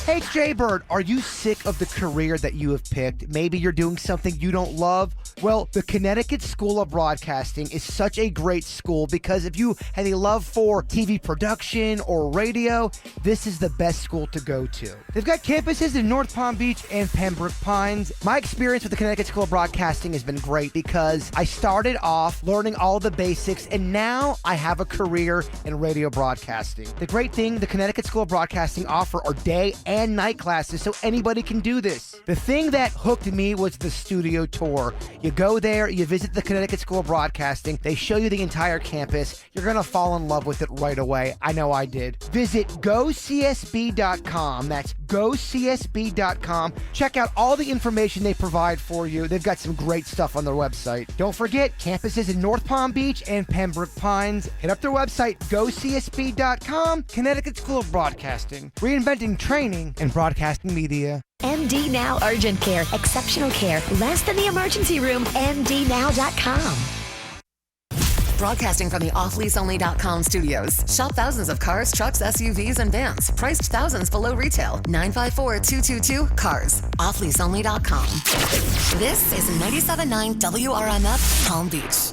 Hey, Jaybird, are you sick of the career that you have picked? Maybe you're doing something you don't love? Well, the Connecticut School of Broadcasting is such a great school because if you have a love for TV production or radio, this is the best school to go to. They've got campuses in North Palm Beach and Pembroke Pines. My experience with the Connecticut School of Broadcasting has been great because I started off learning all the basics and now I have a career in radio broadcasting. The great thing the Connecticut School of Broadcasting offer are day and night classes, so anybody can do this. The thing that hooked me was the studio tour. You go there, you visit the Connecticut School of Broadcasting, they show you the entire campus. You're going to fall in love with it right away. I know I did. Visit GoCSB.com. That's GoCSB.com. Check out all the information they provide for you. They've got some great stuff on their website. Don't forget, campuses in North Palm Beach and Pembroke Pines. Hit up their website, GoCSB.com. Connecticut School of Broadcasting. Reinventing training and broadcasting media. MD Now Urgent Care. Exceptional care. Less than the emergency room. MDNow.com. Broadcasting from the offleaseonly.com studios. Shop thousands of cars, trucks, SUVs, and vans. Priced thousands below retail. 954-222-CARS. Offleaseonly.com. This is 97.9 WRMF Palm Beach.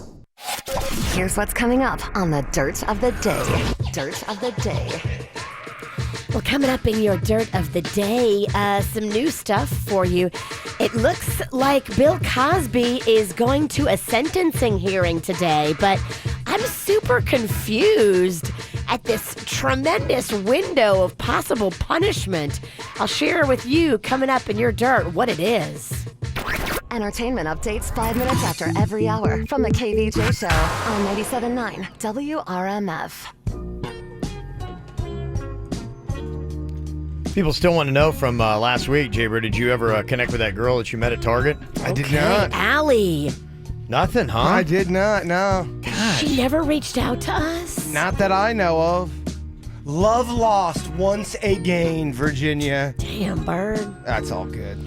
Here's what's coming up on the Dirt of the Day. Dirt of the Day. Well, coming up in your Dirt of the Day, some new stuff for you. It looks like Bill Cosby is going to a sentencing hearing today, but I'm super confused at this tremendous window of possible punishment. I'll share with you coming up in your Dirt what it is. Entertainment updates 5 minutes after every hour from the KVJ Show on 97.9 WRMF. People still want to know from last week, Jaber, did you ever connect with that girl that you met at Target? I did not. Allie. Nothing, huh? I did not, no. Gosh. She never reached out to us? Not that I know of. Love lost once again, Virginia. Damn, Bird. That's all good.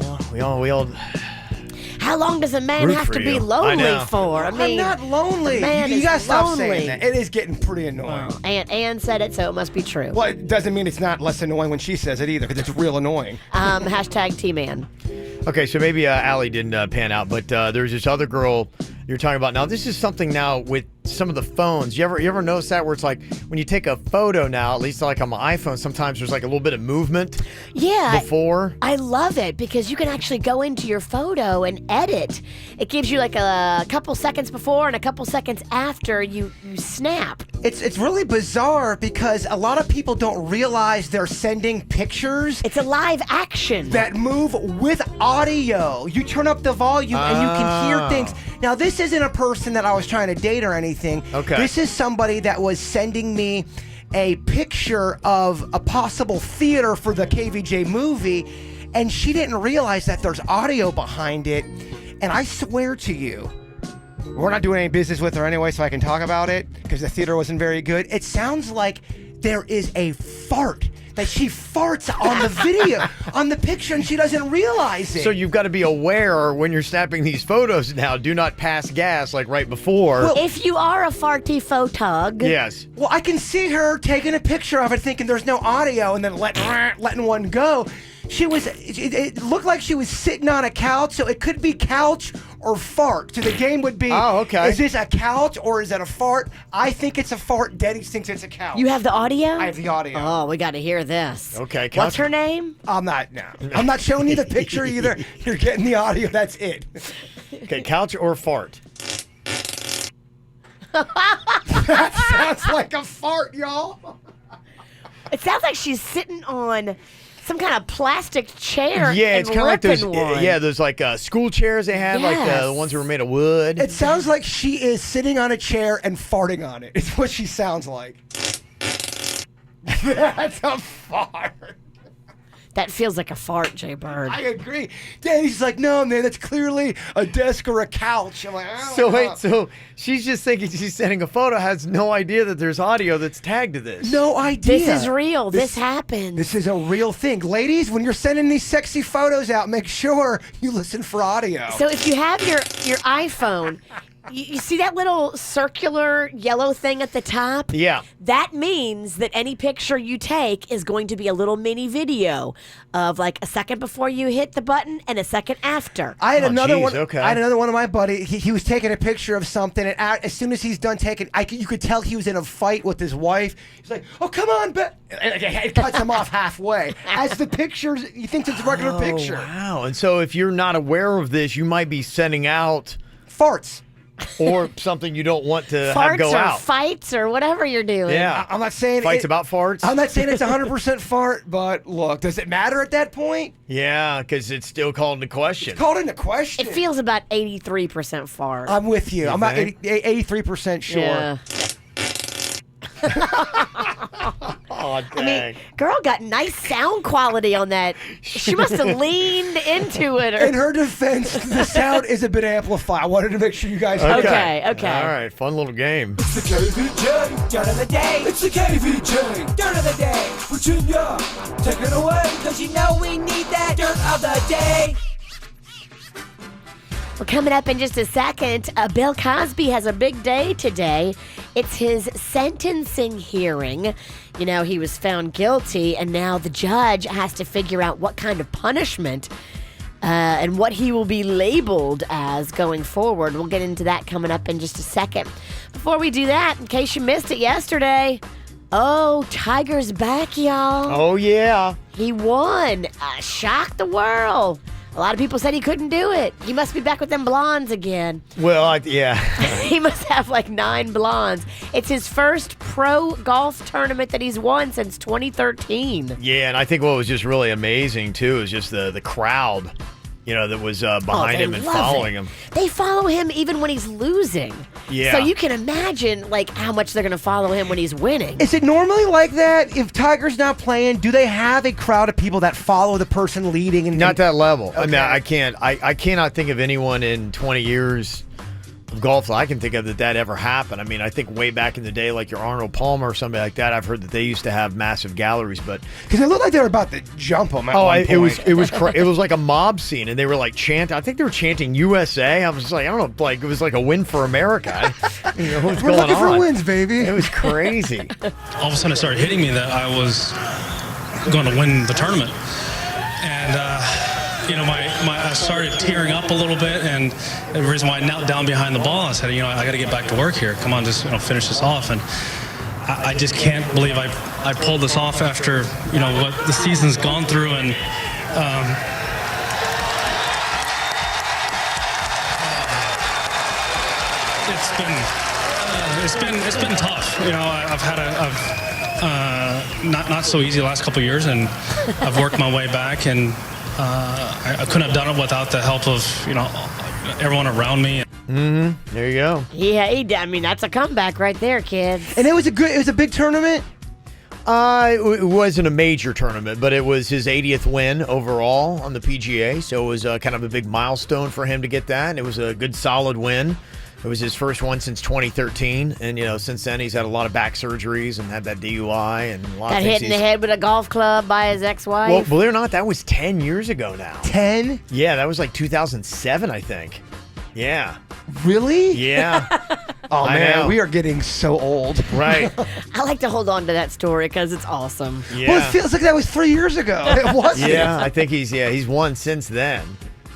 Well, we all... How long does a man Root have for to be you. I lonely know. for? I mean, I'm not lonely. the man You is gotta stop lonely. saying that. It is getting pretty annoying. Aunt Ann said it, so it must be true. Well, it doesn't mean it's not less annoying when she says it either, because it's real annoying. Hashtag T-Man. Okay, so maybe Allie didn't pan out, but there's this other girl you're talking about. Now, this is something now with some of the phones. You ever notice that where it's like when you take a photo now, at least like on my iPhone, sometimes there's like a little bit of movement before? I love it because you can actually go into your photo and edit. It gives you like a couple seconds before and a couple seconds after you snap. It's really bizarre because a lot of people don't realize they're sending pictures. It's a live action. That move with audio. You turn up the volume and you can hear things. Now, this isn't a person that I was trying to date or anything. Okay. This is somebody that was sending me a picture of a possible theater for the KVJ movie, and she didn't realize that there's audio behind it. And I swear to you, we're not doing any business with her anyway, so I can talk about it because the theater wasn't very good. It sounds like there is a fart. That she farts on the video, on the picture, and she doesn't realize it. So you've got to be aware when you're snapping these photos now. Do not pass gas like right before. Well, if you are a farty photog. Yes. Well, I can see her taking a picture of it thinking there's no audio and then letting one go. It looked like she was sitting on a couch, so it could be couch or fart. So the game would be, is this a couch or is it a fart? I think it's a fart. Denny thinks it's a couch. You have the audio? I have the audio. Oh, we got to hear this. Okay. What's her name? I'm not showing you the picture either. You're getting the audio. That's it. Okay, couch or fart? That sounds like a fart, y'all. It sounds like she's sitting on some kind of plastic chair. Yeah, it's kind of like those. One. Yeah, those like school chairs they have, like the ones that were made of wood. It sounds like she is sitting on a chair and farting on it. It's what she sounds like. That's a fart. That feels like a fart, Jay Bird. I agree. Danny's like, no, man, that's clearly a desk or a couch. I'm like, I don't know. Wait, so she's just thinking she's sending a photo, has no idea that there's audio that's tagged to this. No idea. This is real. This happens. This is a real thing. Ladies, when you're sending these sexy photos out, make sure you listen for audio. So if you have your iPhone, you see that little circular yellow thing at the top? Yeah. That means that any picture you take is going to be a little mini video of like a second before you hit the button and a second after. I had another one. Okay. I had another one of my buddy. He was taking a picture of something, and as soon as he's done taking, you could tell he was in a fight with his wife. He's like, "Oh, come on, it cuts him off halfway. As the pictures, he thinks it's a regular picture. Wow. And so if you're not aware of this, you might be sending out farts. Or something you don't want to farts have go or out. Fights or whatever you're doing. Yeah. I'm not saying fights about farts. I'm not saying it's 100% fart, but look, does it matter at that point? Yeah, because it's still called into question. It's called into question. It feels about 83% fart. I'm with you. I'm about 83% sure. Yeah. Oh, dang. I mean, girl got nice sound quality on that. She must have leaned into it. In her defense, the sound is a bit amplified. I wanted to make sure you guys heard Okay. All right, fun little game. It's the KVJ Dirt of the Day. It's the KVJ Dirt of the Day. Virginia, take it away, because you know we need that Dirt of the Day. Well, coming up in just a second, Bill Cosby has a big day today. It's his sentencing hearing. You know, he was found guilty, and now the judge has to figure out what kind of punishment and what he will be labeled as going forward. We'll get into that coming up in just a second. Before we do that, in case you missed it yesterday, Tiger's back, y'all. Oh, yeah. He won. Shocked the world. A lot of people said he couldn't do it. He must be back with them blondes again. Well, yeah. He must have like 9 blondes. It's his first pro golf tournament that he's won since 2013. Yeah, and I think what was just really amazing, too, is just the crowd, that was behind him and following him. They follow him even when he's losing. Yeah. So you can imagine, how much they're going to follow him when he's winning. Is it normally like that? If Tiger's not playing, do they have a crowd of people that follow the person leading? Not that level. Okay. I mean, I cannot think of anyone in 20 years golf that I can think of that ever happened. I mean, I think way back in the day, like your Arnold Palmer or somebody like that, I've heard that they used to have massive galleries, but because it looked like they were about to jump them. it was like a mob scene, and they were like chanting. I think they were chanting USA. I was like, I don't know, like it was like a win for America. You know, what's We're going looking on? for wins, baby. It was crazy. All of a sudden, it started hitting me that I was going to win the tournament, and I started tearing up a little bit, and the reason why I knelt down behind the ball, I said, I got to get back to work here. Come on, just finish this off. And I just can't believe I pulled this off after what the season's gone through, and it's been tough. I've had not so easy the last couple of years, and I've worked my way back, and I couldn't have done it without the help of everyone around me. Mm-hmm. There you go. Yeah, I mean that's a comeback right there, kids. And it was a big tournament. It wasn't a major tournament, but it was his 80th win overall on the PGA, so it was kind of a big milestone for him to get that. And it was a good, solid win. It was his first one since 2013, and since then he's had a lot of back surgeries and had that DUI and a lot of things. Hit in the head with a golf club by his ex-wife. Well, believe it or not, that was 10 years ago now. 10? Yeah, that was like 2007, I think. Yeah. Really? Yeah. Oh man, we are getting so old. Right. I like to hold on to that story because it's awesome. Yeah. Well, it feels like that was 3 years ago. It wasn't. Yeah, I think he's won since then,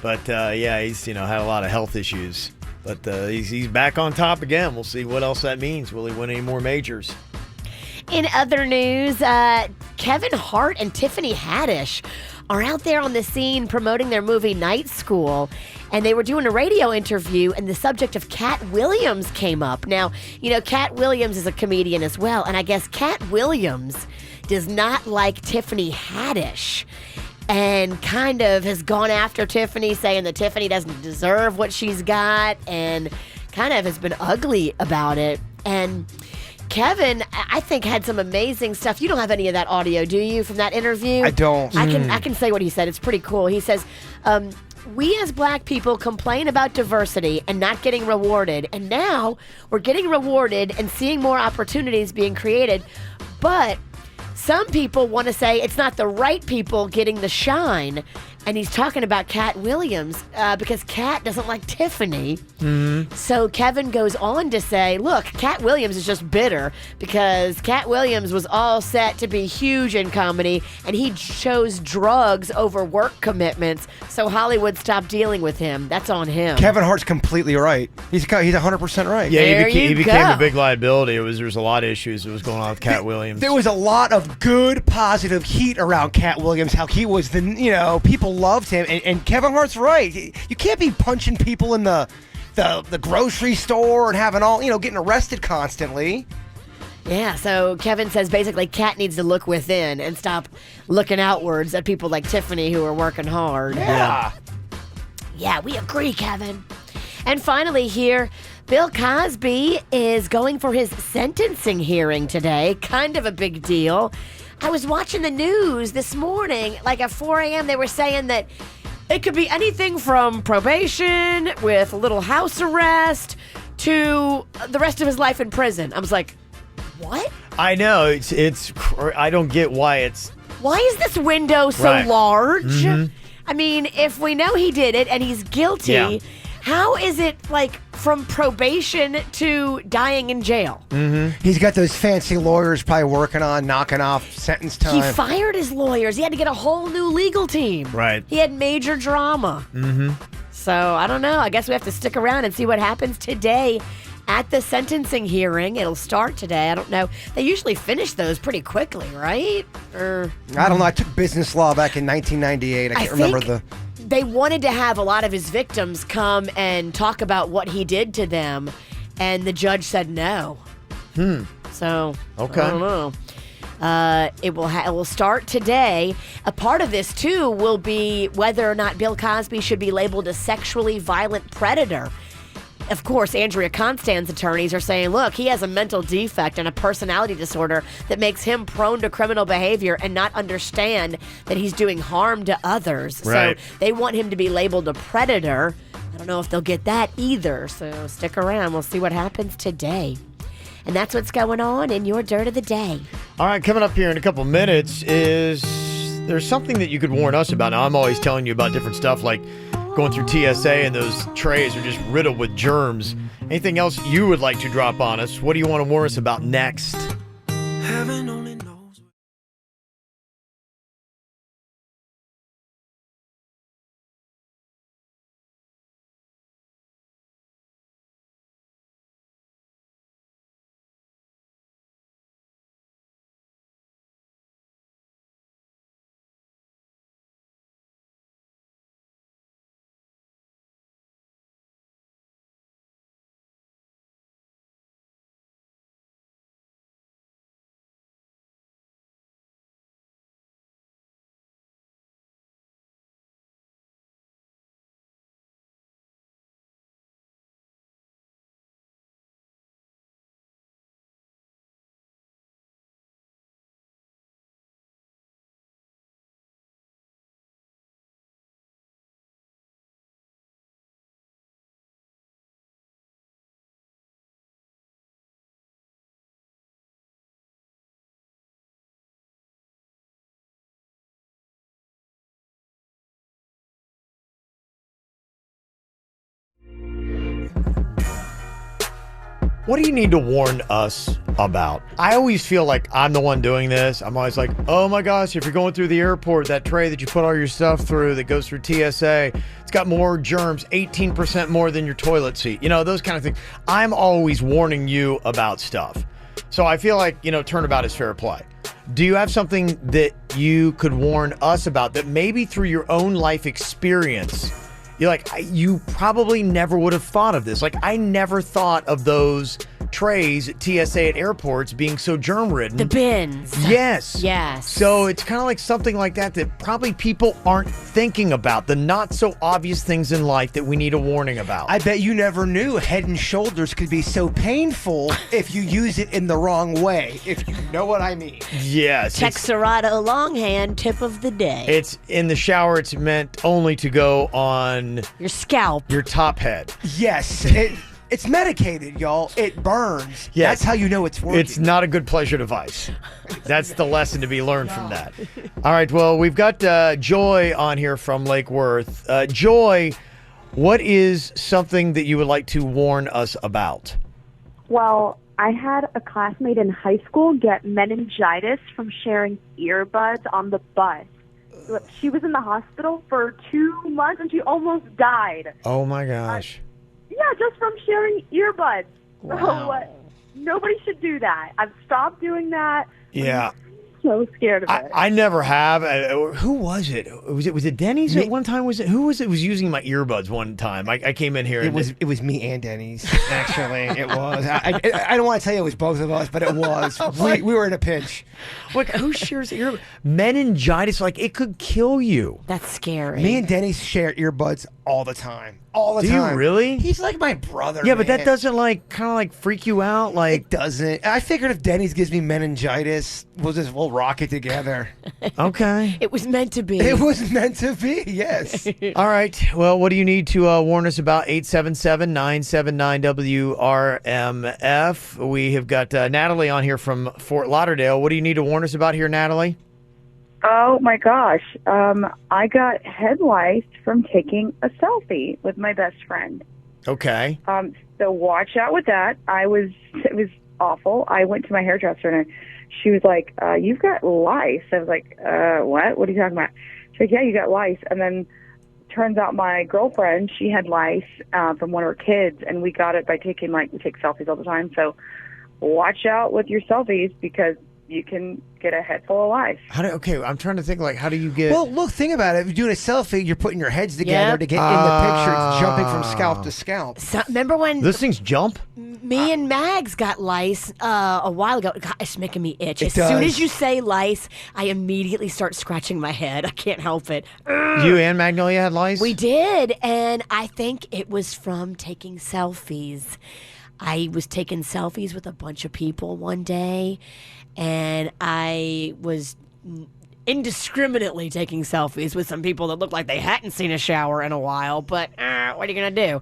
but he's had a lot of health issues. But he's back on top again. We'll see what else that means. Will he win any more majors? In other news, Kevin Hart and Tiffany Haddish are out there on the scene promoting their movie Night School. And they were doing a radio interview, and the subject of Cat Williams came up. Now, Cat Williams is a comedian as well, and I guess Cat Williams does not like Tiffany Haddish, and kind of has gone after Tiffany, saying that Tiffany doesn't deserve what she's got, and kind of has been ugly about it. And Kevin, I think, had some amazing stuff. You don't have any of that audio, do you, from that interview? I don't. I can say what he said. It's pretty cool. He says, we as black people complain about diversity and not getting rewarded, and now we're getting rewarded and seeing more opportunities being created, but some people want to say it's not the right people getting the shine. And he's talking about Cat Williams because Cat doesn't like Tiffany. Mm-hmm. So Kevin goes on to say, look, Cat Williams is just bitter because Cat Williams was all set to be huge in comedy, and he chose drugs over work commitments, so Hollywood stopped dealing with him. That's on him. Kevin Hart's completely right. He's 100% right. Yeah, he became a big liability. There was a lot of issues that was going on with Cat Williams. There was a lot of good, positive heat around Cat Williams, how he was people loved him, and Kevin Hart's right. You can't be punching people in the grocery store and having getting arrested constantly. Yeah, so Kevin says basically Cat needs to look within and stop looking outwards at people like Tiffany who are working hard. Yeah, we agree, Kevin. And finally here, Bill Cosby is going for his sentencing hearing today. Kind of a big deal. I was watching the news this morning, like at 4 a.m., they were saying that it could be anything from probation with a little house arrest to the rest of his life in prison. I was like, what? I know. It's I don't get why it's... Why is this window so large? Mm-hmm. I mean, if we know he did it and he's guilty, how is it like from probation to dying in jail? Mm-hmm. He's got those fancy lawyers probably working on knocking off sentence time. He fired his lawyers. He had to get a whole new legal team. Right. He had major drama. Mm-hmm. So, I don't know. I guess we have to stick around and see what happens today at the sentencing hearing. It'll start today. I don't know. They usually finish those pretty quickly, right? I don't know. I took business law back in 1998. I can't remember They wanted to have a lot of his victims come and talk about what he did to them, and the judge said no. So, okay. I don't know. It will start today. A part of this, too, will be whether or not Bill Cosby should be labeled a sexually violent predator. Of course, Andrea Constand's attorneys are saying, look, he has a mental defect and a personality disorder that makes him prone to criminal behavior and not understand that he's doing harm to others. Right. So they want him to be labeled a predator. I don't know if they'll get that either, so stick around. We'll see what happens today. And that's what's going on in your Dirt of the Day. All right, coming up here in a couple minutes is there's something that you could warn us about. Now, I'm always telling you about different stuff like going through TSA and those trays are just riddled with germs. Anything else you would like to drop on us? What do you want to warn us about next? Heaven only knows. What do you need to warn us about? I always feel like I'm the one doing this. I'm always like, oh my gosh, if you're going through the airport, that tray that you put all your stuff through that goes through TSA, it's got more germs, 18% more than your toilet seat. You know, those kind of things. I'm always warning you about stuff. So I feel like, turnabout is fair play. Do you have something that you could warn us about that maybe through your own life experience, you're like, you probably never would have thought of this. Like, I never thought of those trays at TSA at airports being so germ-ridden. The bins. Yes. Yes. So it's kind of like something like that probably people aren't thinking about. The not so obvious things in life that we need a warning about. I bet you never knew Head and Shoulders could be so painful if you use it in the wrong way, if you know what I mean. Yes. Texarado Longhand tip of the day. It's in the shower. It's meant only to go on your scalp, your top head. Yes. It's medicated, y'all. It burns. Yes. That's how you know it's working. It's not a good pleasure device. That's the lesson to be learned from that. All right, well, we've got Joy on here from Lake Worth. Joy, what is something that you would like to warn us about? Well, I had a classmate in high school get meningitis from sharing earbuds on the bus. She was in the hospital for 2 months and she almost died. Oh, my gosh. Yeah, just from sharing earbuds. Wow. So, nobody should do that. I've stopped doing that. Yeah. So scared of it. I never have. Who was it? Was it Denny's at one time? Who was it was using my earbuds one time? I came in here. It was me and Denny's, actually. It was. I don't want to tell you it was both of us, but it was. We were in a pinch. Like, who shares meningitis? Like, it could kill you. That's scary. Me and Denny's share earbuds all the time. All the Do time. you really? He's like my brother. Yeah, but that man. doesn't kind of freak you out. Like, it doesn't. I figured if Denny's gives me meningitis, we'll rock it together. Okay. It was meant to be. It was meant to be. Yes. All right. Well, what do you need to warn us about? 877-979-WRMF. We have got Natalie on here from Fort Lauderdale. What do you need to warn us about here, Natalie? Oh my gosh. I got head lice from taking a selfie with my best friend. Okay. So watch out with that. It was awful. I went to my hairdresser and she was like, you've got lice. I was like, what? What are you talking about? She's like, yeah, you got lice. And then turns out my girlfriend, she had lice from one of her kids, and we got it by we take selfies all the time. So watch out with your selfies because you can get a head full of lice. Okay, I'm trying to think, how do you get... Well, look, think about it. If you're doing a selfie, you're putting your heads together to get in the picture. It's jumping from scalp to scalp. So, remember when... Those things jump? Me and Mags got lice a while ago. God, it's making me itch. As does. soon as you say lice, I immediately start scratching my head. I can't help it. You and Magnolia had lice? We did, and I think it was from taking selfies. I was taking selfies with a bunch of people one day, and it indiscriminately taking selfies with some people that looked like they hadn't seen a shower in a while, but what are you going to do?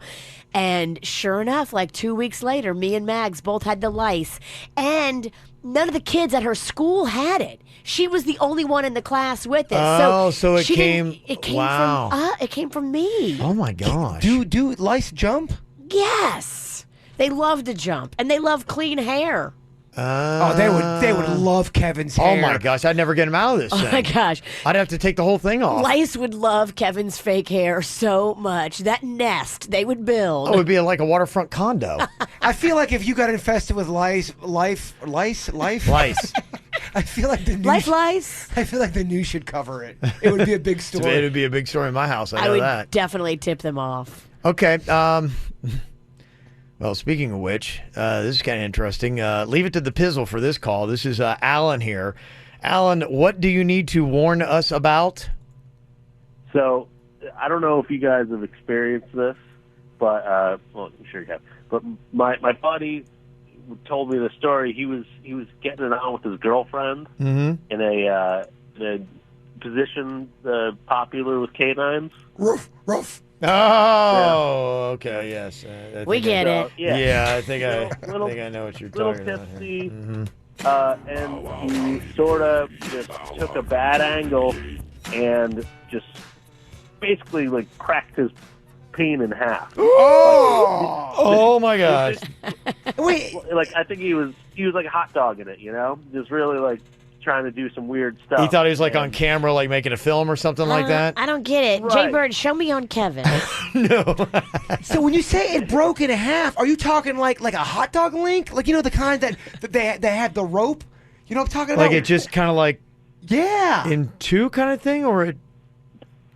And sure enough, like 2 weeks later, me and Mags both had the lice, and none of the kids at her school had it. She was the only one in the class with it. So it came. Wow. It came from me. Oh my gosh. Do lice jump? Yes. They love to jump, and they love clean hair. They would love Kevin's hair. Oh my gosh, I'd never get him out of this thing. Oh my gosh. I'd have to take the whole thing off. Lice would love Kevin's fake hair so much. That nest they would build. Oh, it would be like a waterfront condo. I feel like if you got infested with lice. Lice. I feel like the news. Lice. I feel like the news should cover it. It would be a big story. It would be a big story in my house. I know would that. definitely tip them off. Okay. Well, speaking of which, this is kind of interesting. Leave it to the pizzle for this call. This is Alan here. Alan, what do you need to warn us about? So, I don't know if you guys have experienced this, but well, I'm sure you have. But my buddy told me the story. He was getting it on with his girlfriend in a position popular with canines. Roof. Oh, okay, yes. We get it. Yeah, I think I know what you're talking about. Tipsy, and he sort of just took a bad angle and just basically like cracked his peen in half. Oh my gosh! Wait, like I think he was like a hot dog in it, just really like trying to do some weird stuff. He thought he was like on camera, like making a film or something like that. I don't get it. Right. Jay Bird, show me on Kevin. No. So when you say it broke in half, are you talking like a hot dog link? Like the kind that they had the rope? You know what I'm talking about? Like it just kind of like in two kind of thing, or it?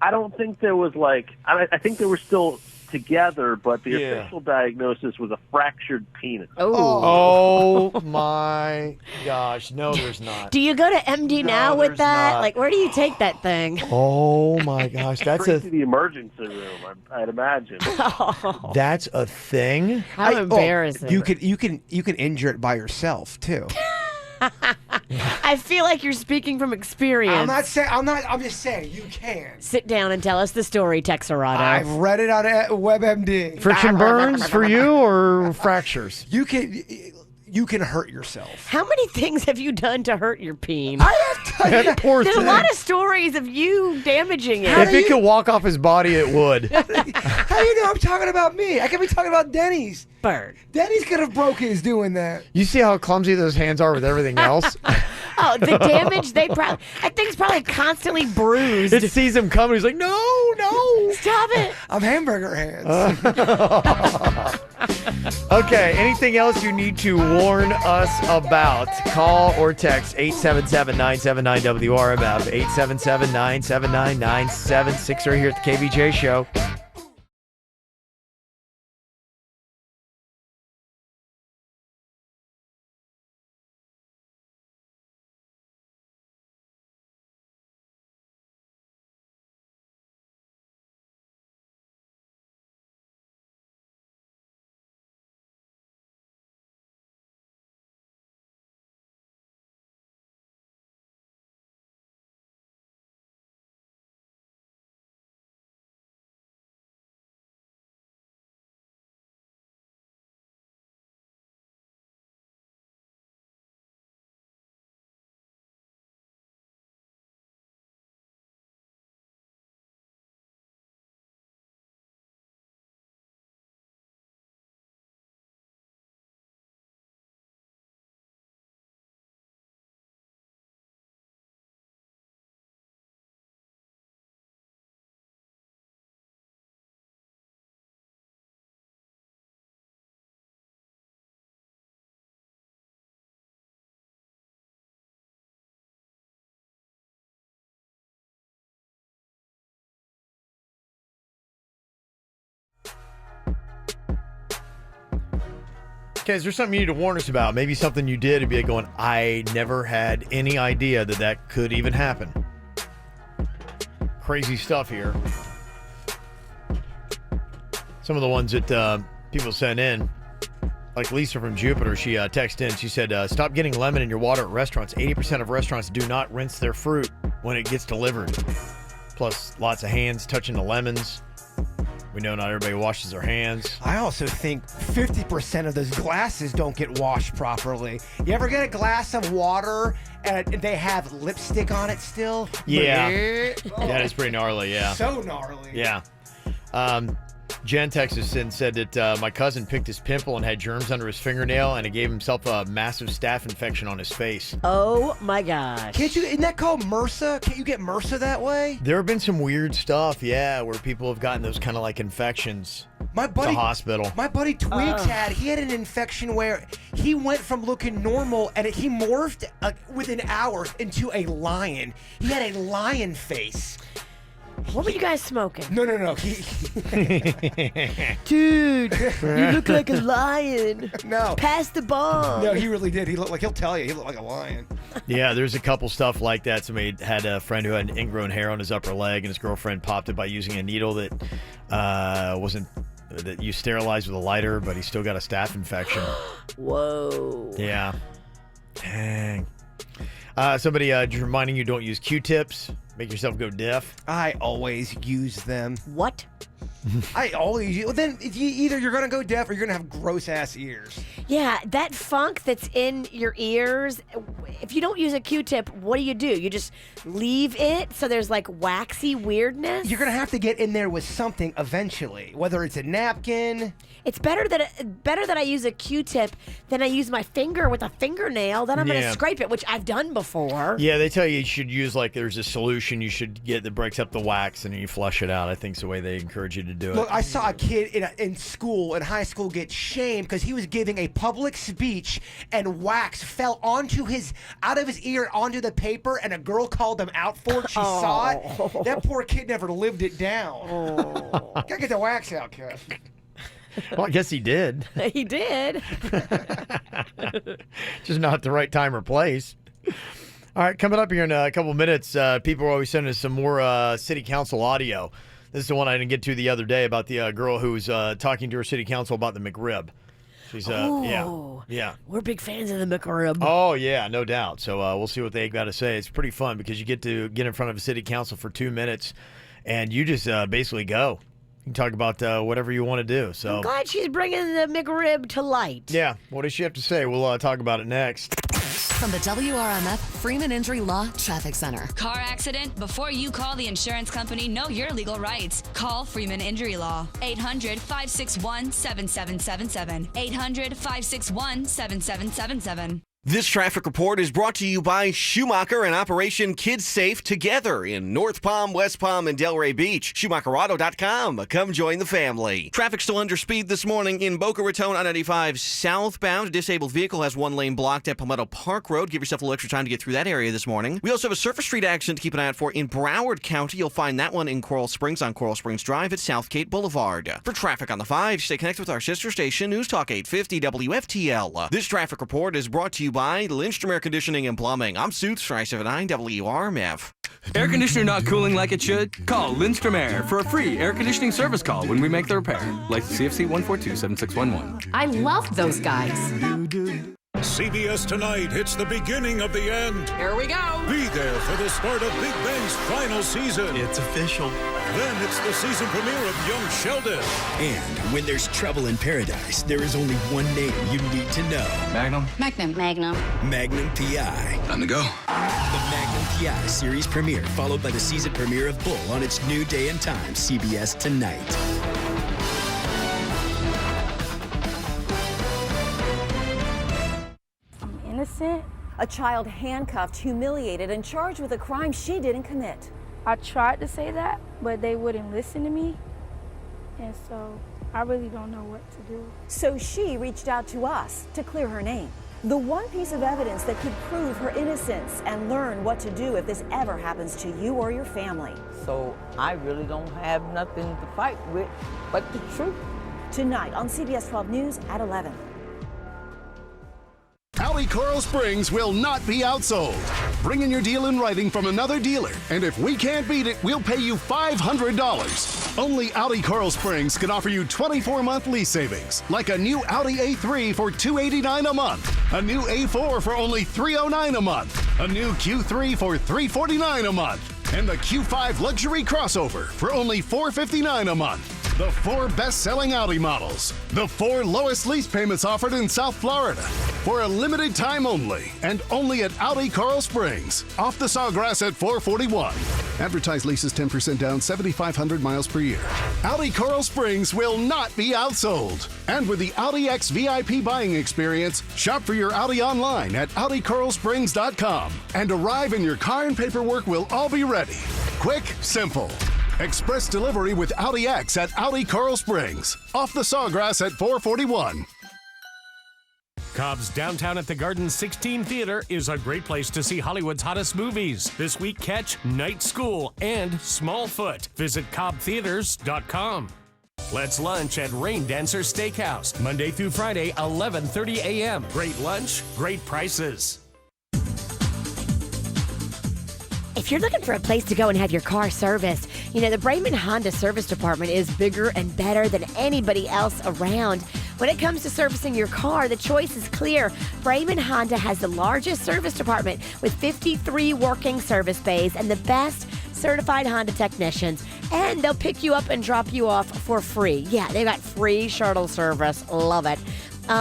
I don't think there was I think they were still together, but the official diagnosis was a fractured penis. Oh my gosh! No, there's not. Do you go to MD now with that? not. Like, where do you take that thing? Oh my gosh, that's Straight to the emergency room, I'd imagine. That's a thing. How embarrassing! You can injure it by yourself too. I feel like you're speaking from experience. I'm just saying you can. Sit down and tell us the story, Texarado. I've read it on WebMD. Friction burns for you or fractures? You can hurt yourself. How many things have you done to hurt your peen? I have done. Poor There's thing. a lot of stories of you damaging it. If it could walk off his body, it would. How do you know I'm talking about me? I could be talking about Denny's. Bird. Denny's could have broke his doing that. You see how clumsy those hands are with everything else? Oh, the damage that thing's probably constantly bruised. It sees him coming. He's like, no. Stop it. I'm hamburger hands. Okay, anything else you need to warn us about? Call or text 877-979-WRMF, 877-979-9760 here at the KVJ Show. Okay, is there something you need to warn us about? Maybe something you did and be going, I never had any idea that could even happen. Crazy stuff here. Some of the ones that people sent in. like Lisa from Jupiter, she texted in. She said, stop getting lemon in your water at restaurants. 80% of restaurants do not rinse their fruit when it gets delivered. Plus, lots of hands touching the lemons. We know not everybody washes their hands. I also think 50% of those glasses don't get washed properly. You ever get a glass of water and they have lipstick on it still? Yeah. That is pretty gnarly, yeah. So gnarly. Yeah. Jen texted and said that my cousin picked his pimple and had germs under his fingernail, and it gave himself a massive staph infection on his face. Oh my gosh! Isn't that called MRSA? Can't you get MRSA that way? There have been some weird stuff, yeah, where people have gotten those kind of like infections. My buddy, to hospital. My buddy Twigs had an infection where he went from looking normal and he morphed within hours into a lion. He had a lion face. What were you guys smoking? No. Dude, you look like a lion. No. Pass the bomb. No, he really did. He looked like, he'll tell you, he looked like a lion. Yeah, there's a couple stuff like that. Somebody had a friend who had an ingrown hair on his upper leg, and his girlfriend popped it by using a needle that that you sterilized with a lighter, but he still got a staph infection. Whoa. Yeah. Dang. Somebody just reminding you, don't use Q-tips. Make yourself go deaf. I always use them. What? I always use. Well, then either you're gonna go deaf or you're gonna have gross ass ears. Yeah, that funk that's in your ears. If you don't use a Q-tip, what do? You just leave it so there's like waxy weirdness. You're gonna have to get in there with something eventually, whether it's a napkin. It's better that I use a Q-tip than I use my finger with a fingernail. Then I'm gonna scrape it, which I've done before. Yeah, they tell you should use there's a solution you should get that breaks up the wax and then you flush it out. I think it's the way they encourage you to do it. Look, I saw a kid in high school, get shamed because he was giving a public speech and wax fell out of his ear onto the paper, and a girl called him out for it. She saw it. That poor kid never lived it down. Gotta get the wax out, Kev. Well, I guess he did. He did. Just not at the right time or place. All right, coming up here in a couple minutes, people are always sending us some more city council audio. This is the one I didn't get to the other day about the girl who's talking to her city council about the McRib. She's yeah. We're big fans of the McRib. Oh yeah, no doubt. So we'll see what they got to say. It's pretty fun because you get to get in front of a city council for 2 minutes, and you just basically go. You can talk about whatever you want to do. So I'm glad she's bringing the McRib to light. Yeah. What does she have to say? We'll talk about it next. From the WRMF Freeman Injury Law Traffic Center. Car accident? Before you call the insurance company, know your legal rights. Call Freeman Injury Law. 800-561-7777. 800-561-7777. This traffic report is brought to you by Schumacher and Operation Kids Safe Together in North Palm, West Palm, and Delray Beach. SchumacherAuto.com. Come join the family. Traffic still under speed this morning in Boca Raton on 95 southbound. A disabled vehicle has one lane blocked at Palmetto Park Road. Give yourself a little extra time to get through that area this morning. We also have a Surface Street accident to keep an eye out for in Broward County. You'll find that one in Coral Springs on Coral Springs Drive at Southgate Boulevard. For traffic on the 5, stay connected with our sister station, News Talk 850 WFTL. This traffic report is brought to you by Lindstrom Air Conditioning and Plumbing. I'm Suits, 579 WRMF. Air conditioner not cooling like it should? Call Lindstrom Air for a free air conditioning service call when we make the repair. License CFC 1427611. I love those guys. CBS Tonight, it's the beginning of the end. Here we go. Be there for the start of Big Ben's final season. It's official. Then it's the season premiere of Young Sheldon. And when there's trouble in paradise, there is only one name you need to know. Magnum? Magnum. Magnum P.I. Time to go. The Magnum P.I. series premiere, followed by the season premiere of Bull on its new day and time, CBS Tonight. Innocent? A child handcuffed, humiliated, and charged with a crime she didn't commit. I tried to say that, but they wouldn't listen to me. And so I really don't know what to do. So she reached out to us to clear her name. The one piece of evidence that could prove her innocence and learn what to do if this ever happens to you or your family. So I really don't have nothing to fight with but the truth. Tonight on CBS 12 News at 11. Alley Coral Springs will not be outsold. Bring in your deal in writing from another dealer, and if we can't beat it, we'll pay you $500. Only Audi Coral Springs can offer you 24-month lease savings, like a new Audi A3 for $289 a month, a new A4 for only $309 a month, a new Q3 for $349 a month, and the Q5 luxury crossover for only $459 a month. The 4 best-selling Audi models. The 4 lowest lease payments offered in South Florida. For a limited time only, and only at Audi Coral Springs. Off the Sawgrass at 441. Advertised leases 10% down, 7,500 miles per year. Audi Coral Springs will not be outsold. And with the Audi X VIP buying experience, shop for your Audi online at AudiCoralSprings.com. And arrive and your car and paperwork will all be ready. Quick, simple. Express delivery with Audi X at Audi Coral Springs. Off the Sawgrass at 441. Cobb's Downtown at the Garden 16 Theater is a great place to see Hollywood's hottest movies. This week, catch Night School and Smallfoot. Visit cobbtheaters.com. Let's lunch at Rain Dancer Steakhouse, Monday through Friday, 11:30 a.m. Great lunch, great prices. If you're looking for a place to go and have your car serviced, the Braman Honda Service Department is bigger and better than anybody else around. When it comes to servicing your car, the choice is clear. Braman Honda has the largest service department with 53 working service bays and the best certified Honda technicians. And they'll pick you up and drop you off for free. Yeah, they've got free shuttle service. Love it.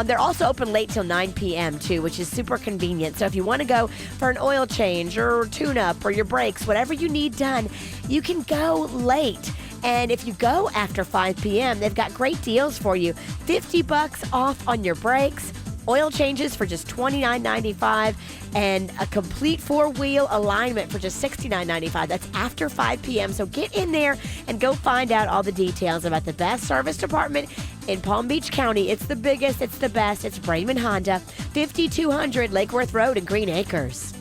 They're also open late till 9 p.m. too, which is super convenient. So if you want to go for an oil change or tune-up or your brakes, whatever you need done, you can go late. And if you go after 5 p.m., they've got great deals for you. $50 off on your brakes, oil changes for just $29.95, and a complete 4-wheel alignment for just $69.95. That's after 5 p.m. So get in there and go find out all the details about the best service department in Palm Beach County. It's the biggest, it's the best. It's Braman Honda, 5200 Lake Worth Road in Green Acres.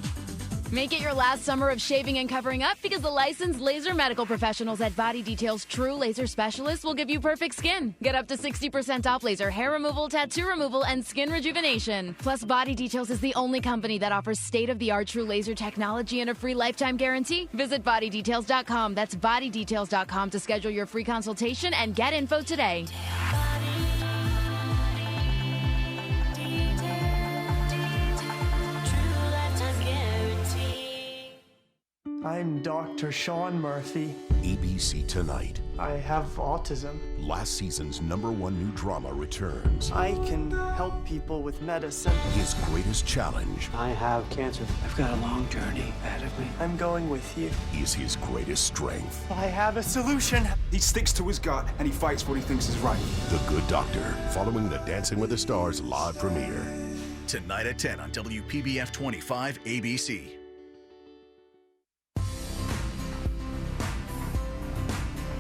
Make it your last summer of shaving and covering up because the licensed laser medical professionals at Body Detail's True Laser Specialists will give you perfect skin. Get up to 60% off laser hair removal, tattoo removal, and skin rejuvenation. Plus, Body Details is the only company that offers state-of-the-art true laser technology and a free lifetime guarantee. Visit bodydetails.com. That's bodydetails.com to schedule your free consultation and get info today. I'm Dr. Sean Murphy. ABC Tonight. I have autism. Last season's #1 new drama returns. I can help people with medicine. His greatest challenge. I have cancer. I've got a long journey ahead of me. I'm going with you. Is his greatest strength. I have a solution. He sticks to his gut and he fights what he thinks is right. The Good Doctor, following the Dancing with the Stars live premiere. Tonight at 10 on WPBF 25 ABC.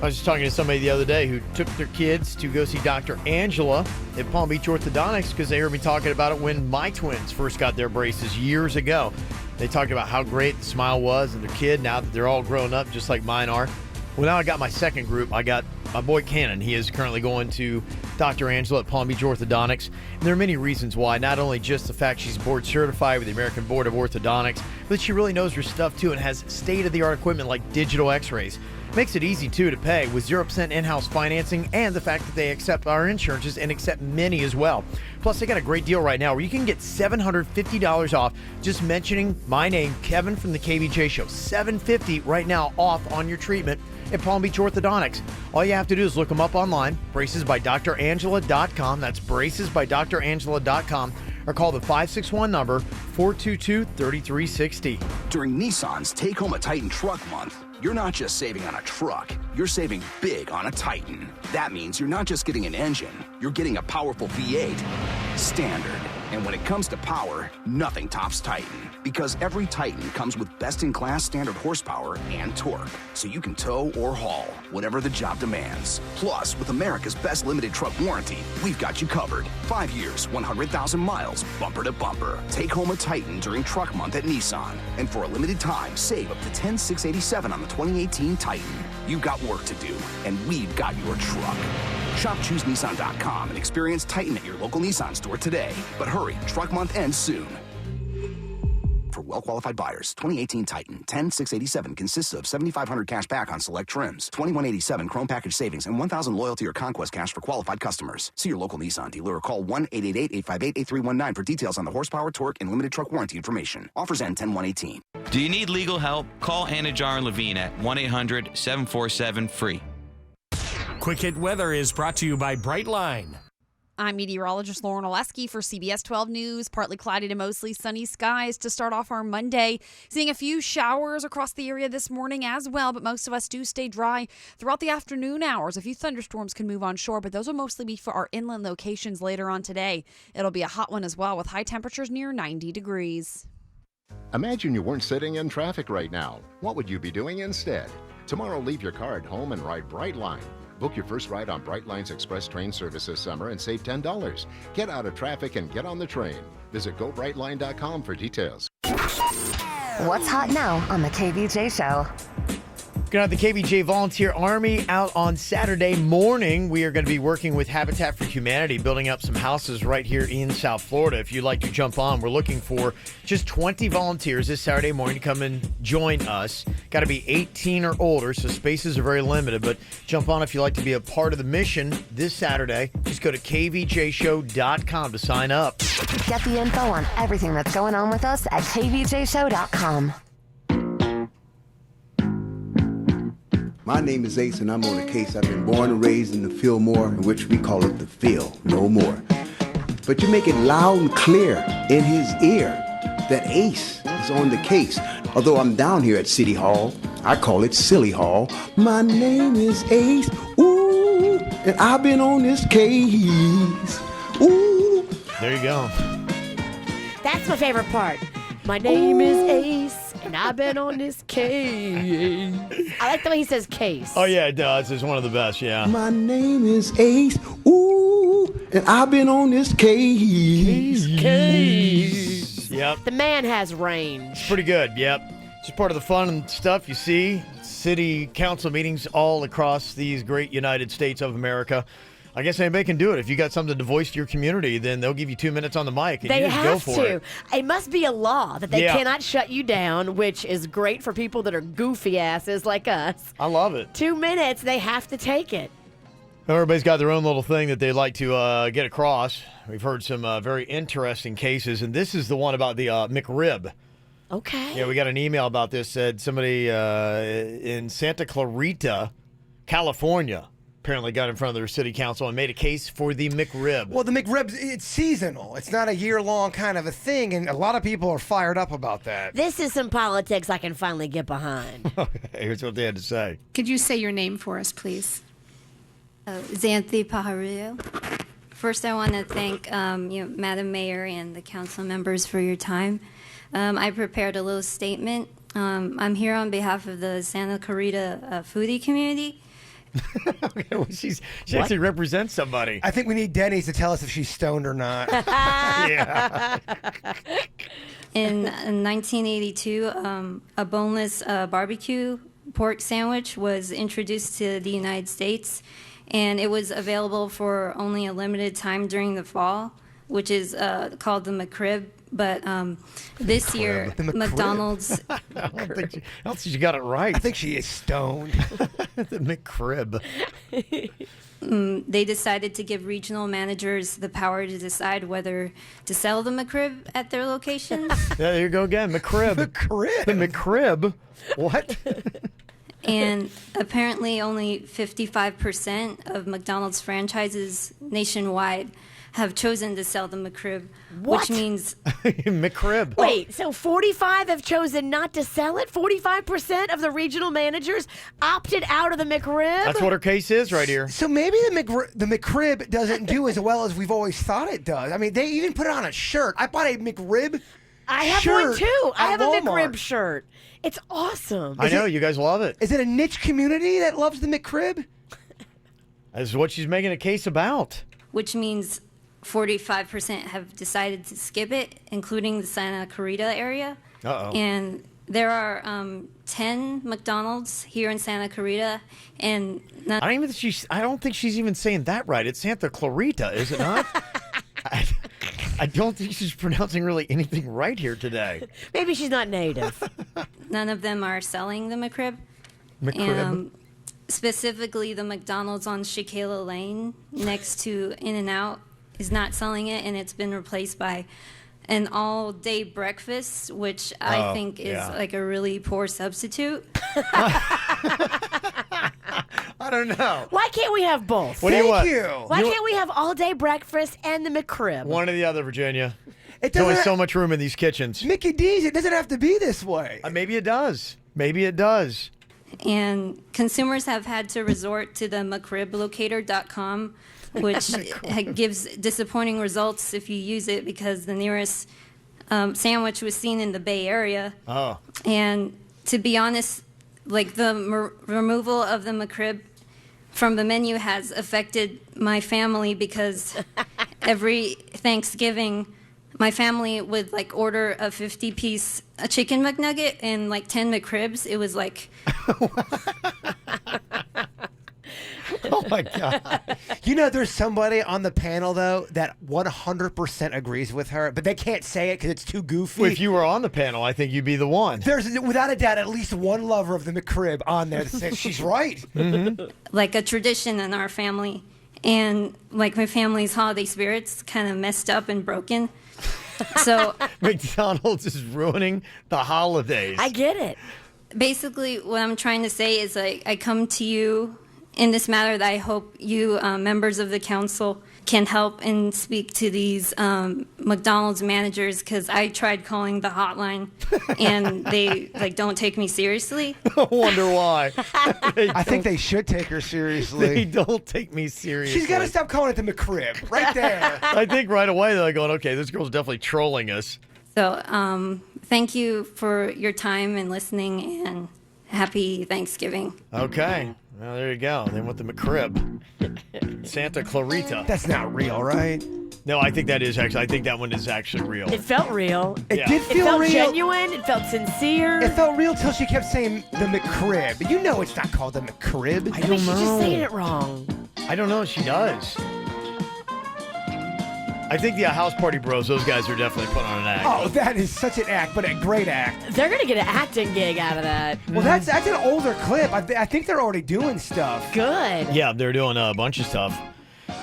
I was just talking to somebody the other day who took their kids to go see Dr. Angela at Palm Beach Orthodontics because they heard me talking about it when my twins first got their braces years ago. They talked about how great the smile was in their kid now that they're all grown up just like mine are. Well, now I got my second group. I got my boy Cannon. He is currently going to Dr. Angela at Palm Beach Orthodontics. And there are many reasons why, not only just the fact she's board certified with the American Board of Orthodontics, but she really knows her stuff too and has state-of-the-art equipment like digital x-rays. Makes it easy, too, to pay with 0% in-house financing and the fact that they accept our insurances and accept many as well. Plus, they got a great deal right now where you can get $750 off just mentioning my name, Kevin from the KVJ Show. $750 right now off on your treatment at Palm Beach Orthodontics. All you have to do is look them up online, bracesbydrangela.com. That's bracesbydrangela.com. Or call the 561 number 422-3360. During Nissan's Take Home a Titan Truck Month, you're not just saving on a truck, you're saving big on a Titan. That means you're not just getting an engine, you're getting a powerful V8 standard. And when it comes to power, nothing tops Titan. Because every Titan comes with best-in-class standard horsepower and torque. So you can tow or haul, whatever the job demands. Plus, with America's best limited truck warranty, we've got you covered. 5 years, 100,000 miles, bumper to bumper. Take home a Titan during Truck Month at Nissan. And for a limited time, save up to $10,687 on the 2018 Titan. You've got work to do, and we've got your truck. Shop ChooseNissan.com and experience Titan at your local Nissan store today. But hurry, Truck Month ends soon. For well-qualified buyers. 2018 Titan, 10687 consists of $7,500 cash back on select trims, 2187 Chrome package savings, and 1,000 loyalty or conquest cash for qualified customers. See your local Nissan dealer or call 1-888-858-8319 for details on the horsepower, torque, and limited truck warranty information. Offers end 10/1/18. Do you need legal help? Call Anajar and Levine at 1-800-747-FREE. Quick Hit Weather is brought to you by Brightline. I'm meteorologist Lauren Oleski for CBS 12 News. Partly cloudy to mostly sunny skies to start off our Monday. Seeing a few showers across the area this morning as well, but most of us do stay dry throughout the afternoon hours. A few thunderstorms can move on shore, but those will mostly be for our inland locations later on today. It'll be a hot one as well with high temperatures near 90 degrees. Imagine you weren't sitting in traffic right now. What would you be doing instead? Tomorrow, leave your car at home and ride Brightline. Book your first ride on Brightline's express train service this summer and save $10. Get out of traffic and get on the train. Visit GoBrightline.com for details. What's hot now on the KVJ Show? Gonna have the KVJ Volunteer Army out on Saturday morning. We are going to be working with Habitat for Humanity, building up some houses right here in South Florida. If you'd like to jump on, we're looking for just 20 volunteers this Saturday morning to come and join us. Got to be 18 or older, so spaces are very limited, but jump on if you'd like to be a part of the mission this Saturday. Just go to kvjshow.com to sign up. Get the info on everything that's going on with us at kvjshow.com. My name is Ace, and I'm on a case. I've been born and raised in the Fillmore, in which we call it the Phil, no more. But you make it loud and clear in his ear that Ace is on the case. Although I'm down here at City Hall, I call it Silly Hall. My name is Ace, ooh, and I've been on this case, ooh. There you go. That's my favorite part. My name is Ace, and I've been on this case. I like the way he says case. Oh, yeah, it does. It's one of the best, yeah. My name is Ace, ooh, and I've been on this case. Case. Yep. The man has range. Pretty good, yep. Just part of the fun and stuff you see. City council meetings all across these great United States of America. I guess anybody can do it. If you got something to voice to your community, then they'll give you 2 minutes on the mic and They you just have go for to. it. It must be a law that they Yeah. cannot shut you down, which is great for people that are goofy asses like us. I love it. 2 minutes, they have to take it. Everybody's got their own little thing that they like to get across. We've heard some very interesting cases, and this is the one about the McRib. Okay. Yeah, we got an email about this. Said somebody in Santa Clarita, California, apparently got in front of their city council and made a case for the McRib. Well, the McRib, it's seasonal. It's not a year-long kind of a thing, and a lot of people are fired up about that. This is some politics I can finally get behind. Okay, here's what they had to say. Could you say your name for us, please? Xanthi Pahario. First, I want to thank Madam Mayor and the council members for your time. I prepared a little statement. I'm here on behalf of the Santa Clarita foodie community. Okay, well, she actually represents somebody. I think we need Denny's to tell us if she's stoned or not. Yeah. In 1982, a boneless barbecue pork sandwich was introduced to the United States, and it was available for only a limited time during the fall, which is called the McRib. But this year, McDonald's... I don't think she got it right. I think she is stoned. The McRib. They decided to give regional managers the power to decide whether to sell the McRib at their locations. Yeah, there you go again. McRib. McRib. The McRib. What? And apparently only 55% of McDonald's franchises nationwide have chosen to sell the McRib, What? which means... McRib. Wait, so 45 have chosen not to sell it? 45% of the regional managers opted out of the McRib? That's what her case is right here. So maybe the McRib doesn't do as well as we've always thought it does. I mean, they even put it on a shirt. I bought a McRib I have shirt one too. I at have a Walmart. McRib shirt. It's awesome. I know, you guys love it. Is it a niche community that loves the McRib? That's what she's making a case about. Which means 45% have decided to skip it, including the Santa Clarita area. Uh-oh. And there are 10 McDonald's here in Santa Clarita, and I don't think she's even saying that right. It's Santa Clarita, is it not? I don't think she's pronouncing really anything right here today. Maybe she's not native. None of them are selling the McRib. McRib? Specifically, the McDonald's on Shaquilla Lane next to In-N-Out is not selling it, and it's been replaced by an all-day breakfast, which I think is like a really poor substitute. I don't know. Why can't we have both? What do you want? Why can't we have all-day breakfast and the McRib? One or the other, Virginia. It There's only doesn't so much room in these kitchens. Mickey D's, it doesn't have to be this way. Maybe it does. Maybe it does. And consumers have had to resort to the McRiblocator.com, which gives disappointing results if you use it because the nearest sandwich was seen in the Bay Area. Oh. And to be honest, like the removal of the McRib from the menu has affected my family because every Thanksgiving my family would like order a 50-piece chicken McNugget and like 10 McRibs. It was like Oh my God. You know, there's somebody on the panel though that 100% agrees with her, but they can't say it because it's too goofy. If you were on the panel, I think you'd be the one. There's without a doubt at least one lover of the McRib on there that says she's right. like a tradition in our family. And like my family's holiday spirits kind of messed up and broken. So McDonald's is ruining the holidays. I get it. Basically, what I'm trying to say is like I come to you in this matter that I hope you members of the council can help and speak to these McDonald's managers because I tried calling the hotline and they like don't take me seriously. I wonder why. I think they should take her seriously. They don't take me seriously. She's got to stop calling it the McRib right there. I think right away they're going, okay, this girl's definitely trolling us. So thank you for your time and listening and happy Thanksgiving. Okay. Well, there you go. They want the McRib. Santa Clarita. That's not real, right? No, I think that is actually. I think that one is actually real. It felt real. It did feel It felt real. genuine. It felt sincere. It felt real till she kept saying the McRib. You know it's not called the McRib. I don't She's know. just saying it wrong. I don't know. She does. I think the House Party Bros, those guys are definitely putting on an act. Oh, that is such an act, but a great act. They're going to get an acting gig out of that. Well, that's an older clip. I think they're already doing stuff. Good. Yeah, they're doing a bunch of stuff.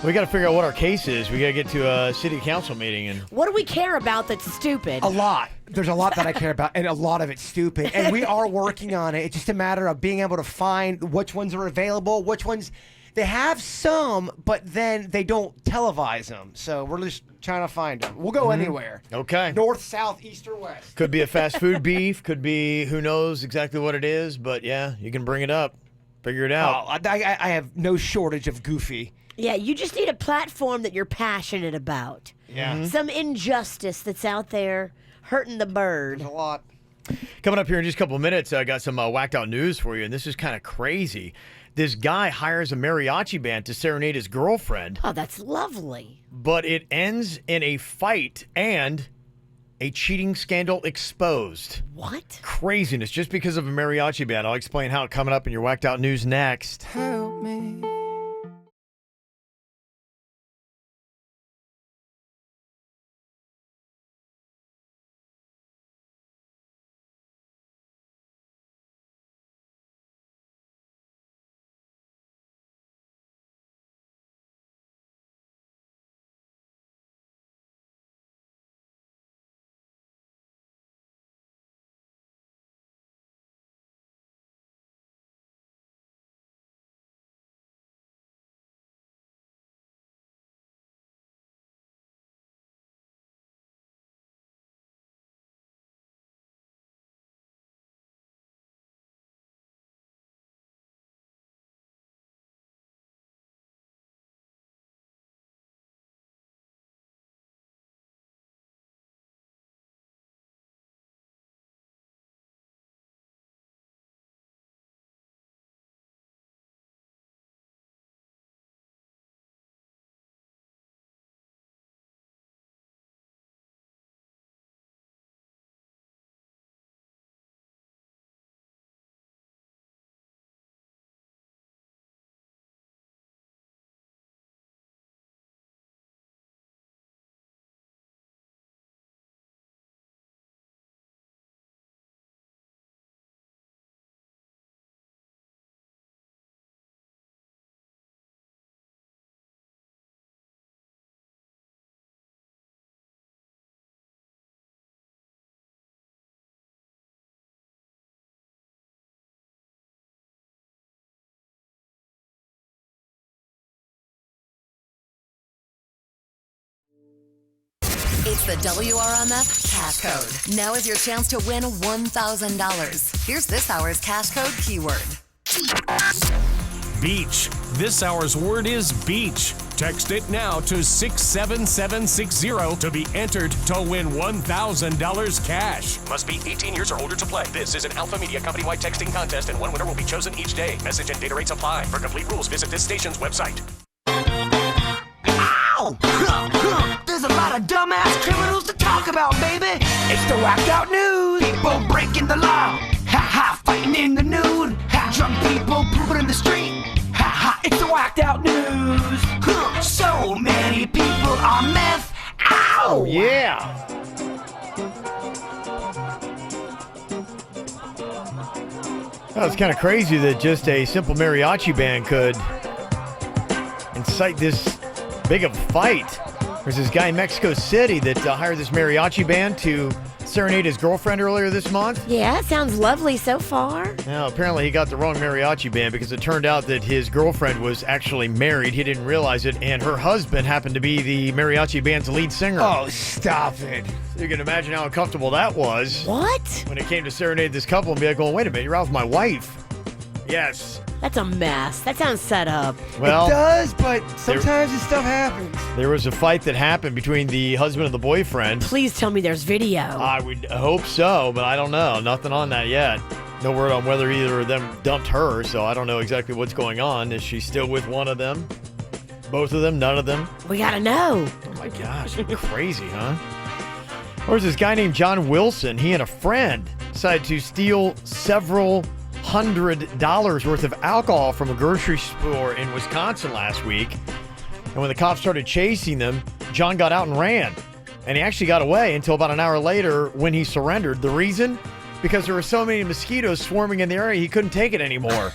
We got to figure out what our case is. We got to get to a city council meeting. And What do we care about that's stupid? A lot. There's a lot that I care about, and a lot of it's stupid. And we are working on it. It's just a matter of being able to find which ones are available, which ones... They have some, but then they don't televise them. So we're just trying to find them. We'll go anywhere. Okay. North, south, east, or west. Could be a fast food beef. Could be who knows exactly what it is. But yeah, you can bring it up. Figure it out. Oh, I have no shortage of goofy. Yeah, you just need a platform that you're passionate about. Yeah. Some injustice that's out there hurting the bird. There's a lot. Coming up here in just a couple of minutes, I got some whacked out news for you, and this is kind of crazy. This guy hires a mariachi band to serenade his girlfriend. Oh, that's lovely. But it ends in a fight and a cheating scandal exposed. What? Craziness just because of a mariachi band. I'll explain how coming up in your whacked out news next. Help me. It's the WRMF Cash Code. Now is your chance to win $1,000. Here's this hour's Cash Code keyword. Beach. This hour's word is beach. Text it now to 67760 to be entered to win $1,000 cash. Must be 18 years or older to play. This is an Alpha Media company-wide texting contest, and one winner will be chosen each day. Message and data rates apply. For complete rules, visit this station's website. Ow! There's a lot of dumbass criminals to talk about, baby. It's the whacked out news. People breaking the law. Ha ha, fighting in the nude. Ha, drunk people pooping in the street. Ha ha, it's the whacked out news. So many people on meth. Ow! Oh, yeah. Well, it's kind of crazy that just a simple mariachi band could incite this big of a fight. There's this guy in Mexico City that hired this mariachi band to serenade his girlfriend earlier this month. Yeah, sounds lovely so far. Now, apparently he got the wrong mariachi band because it turned out that his girlfriend was actually married. He didn't realize it, and her husband happened to be the mariachi band's lead singer. Oh, stop it. So you can imagine how uncomfortable that was. What? When it came to serenade this couple and be like, well, wait a minute, you're out with my wife. Yes. That's a mess. That sounds set up. Well, it does, but sometimes this stuff happens. There was a fight that happened between the husband and the boyfriend. Please tell me there's video. I would hope so, but I don't know. Nothing on that yet. No word on whether either of them dumped her, so I don't know exactly what's going on. Is she still with one of them? Both of them? None of them? We gotta know. Oh my gosh, crazy, huh? There's this guy named John Wilson. He and a friend decided to steal several $100 worth of alcohol from a grocery store in Wisconsin last week. And when the cops started chasing them, John got out and ran. And he actually got away until about an hour later when he surrendered. The reason? Because there were so many mosquitoes swarming in the area, he couldn't take it anymore.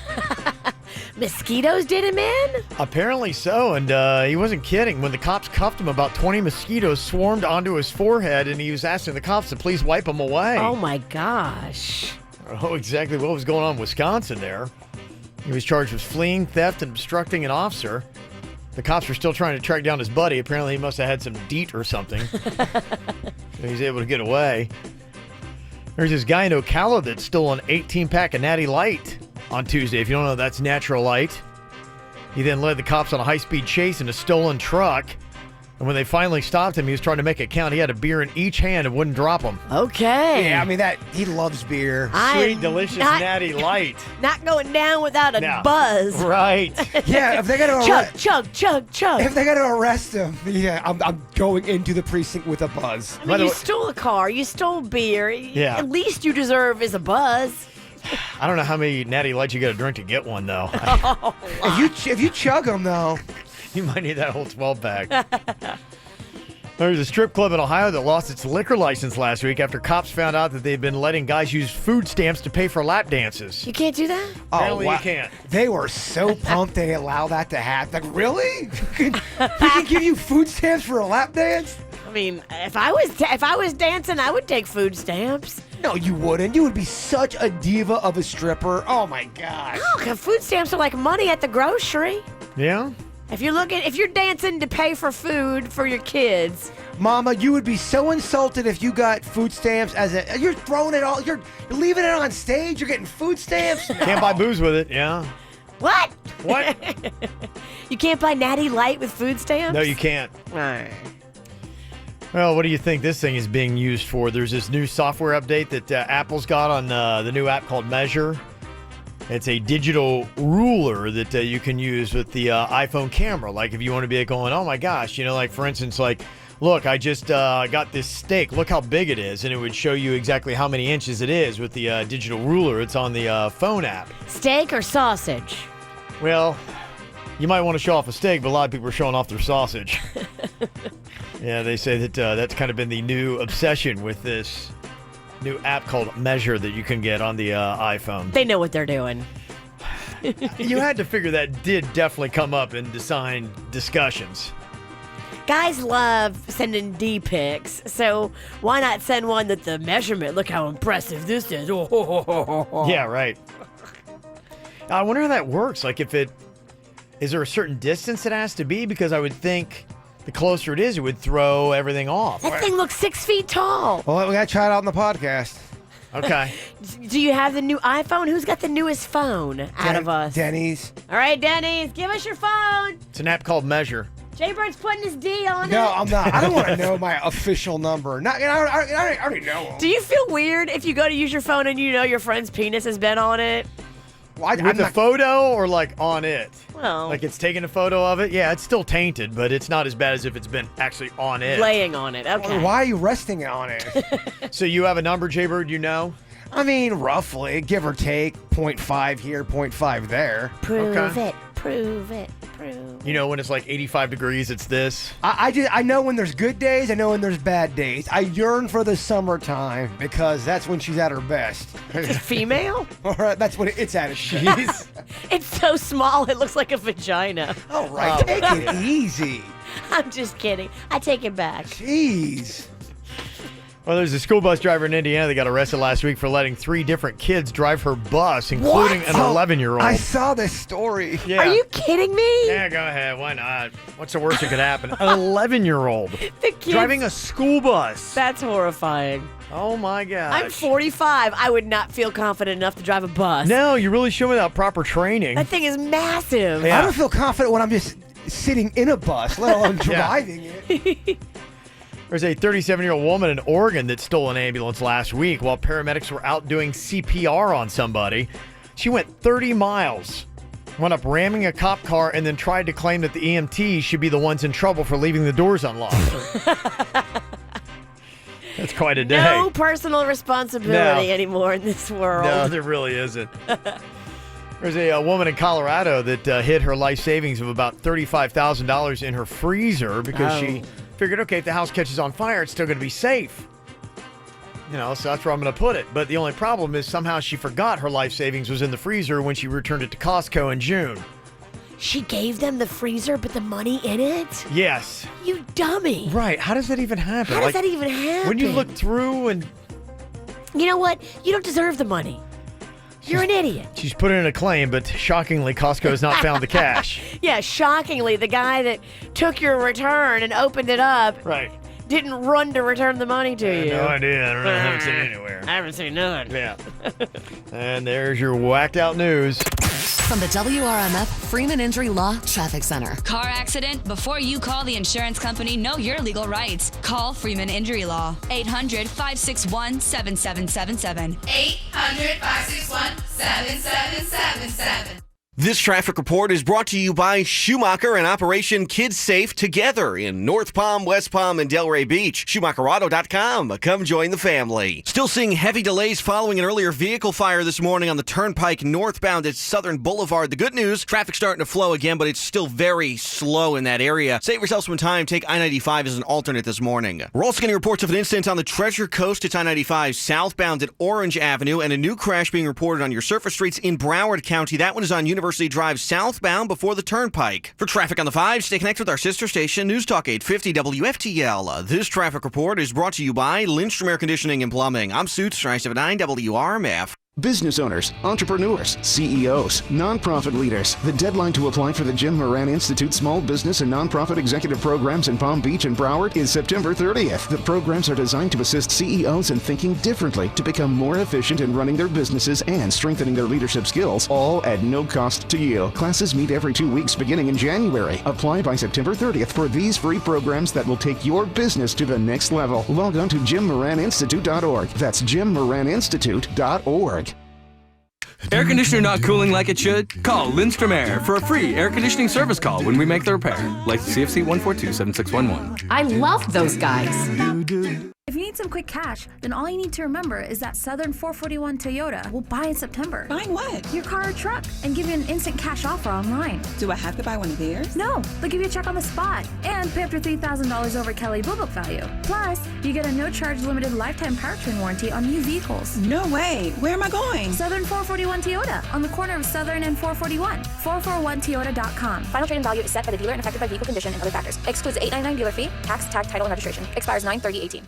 Mosquitoes did him in? Apparently so, and he wasn't kidding. When the cops cuffed him, about 20 mosquitoes swarmed onto his forehead, and he was asking the cops to please wipe them away. Oh my gosh. Oh, exactly what was going on in Wisconsin there. He was charged with fleeing, theft, and obstructing an officer. The cops were still trying to track down his buddy. Apparently, he must have had some DEET or something. So he's able to get away. There's this guy in Ocala that stole an 18-pack of Natty Light on Tuesday. If you don't know, that's Natural Light. He then led the cops on a high-speed chase in a stolen truck. And when they finally stopped him, he was trying to make it count. He had a beer in each hand and wouldn't drop them. Okay. Yeah, I mean, he loves beer. Sweet, delicious Natty Light. Not going down without a buzz. Right. Yeah, if they got to chug. If they got to arrest him, yeah, I'm going into the precinct with a buzz. I mean, you stole a car, you stole beer. Yeah. At least you deserve is a buzz. I don't know how many Natty Lights you got to drink to get one, though. If you chug them, though. You might need that whole 12-pack. There's a strip club in Ohio that lost its liquor license last week after cops found out that they've been letting guys use food stamps to pay for lap dances. You can't do that? Apparently you can't. They were so pumped they allow that to happen. Like, really? We can give you food stamps for a lap dance? I mean, if I was dancing, I would take food stamps. No, you wouldn't. You would be such a diva of a stripper. Oh my gosh. No, 'cause food stamps are like money at the grocery. Yeah? If you're dancing to pay for food for your kids. Mama, you would be so insulted if you got food stamps you're throwing it all, you're leaving it on stage, you're getting food stamps. No. Can't buy booze with it, yeah. What? What? You can't buy Natty Light with food stamps? No, you can't. All right. Well, what do you think this thing is being used for? There's this new software update that Apple's got on the new app called Measure. It's a digital ruler that you can use with the iPhone camera. Like if you want to be going, oh my gosh, like for instance, like, look, I just got this steak. Look how big it is. And it would show you exactly how many inches it is with the digital ruler. It's on the phone app. Steak or sausage? Well, you might want to show off a steak, but a lot of people are showing off their sausage. Yeah, they say that that's kind of been the new obsession with this new app called Measure that you can get on the iPhone. They know what they're doing. You had to figure that did definitely come up in design discussions. Guys love sending D pics, so why not send one that the measurement, look how impressive this is. Yeah, right. I wonder how that works. Like is there a certain distance it has to be? Because I would think the closer it is, it would throw everything off. That thing looks 6 feet tall. Well, we got to try it out on the podcast. Okay. Do you have the new iPhone? Who's got the newest phone out of us? Denny's. All right, Denny's, give us your phone. It's an app called Measure. Jaybird's putting his D on it. No, I'm not. I don't want to know my official number. I already know them. Do you feel weird if you go to use your phone and you know your friend's penis has been on it? Well, With the photo or like on it? Well, like it's taking a photo of it? Yeah, it's still tainted, but it's not as bad as if it's been actually on it. Laying on it. Okay. Why are you resting on it? So you have a number, Jaybird, you know? I mean, roughly, give or take, 0.5 here, 0.5 there. Prove Okay. it. Prove it. Prove. You know when it's like 85 degrees, it's this. I know when there's good days. I know when there's bad days. I yearn for the summertime because that's when she's at her best. It's female? All right, that's when it's at its best. It's so small it looks like a vagina. All right, take it easy. I'm just kidding. I take it back. Jeez. Well, there's a school bus driver in Indiana that got arrested last week for letting 3 different kids drive her bus, including an 11-year-old. I saw this story. Yeah. Are you kidding me? Yeah, go ahead. Why not? What's the worst that could happen? An 11-year-old The kids, driving a school bus. That's horrifying. Oh, my gosh. I'm 45. I would not feel confident enough to drive a bus. No, you really should without proper training. That thing is massive. Yeah. I don't feel confident when I'm just sitting in a bus, let alone driving it. There's a 37-year-old woman in Oregon that stole an ambulance last week while paramedics were out doing CPR on somebody. She went 30 miles, wound up ramming a cop car, and then tried to claim that the EMTs should be the ones in trouble for leaving the doors unlocked. That's quite a day. No personal responsibility anymore in this world. No, there really isn't. There's a woman in Colorado that hid her life savings of about $35,000 in her freezer because she figured, okay, if the house catches on fire, it's still going to be safe. You know, so that's where I'm going to put it. But the only problem is somehow she forgot her life savings was in the freezer when she returned it to Costco in June. She gave them the freezer, but the money in it? Yes. You dummy. Right. How does that even happen? How does that even happen? When you look through and... You know what? You don't deserve the money. You're an idiot. She's put in a claim, but shockingly, Costco has not found the cash. Yeah, shockingly, the guy that took your return and opened it up didn't run to return the money to you. No idea. I don't know. I haven't seen it anywhere. I haven't seen none. Yeah. And there's your whacked out news. From the WRMF Freeman Injury Law Traffic Center. Car accident? Before you call the insurance company, know your legal rights. Call Freeman Injury Law. 800-561-7777. 800-561-7777. This traffic report is brought to you by Schumacher and Operation Kids Safe Together in North Palm, West Palm, and Delray Beach. SchumacherAuto.com. Come join the family. Still seeing heavy delays following an earlier vehicle fire this morning on the Turnpike northbound at Southern Boulevard. The good news, traffic's starting to flow again, but it's still very slow in that area. Save yourself some time. Take I-95 as an alternate this morning. We're also getting reports of an incident on the Treasure Coast at I-95 southbound at Orange Avenue and a new crash being reported on your surface streets in Broward County. That one is on University Drive southbound before the Turnpike. For traffic on the 5, stay connected with our sister station, News Talk 850 WFTL. This traffic report is brought to you by Lindstrom Air Conditioning and Plumbing. I'm Suits 379 WRMF. Business owners, entrepreneurs, CEOs, nonprofit leaders. The deadline to apply for the Jim Moran Institute Small Business and Nonprofit Executive Programs in Palm Beach and Broward is September 30th. The programs are designed to assist CEOs in thinking differently to become more efficient in running their businesses and strengthening their leadership skills, all at no cost to you. Classes meet every 2 weeks beginning in January. Apply by September 30th for these free programs that will take your business to the next level. Log on to JimMoranInstitute.org. That's JimMoranInstitute.org. Air conditioner not cooling like it should? Call Lindstrom Air for a free air conditioning service call when we make the repair. Like CFC 142-7611. I love those guys. If you need some quick cash, then all you need to remember is that Southern 441 Toyota will buy in September. Buying what? Your car or truck, and give you an instant cash offer online. Do I have to buy one of theirs? No, they'll give you a check on the spot and pay up to $3,000 over Kelly Blue Book value. Plus, you get a no-charge limited lifetime powertrain warranty on new vehicles. No way. Where am I going? Southern 441 Toyota on the corner of Southern and 441. 441toyota.com. Final trade-in value is set by the dealer and affected by vehicle condition and other factors. Excludes the $899 dealer fee, tax, tag, title, and registration. Expires 9/30/18.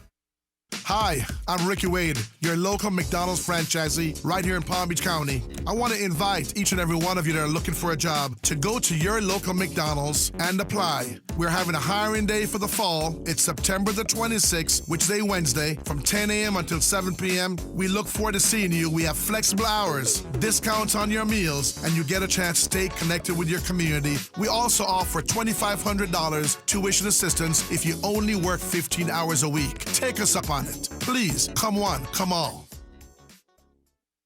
Hi, I'm Ricky Wade, your local McDonald's franchisee right here in Palm Beach County. I want to invite each and every one of you that are looking for a job to go to your local McDonald's and apply. We're having a hiring day for the fall. It's September the 26th, which is a Wednesday, from 10 a.m. until 7 p.m. We look forward to seeing you. We have flexible hours, discounts on your meals, and you get a chance to stay connected with your community. We also offer $2,500 tuition assistance if you only work 15 hours a week. Take us up on it. Please, come one, come all.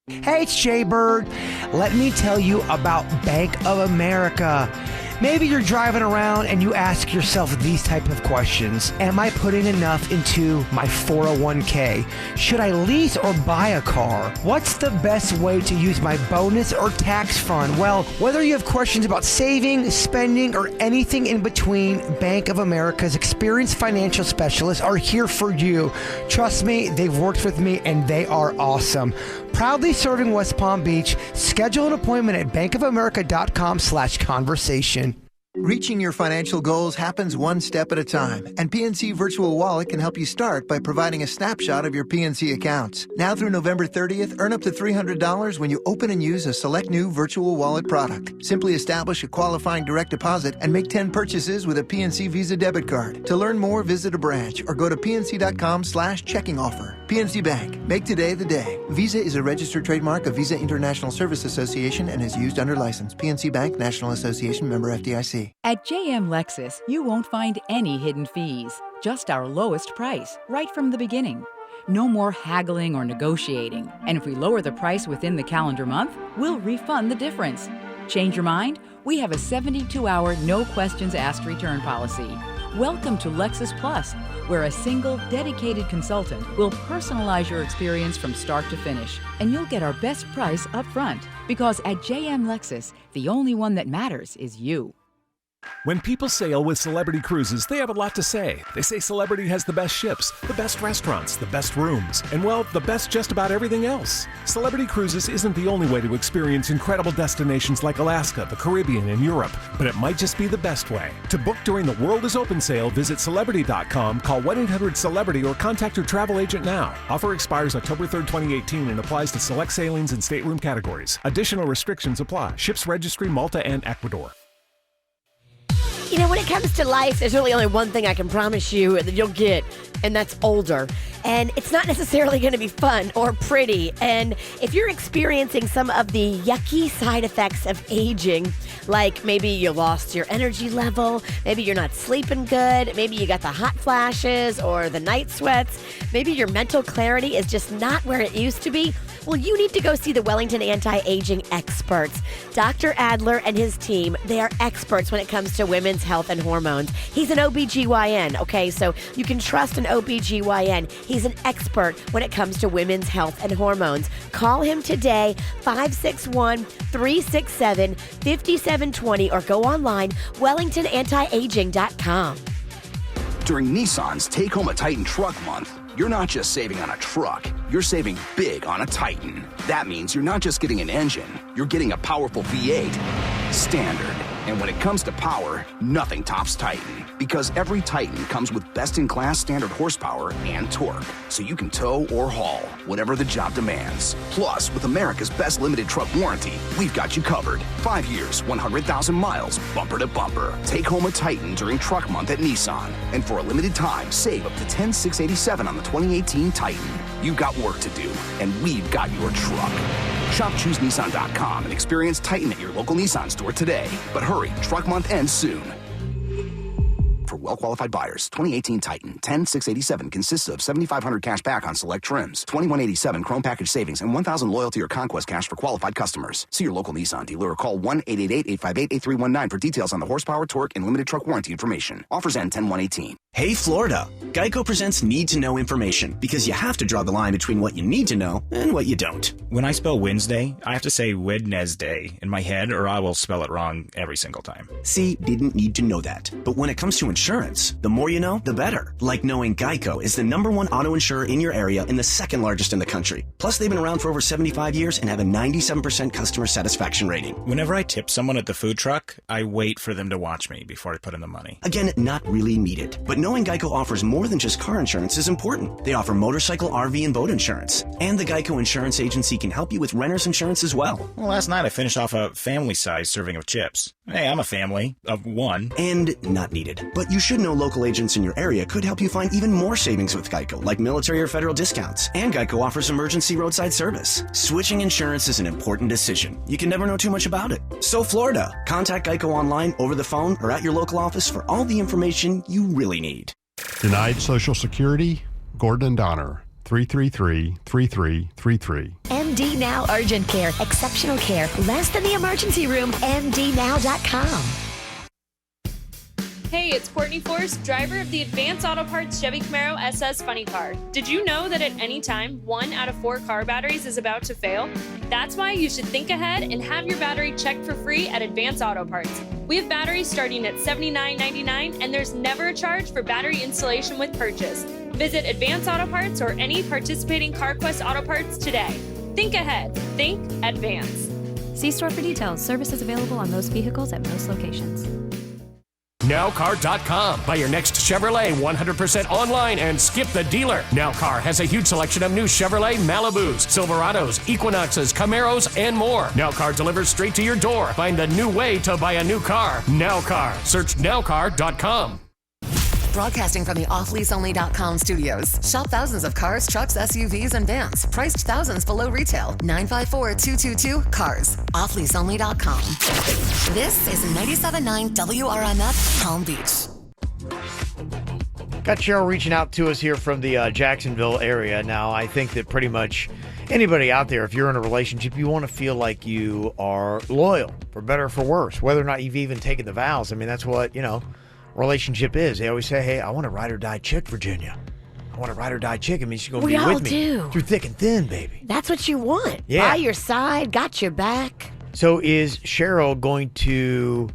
Hey, it's Jay Bird. Let me tell you about Bank of America. Maybe you're driving around and you ask yourself these type of questions. Am I putting enough into my 401k? Should I lease or buy a car? What's the best way to use my bonus or tax fund? Well, whether you have questions about saving, spending, or anything in between, Bank of America's experienced financial specialists are here for you. Trust me, they've worked with me and they are awesome. Proudly serving West Palm Beach. Schedule an appointment at bankofamerica.com/conversation. Reaching your financial goals happens one step at a time, and PNC Virtual Wallet can help you start by providing a snapshot of your PNC accounts. Now through November 30th, earn up to $300 when you open and use a select new Virtual Wallet product. Simply establish a qualifying direct deposit and make 10 purchases with a PNC Visa debit card. To learn more, visit a branch or go to pnc.com/checking offer. PNC Bank. Make today the day. Visa is a registered trademark of Visa International Service Association and is used under license. PNC Bank, National Association, member FDIC. At JM Lexus, you won't find any hidden fees, just our lowest price, right from the beginning. No more haggling or negotiating. And if we lower the price within the calendar month, we'll refund the difference. Change your mind? We have a 72-hour, no questions asked return policy. Welcome to Lexus Plus, where a single, dedicated consultant will personalize your experience from start to finish, and you'll get our best price up front. Because at JM Lexus, the only one that matters is you. When people sail with Celebrity Cruises, they have a lot to say. They say Celebrity has the best ships, the best restaurants, the best rooms, and well, the best just about everything else. Celebrity Cruises isn't the only way to experience incredible destinations like Alaska, the Caribbean, and Europe, but it might just be the best way. To book during the World is Open sale, visit Celebrity.com, call 1-800-CELEBRITY, or contact your travel agent now. Offer expires October 3rd, 2018, and applies to select sailings and stateroom categories. Additional restrictions apply. Ships registry, Malta and Ecuador. You know, when it comes to life, there's really only one thing I can promise you that you'll get, and that's older. And it's not necessarily going to be fun or pretty. And if you're experiencing some of the yucky side effects of aging, like maybe you lost your energy level, maybe you're not sleeping good, maybe you got the hot flashes or the night sweats, maybe your mental clarity is just not where it used to be, well, you need to go see the Wellington Anti-Aging experts. Dr. Adler and his team, they are experts when it comes to women's health and hormones. He's an OBGYN, okay? So you can trust an OBGYN. He's an expert when it comes to women's health and hormones. Call him today, 561-367-5720, or go online, wellingtonantiaging.com. During Nissan's Take Home a Titan Truck Month, you're not just saving on a truck, you're saving big on a Titan. That means you're not just getting an engine, you're getting a powerful V8 standard. And when it comes to power, nothing tops Titan. Because every Titan comes with best-in-class standard horsepower and torque, so you can tow or haul, whatever the job demands. Plus, with America's best limited truck warranty, we've got you covered. 5 years, 100,000 miles, bumper to bumper. Take home a Titan during Truck Month at Nissan. And for a limited time, save up to $10,687 on the 2018 Titan. You've got work to do, and we've got your truck. Shop ChooseNissan.com and experience Titan at your local Nissan store today. But hurry, Truck Month ends soon. For well-qualified buyers, 2018 Titan, $10,687 consists of $7,500 cash back on select trims, $2,187 Chrome Package savings, and $1,000 loyalty or conquest cash for qualified customers. See your local Nissan dealer or call 1-888-858-8319 for details on the horsepower, torque, and limited truck warranty information. Offers end 10/1/18. Hey, Florida. Geico presents need-to-know information because you have to draw the line between what you need to know and what you don't. When I spell Wednesday, I have to say Wednesday in my head or I will spell it wrong every single time. See, didn't need to know that. But when it comes to insurance, the more you know, the better. Like knowing Geico is the #1 auto insurer in your area and the second largest in the country. Plus, they've been around for over 75 years and have a 97% customer satisfaction rating. Whenever I tip someone at the food truck, I wait for them to watch me before I put in the money. Again, not really needed. But knowing Geico offers more more than just car insurance is important. They offer motorcycle, RV, and boat insurance. And the Geico Insurance Agency can help you with renter's insurance as well. Well, last night I finished off a family-sized serving of chips. Hey, I'm a family of one. And not needed. But you should know local agents in your area could help you find even more savings with Geico, like military or federal discounts. And Geico offers emergency roadside service. Switching insurance is an important decision. You can never know too much about it. So Florida, contact Geico online, over the phone, or at your local office for all the information you really need. Denied Social Security? Gordon and Donner, 333-3333. MD Now Urgent Care. Exceptional care. Less than the emergency room. MDNow.com. Hey, it's Courtney Force, driver of the Advanced Auto Parts Chevy Camaro SS Funny Car. Did you know that at any time, 1 out of 4 car batteries is about to fail? That's why you should think ahead and have your battery checked for free at Advanced Auto Parts. We have batteries starting at $79.99, and there's never a charge for battery installation with purchase. Visit Advanced Auto Parts or any participating CarQuest Auto Parts today. Think ahead. Think advance. See store for details. Services available on most vehicles at most locations. Nowcar.com. Buy your next Chevrolet 100% online and skip the dealer. Nowcar has a huge selection of new Chevrolet Malibus, Silverados, Equinoxes, Camaros, and more. Nowcar delivers straight to your door. Find the new way to buy a new car. Nowcar. Search Nowcar.com. Broadcasting from the offleaseonly.com studios. Shop thousands of cars, trucks, SUVs, and vans. Priced thousands below retail. 954-222-CARS. Offleaseonly.com. This is 97.9 WRMF Palm Beach. Got Cheryl reaching out to us here from the Jacksonville area. Now, I think that pretty much anybody out there, if you're in a relationship, you want to feel like you are loyal, for better or for worse, whether or not you've even taken the vows. I mean, that's what, relationship is. They always say, hey, I want a ride or die chick, Virginia. I want a ride or die chick. I mean, she's going to be with me through thick and thin, baby. That's what you want. Yeah. By your side, got your back. So is Cheryl going to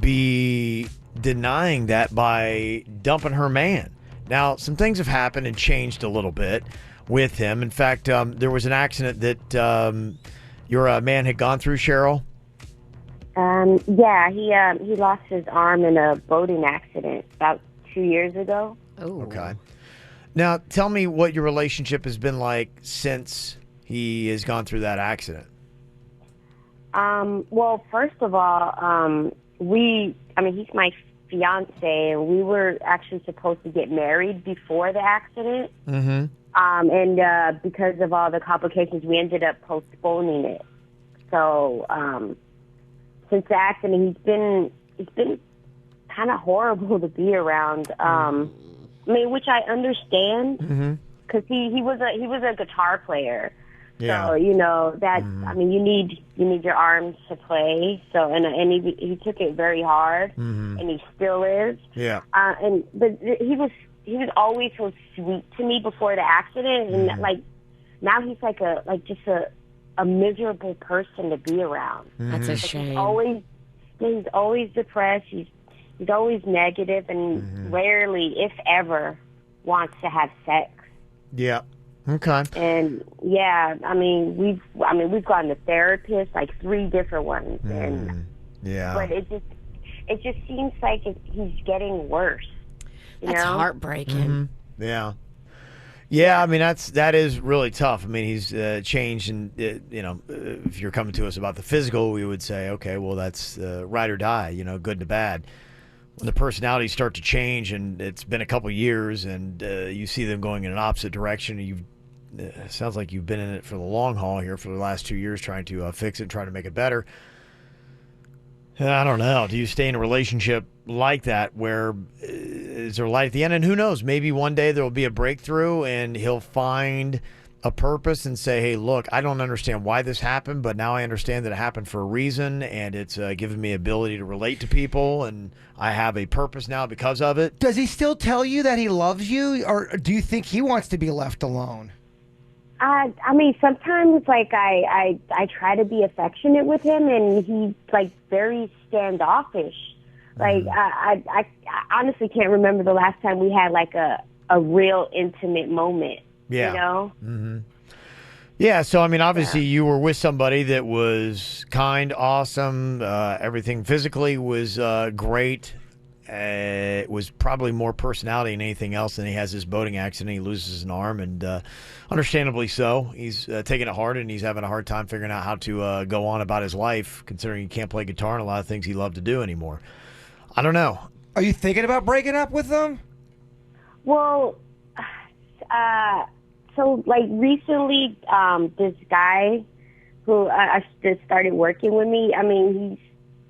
be denying that by dumping her man? Now, some things have happened and changed a little bit with him. In fact, there was an accident that your man had gone through, Cheryl. Yeah, he lost his arm in a boating accident about 2 years ago. Oh. Okay. Now, tell me what your relationship has been like since he has gone through that accident. Well, first of all, he's my fiance, and we were actually supposed to get married before the accident. Mm-hmm. And because of all the complications, we ended up postponing it. So, since the accident, he's been kind of horrible to be around. Which I understand, because he was a guitar player. Yeah. So that you need your arms to play. So and he took it very hard, and he still is. Yeah. But he was always so sweet to me before the accident, and now he's just a miserable person to be around. That's a shame. He's always depressed. He's always negative, and rarely, if ever, wants to have sex. Yeah. Okay. And we've gone to therapists, like 3 different ones, and yeah. But it just seems like he's getting worse. That's heartbreaking. Yeah. Yeah, I mean, that is really tough. I mean, he's changed, and, if you're coming to us about the physical, we would say, okay, well, that's ride or die, good to bad. When the personalities start to change, and it's been a couple years, and you see them going in an opposite direction, and it sounds like you've been in it for the long haul here for the last 2 years, trying to fix it, trying to make it better. I don't know. Do you stay in a relationship like that where is there light at the end? And who knows? Maybe one day there will be a breakthrough and he'll find a purpose and say, hey, look, I don't understand why this happened, but now I understand that it happened for a reason, and it's given me ability to relate to people, and I have a purpose now because of it. Does he still tell you that he loves you, or do you think he wants to be left alone? Sometimes I try to be affectionate with him, and he's very standoffish. I honestly can't remember the last time we had a real intimate moment. Yeah. Mm-hmm. Yeah. So obviously you were with somebody that was kind, awesome. Everything physically was great, it was probably more personality than anything else. And he has this boating accident. He loses an arm, and understandably so. He's taking it hard, and he's having a hard time figuring out how to go on about his life, considering he can't play guitar and a lot of things he loved to do anymore. I don't know. Are you thinking about breaking up with them? Well, so like recently, this guy who just started working with me, I mean, he's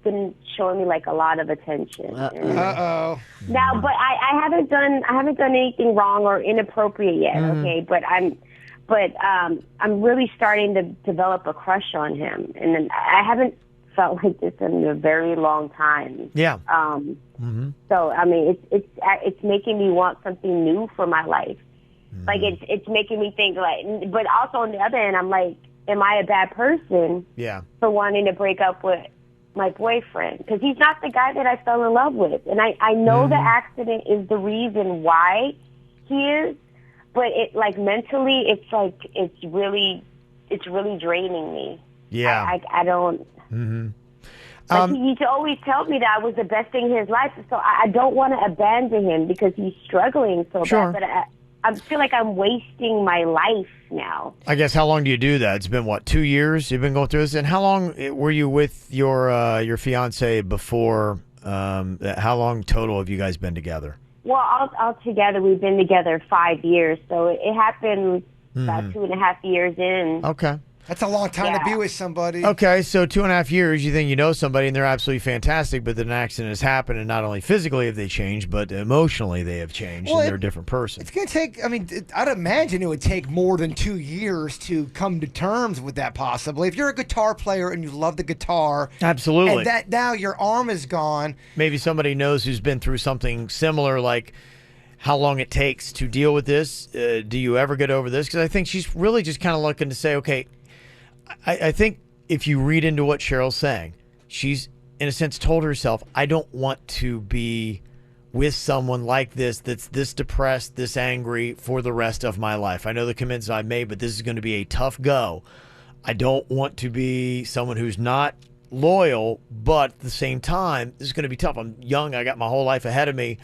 been showing me like a lot of attention. Uh-oh. Now, but I haven't done anything wrong or inappropriate yet. Okay, but I'm really starting to develop a crush on him, and then I haven't felt like this in a very long time. Yeah. So I mean, it's making me want something new for my life. Like it's making me think like, but also on the other end, I'm like, am I a bad person? Yeah. For wanting to break up with my boyfriend, because he's not the guy that I fell in love with, and I know the accident is the reason why he is, but it like mentally, it's really draining me. Yeah. I don't. Like he used to always tell me that I was the best thing in his life, so I don't want to abandon him because he's struggling so bad. But I feel like I'm wasting my life now. I guess, how long do you do that? It's been, what, 2 years you've been going through this? And how long were you with your fiance before? How long total have you guys been together? Well, all together, we've been together 5 years, so it happened about 2.5 years in. Okay. That's a long time to be with somebody. Okay, so 2.5 years, you think you know somebody and they're absolutely fantastic, but then an accident has happened, and not only physically have they changed, but emotionally they have changed, and they're a different person. It's going to take, I mean, I'd imagine it would take more than 2 years to come to terms with that possibly. If you're a guitar player and you love the guitar. Absolutely. And that now your arm is gone. Maybe somebody knows who's been through something similar, like how long it takes to deal with this. Do you ever get over this? Because I think she's really just kind of looking to say, okay, I think if you read into what Cheryl's saying, she's, in a sense, told herself, I don't want to be with someone like this that's this depressed, this angry for the rest of my life. I know the commitments I've made, but this is going to be a tough go. I don't want to be someone who's not loyal, but at the same time, this is going to be tough. I'm young. I got my whole life ahead of me.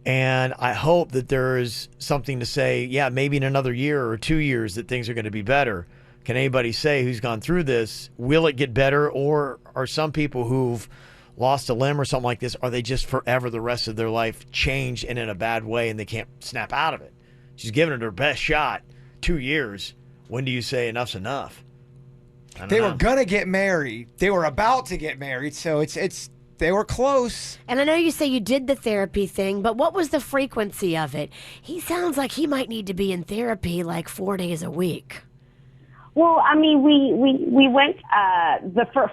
And I hope that there is something to say, yeah, maybe in another year or 2 years that things are going to be better. Can anybody say who's gone through this, will it get better? Or are some people who've lost a limb or something like this, are they just forever the rest of their life changed and in a bad way and they can't snap out of it? She's given it her best shot. 2 years. When do you say enough's enough? They were going to get married. They were about to get married, so they were close. And I know you say you did the therapy thing, but what was the frequency of it? He sounds like he might need to be in therapy like 4 days a week. Well, I mean, we went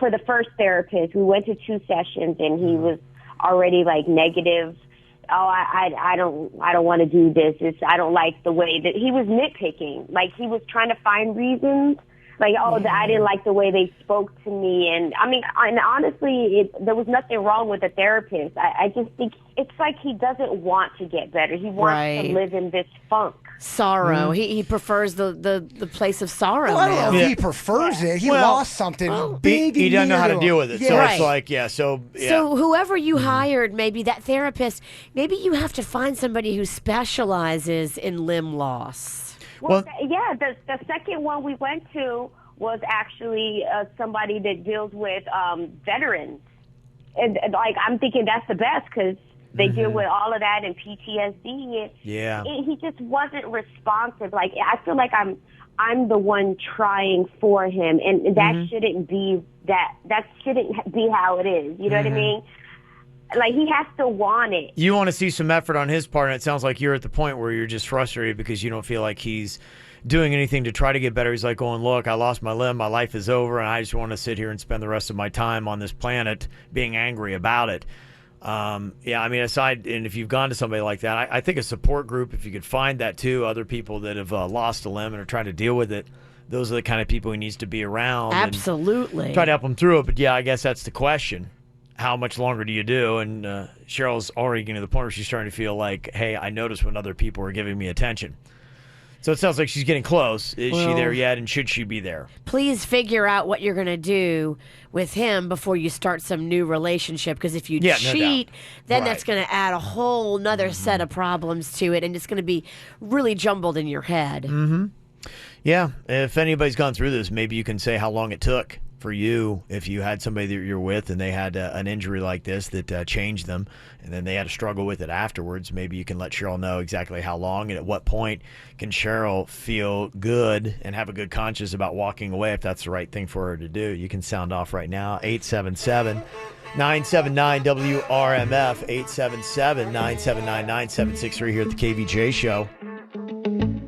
for the first therapist. We went to 2 sessions, and he was already like negative. Oh, I don't want to do this. I don't like the way that he was nitpicking. Like he was trying to find reasons. Like, I didn't like the way they spoke to me. And I mean, and honestly, there was nothing wrong with the therapist. I just think it's like he doesn't want to get better. He wants to live in this funk. Sorrow. He prefers the place of sorrow. Well, I don't now. know if he prefers it. He lost something big. He doesn't know how to deal with it. Yeah. So it's like, So whoever you hired, maybe that therapist, maybe you have to find somebody who specializes in limb loss. Well, the second one we went to was actually somebody that deals with veterans. And like, I'm thinking that's the best because they deal with all of that and PTSD. He just wasn't responsive. Like, I feel like I'm the one trying for him, and that shouldn't be that shouldn't be how it is. You know what I mean? Like, he has to want it. You want to see some effort on his part, and it sounds like you're at the point where you're just frustrated because you don't feel like he's doing anything to try to get better. He's like going, look, I lost my limb, my life is over, and I just want to sit here and spend the rest of my time on this planet being angry about it. I mean, aside, and if you've gone to somebody like that, I think a support group, if you could find that too, other people that have lost a limb and are trying to deal with it, those are the kind of people he needs to be around. Absolutely. Try to help him through it. But yeah, I guess that's the question. How much longer do you do? And Cheryl's already getting to the point where she's starting to feel like, hey, I notice when other people are giving me attention. So it sounds like she's getting close. Is she Well- there yet, and should she be there? Please figure out what you're going to do with him before you start some new relationship. Because if you Yeah, no cheat, doubt. then Right. that's going to add a whole nother set of problems to it, and it's going to be really jumbled in your head. Mm-hmm. Yeah, if anybody's gone through this, maybe you can say how long it took for you if you had somebody that you're with and they had an injury like this that changed them, and then they had to struggle with it afterwards. Maybe you can let Cheryl know exactly how long and at what point can Cheryl feel good and have a good conscience about walking away if that's the right thing for her to do. You can sound off right now, 877-979-WRMF, 877-979-9763 here at the KVJ Show.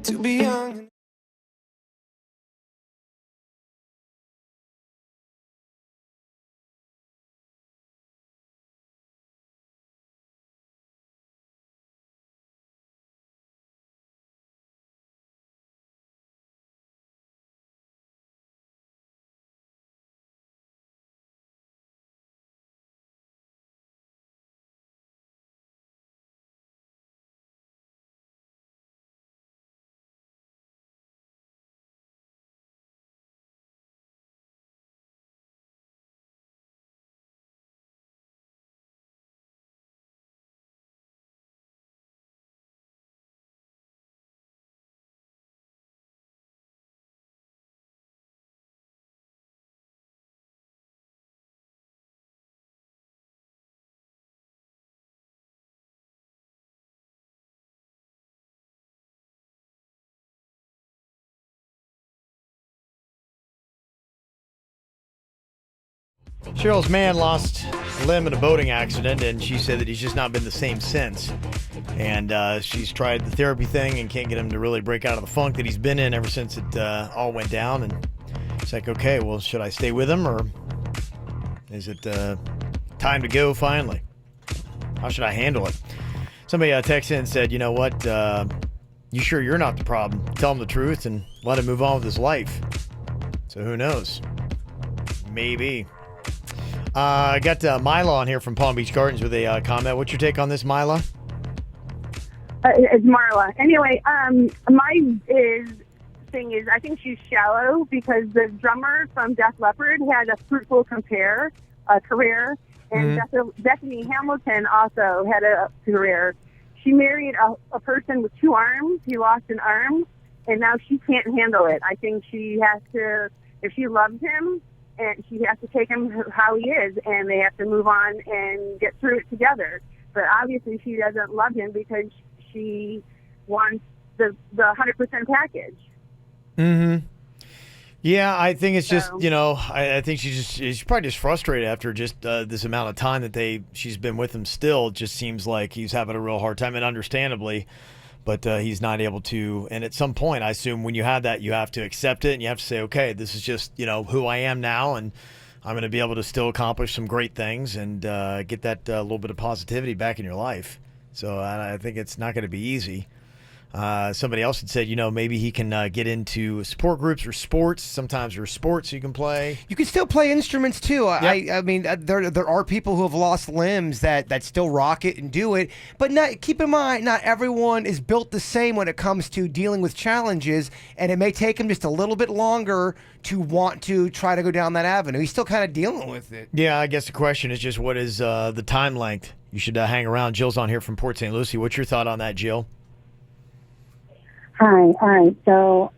To be young. Cheryl's man lost a limb in a boating accident, and she said that he's just not been the same since. And she's tried the therapy thing and can't get him to really break out of the funk that he's been in ever since it all went down. And it's like, okay, well, should I stay with him, or is it time to go finally? How should I handle it? Somebody texted in and said, you know what, you sure you're not the problem? Tell him the truth and let him move on with his life. So who knows? Maybe. I got Mila on here from Palm Beach Gardens with a comment. What's your take on this, Mila? It's Marla. Anyway, my thing is, I think she's shallow because the drummer from Def Leppard had a fruitful career, and Bethany Hamilton also had a career. She married a person with two arms. He lost an arm, and now she can't handle it. I think she has to, if she loves him, and she has to take him how he is, and they have to move on and get through it together. But obviously she doesn't love him because she wants the 100% package. Mm-hmm. Yeah, I think it's just, I think she's probably just frustrated after just this amount of time that she's been with him still. It just seems like he's having a real hard time, and understandably, but he's not able to. And at some point, I assume when you have that, you have to accept it and you have to say, okay, this is just, who I am now, and I'm going to be able to still accomplish some great things and get that little bit of positivity back in your life. So I think it's not going to be easy. Somebody else had said, maybe he can get into support groups or sports. Sometimes there's sports you can play. You can still play instruments too. I mean, there are people who have lost limbs that still rock it and do it. But keep in mind, not everyone is built the same when it comes to dealing with challenges, and it may take him just a little bit longer to want to try to go down that avenue. He's still kind of dealing with it. Yeah, I guess the question is just what is the time length? You should hang around. Jill's on here from Port St. Lucie. What's your thought on that, Jill? Hi. All right. So,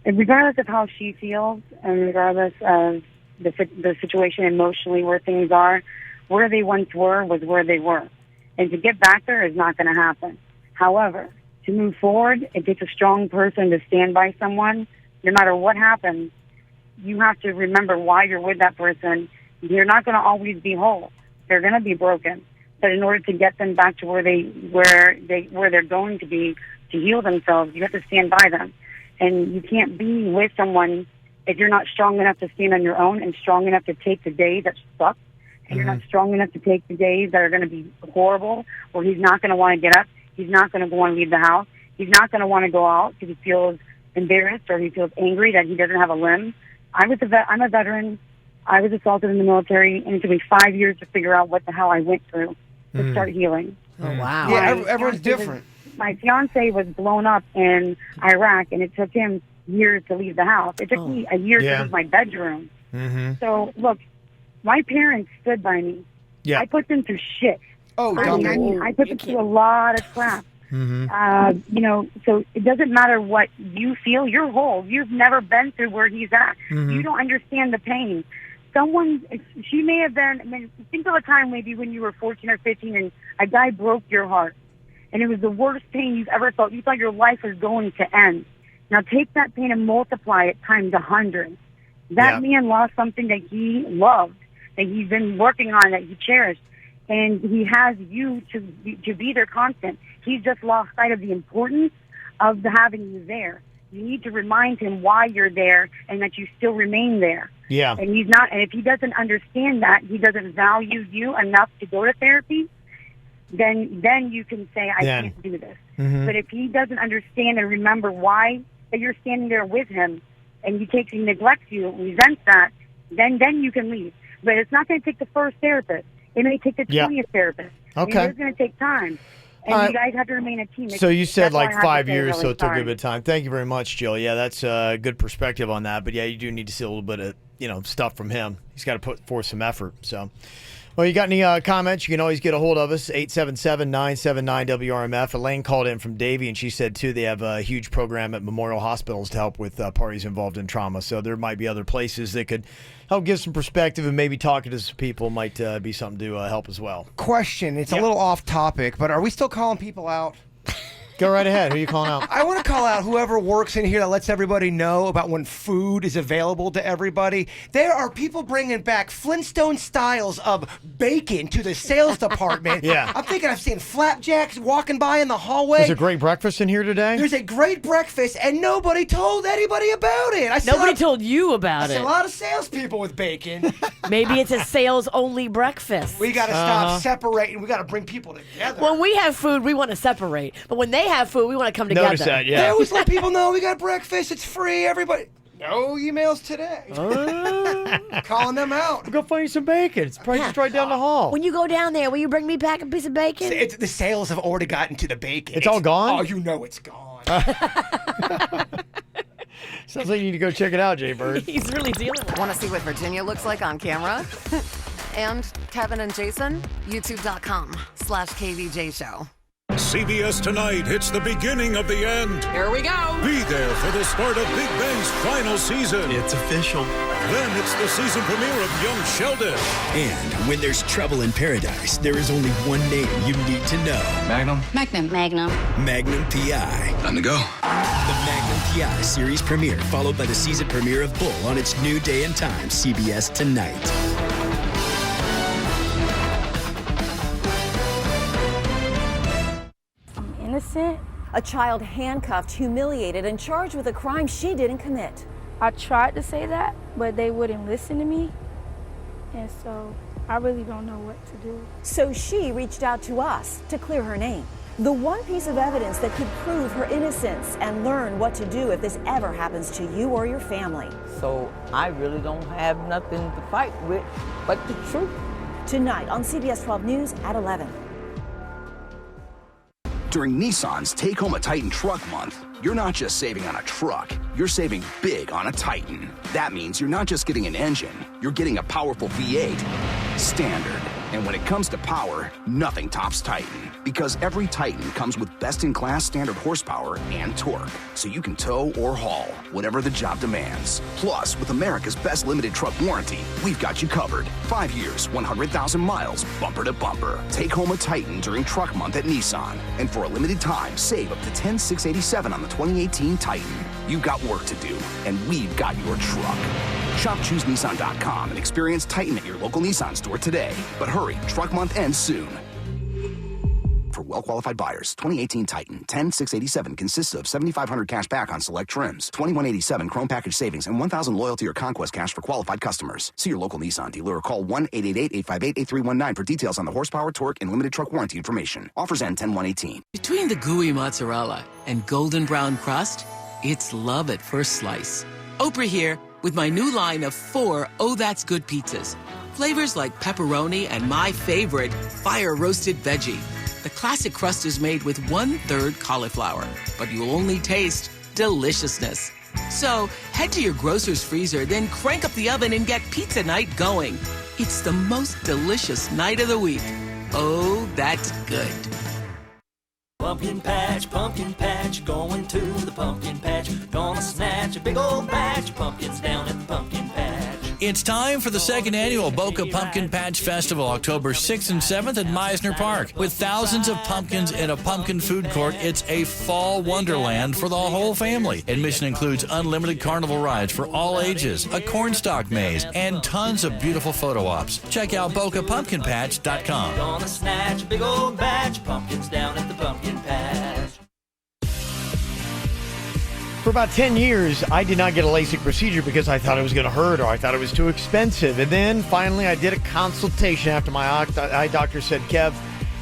regardless of how she feels, and regardless of the situation emotionally where things are, where they once were was where they were, and to get back there is not going to happen. However, to move forward, it takes a strong person to stand by someone, no matter what happens. You have to remember why you're with that person. You're not going to always be whole. They're going to be broken. But in order to get them back to where they're going to be to heal themselves, you have to stand by them. And you can't be with someone if you're not strong enough to stand on your own and strong enough to take the days that suck. And you're not strong enough to take the days that are going to be horrible, where he's not going to want to get up, he's not going to want to leave the house, he's not going to want to go out because he feels embarrassed or he feels angry that he doesn't have a limb. I'm a veteran. I was assaulted in the military, and it took me 5 years to figure out what the hell I went through to start healing. Oh, wow. Yeah, everyone's different. my fiance was blown up in Iraq, and it took him years to leave the house. It took me a year to leave my bedroom. Mm-hmm. So, look, my parents stood by me. Yeah. I put them through shit. Oh, I mean, I put them through a lot of crap. Mm-hmm. You know, so it doesn't matter what you feel. You're whole. You've never been through where he's at. Mhm. You don't understand the pain. She may have been, I mean, think of a time maybe when you were 14 or 15 and a guy broke your heart. And it was the worst pain you've ever felt. You thought your life was going to end. Now take that pain and multiply it times 100. That man lost something that he loved, that he's been working on, that he cherished. And he has you to be their constant. He's just lost sight of the importance of having you there. You need to remind him why you're there and that you still remain there. Yeah. And he's not. And if he doesn't understand that, he doesn't value you enough to go to therapy, then you can say, I can't do this. Mhm. But if he doesn't understand and remember why that you're standing there with him, and he neglects you, resents that, then you can leave. But it's not going to take the first therapist. It may take the 20th therapist. Okay. It's going to take time. And All right. you guys have to remain a team. So you said That's all I like have to 5 say, years, really. so it took Sorry. a bit of time. Thank you very much, Jill. Yeah, that's a good perspective on that. But yeah, you do need to see a little bit of stuff from him. He's got to put forth some effort. So, well, you got any comments? You can always get a hold of us 877-979-WRMF. Elaine called in from Davie, and she said too they have a huge program at Memorial Hospitals to help with parties involved in trauma. So there might be other places that could help give some perspective, and maybe talking to some people might be something to help as well. Question. It's a little off topic, but are we still calling people out? Go right ahead. Who are you calling out? I want to call out whoever works in here that lets everybody know about when food is available to everybody. There are people bringing back Flintstone styles of bacon to the sales department. Yeah. I'm thinking I've seen flapjacks walking by in the hallway. There's a great breakfast in here today. There's a great breakfast, and nobody told anybody about it. Nobody told you about I see it. a lot of salespeople with bacon. Maybe it's a sales-only breakfast. We got to stop separating. We got to bring people together. When we have food, we want to separate. But when they have food, we want to come together. Notice that, They always let people know we got breakfast. It's free. Everybody. No emails today. Calling them out. Go find you some bacon. It's probably just right down the hall. When you go down there, will you bring me back a piece of bacon? The sales have already gotten to the bacon. It's all gone? Oh, you know it's gone. Sounds like you need to go check it out, Jay Bird. He's really dealing with it. Want to see what Virginia looks like on camera? And Kevin and Jason? YouTube.com/KVJ Show. CBS Tonight hits the beginning of the end. Here we go. Be there for the start of Big Bang's final season. It's official. Then it's the season premiere of Young Sheldon. And when there's trouble in paradise, there is only one name you need to know. Magnum. Magnum P.I. Time to go. The Magnum P.I. series premiere, followed by the season premiere of Bull on its new day and time, CBS Tonight. Innocent? A child handcuffed, humiliated, and charged with a crime she didn't commit. I tried to say that, but they wouldn't listen to me. And so I really don't know what to do. So she reached out to us to clear her name. The one piece of evidence that could prove her innocence and learn what to do if this ever happens to you or your family. So I really don't have nothing to fight with but the truth. Tonight on CBS 12 News at 11. During Nissan's Take Home a Titan Truck Month, you're not just saving on a truck, you're saving big on a Titan. That means you're not just getting an engine, you're getting a powerful V8 standard. And when it comes to power, nothing tops Titan, because every Titan comes with best-in-class standard horsepower and torque, so you can tow or haul, whatever the job demands. Plus, with America's best limited truck warranty, we've got you covered. 5 years, 100,000 miles, bumper to bumper. Take home a Titan during Truck Month at Nissan, and for a limited time, save up to $10,687 on the 2018 Titan. You've got work to do, and we've got your truck. Shop ChooseNissan.com and experience Titan at your local Nissan store today. But hurry, Truck Month ends soon. For well-qualified buyers, 2018 Titan, $10,687 consists of $7,500 cash back on select trims, $2,187 Chrome package savings, and $1,000 loyalty or conquest cash for qualified customers. See your local Nissan dealer or call 1-888-858-8319 for details on the horsepower, torque, and limited truck warranty information. Offers end 10/1/18. Between the gooey mozzarella and golden brown crust, it's love at first slice. Oprah here with my new line of 4 Oh That's Good pizzas. Flavors like pepperoni and my favorite, fire roasted veggie. The classic crust is made with 1/3 cauliflower, but you'll only taste deliciousness. So head to your grocer's freezer, then crank up the oven and get pizza night going. It's the most delicious night of the week. Oh, that's good. Pumpkin patch, going to the pumpkin patch. Gonna snatch a big old batch of pumpkins down at the pumpkin patch. It's time for the second annual Boca Pumpkin Patch Festival, October 6th and 7th at Meisner Park. With thousands of pumpkins in a pumpkin food court, it's a fall wonderland for the whole family. Admission includes unlimited carnival rides for all ages, a cornstalk maze, and tons of beautiful photo ops. Check out BocaPumpkinPatch.com. Gonna snatch a big old batch of pumpkins down at the pumpkin patch. For about 10 years, I did not get a LASIK procedure because I thought it was going to hurt or I thought it was too expensive. And then finally I did a consultation after my eye doctor said, Kev,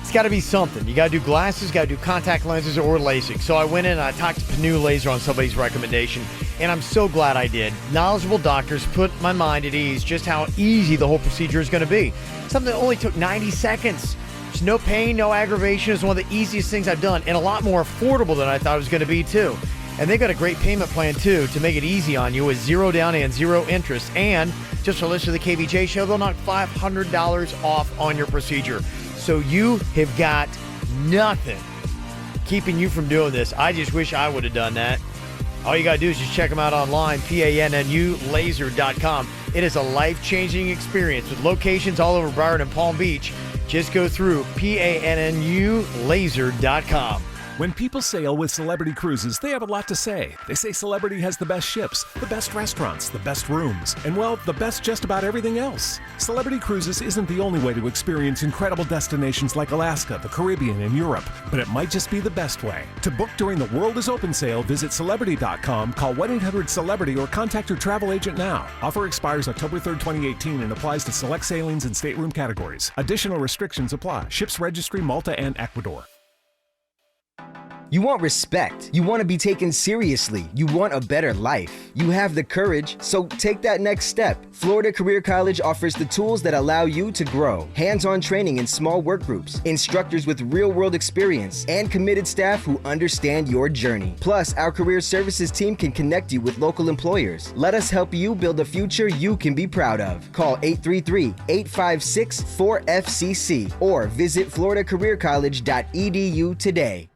it's got to be something. You got to do glasses, got to do contact lenses or LASIK. So I went in and I talked to Panu Laser on somebody's recommendation, and I'm so glad I did. Knowledgeable doctors put my mind at ease just how easy the whole procedure is going to be. Something that only took 90 seconds. There's no pain, no aggravation. It's one of the easiest things I've done and a lot more affordable than I thought it was going to be too. And they've got a great payment plan, too, to make it easy on you with 0 down and 0 interest. And just for listening to the KVJ show, they'll knock $500 off on your procedure. So you have got nothing keeping you from doing this. I just wish I would have done that. All you got to do is just check them out online, PANNUlaser.com. It is a life-changing experience with locations all over Broward and Palm Beach. Just go through PANNUlaser.com. When people sail with Celebrity Cruises, they have a lot to say. They say Celebrity has the best ships, the best restaurants, the best rooms, and, well, the best just about everything else. Celebrity Cruises isn't the only way to experience incredible destinations like Alaska, the Caribbean, and Europe, but it might just be the best way. To book during the World is Open sale, visit Celebrity.com, call 1-800-CELEBRITY, or contact your travel agent now. Offer expires October 3rd, 2018, and applies to select sailings and stateroom categories. Additional restrictions apply. Ships Registry, Malta, and Ecuador. You want respect. You want to be taken seriously. You want a better life. You have the courage, so take that next step. Florida Career College offers the tools that allow you to grow. Hands-on training in small work groups, instructors with real-world experience, and committed staff who understand your journey. Plus, our career services team can connect you with local employers. Let us help you build a future you can be proud of. Call 833-856-4FCC or visit floridacareercollege.edu today.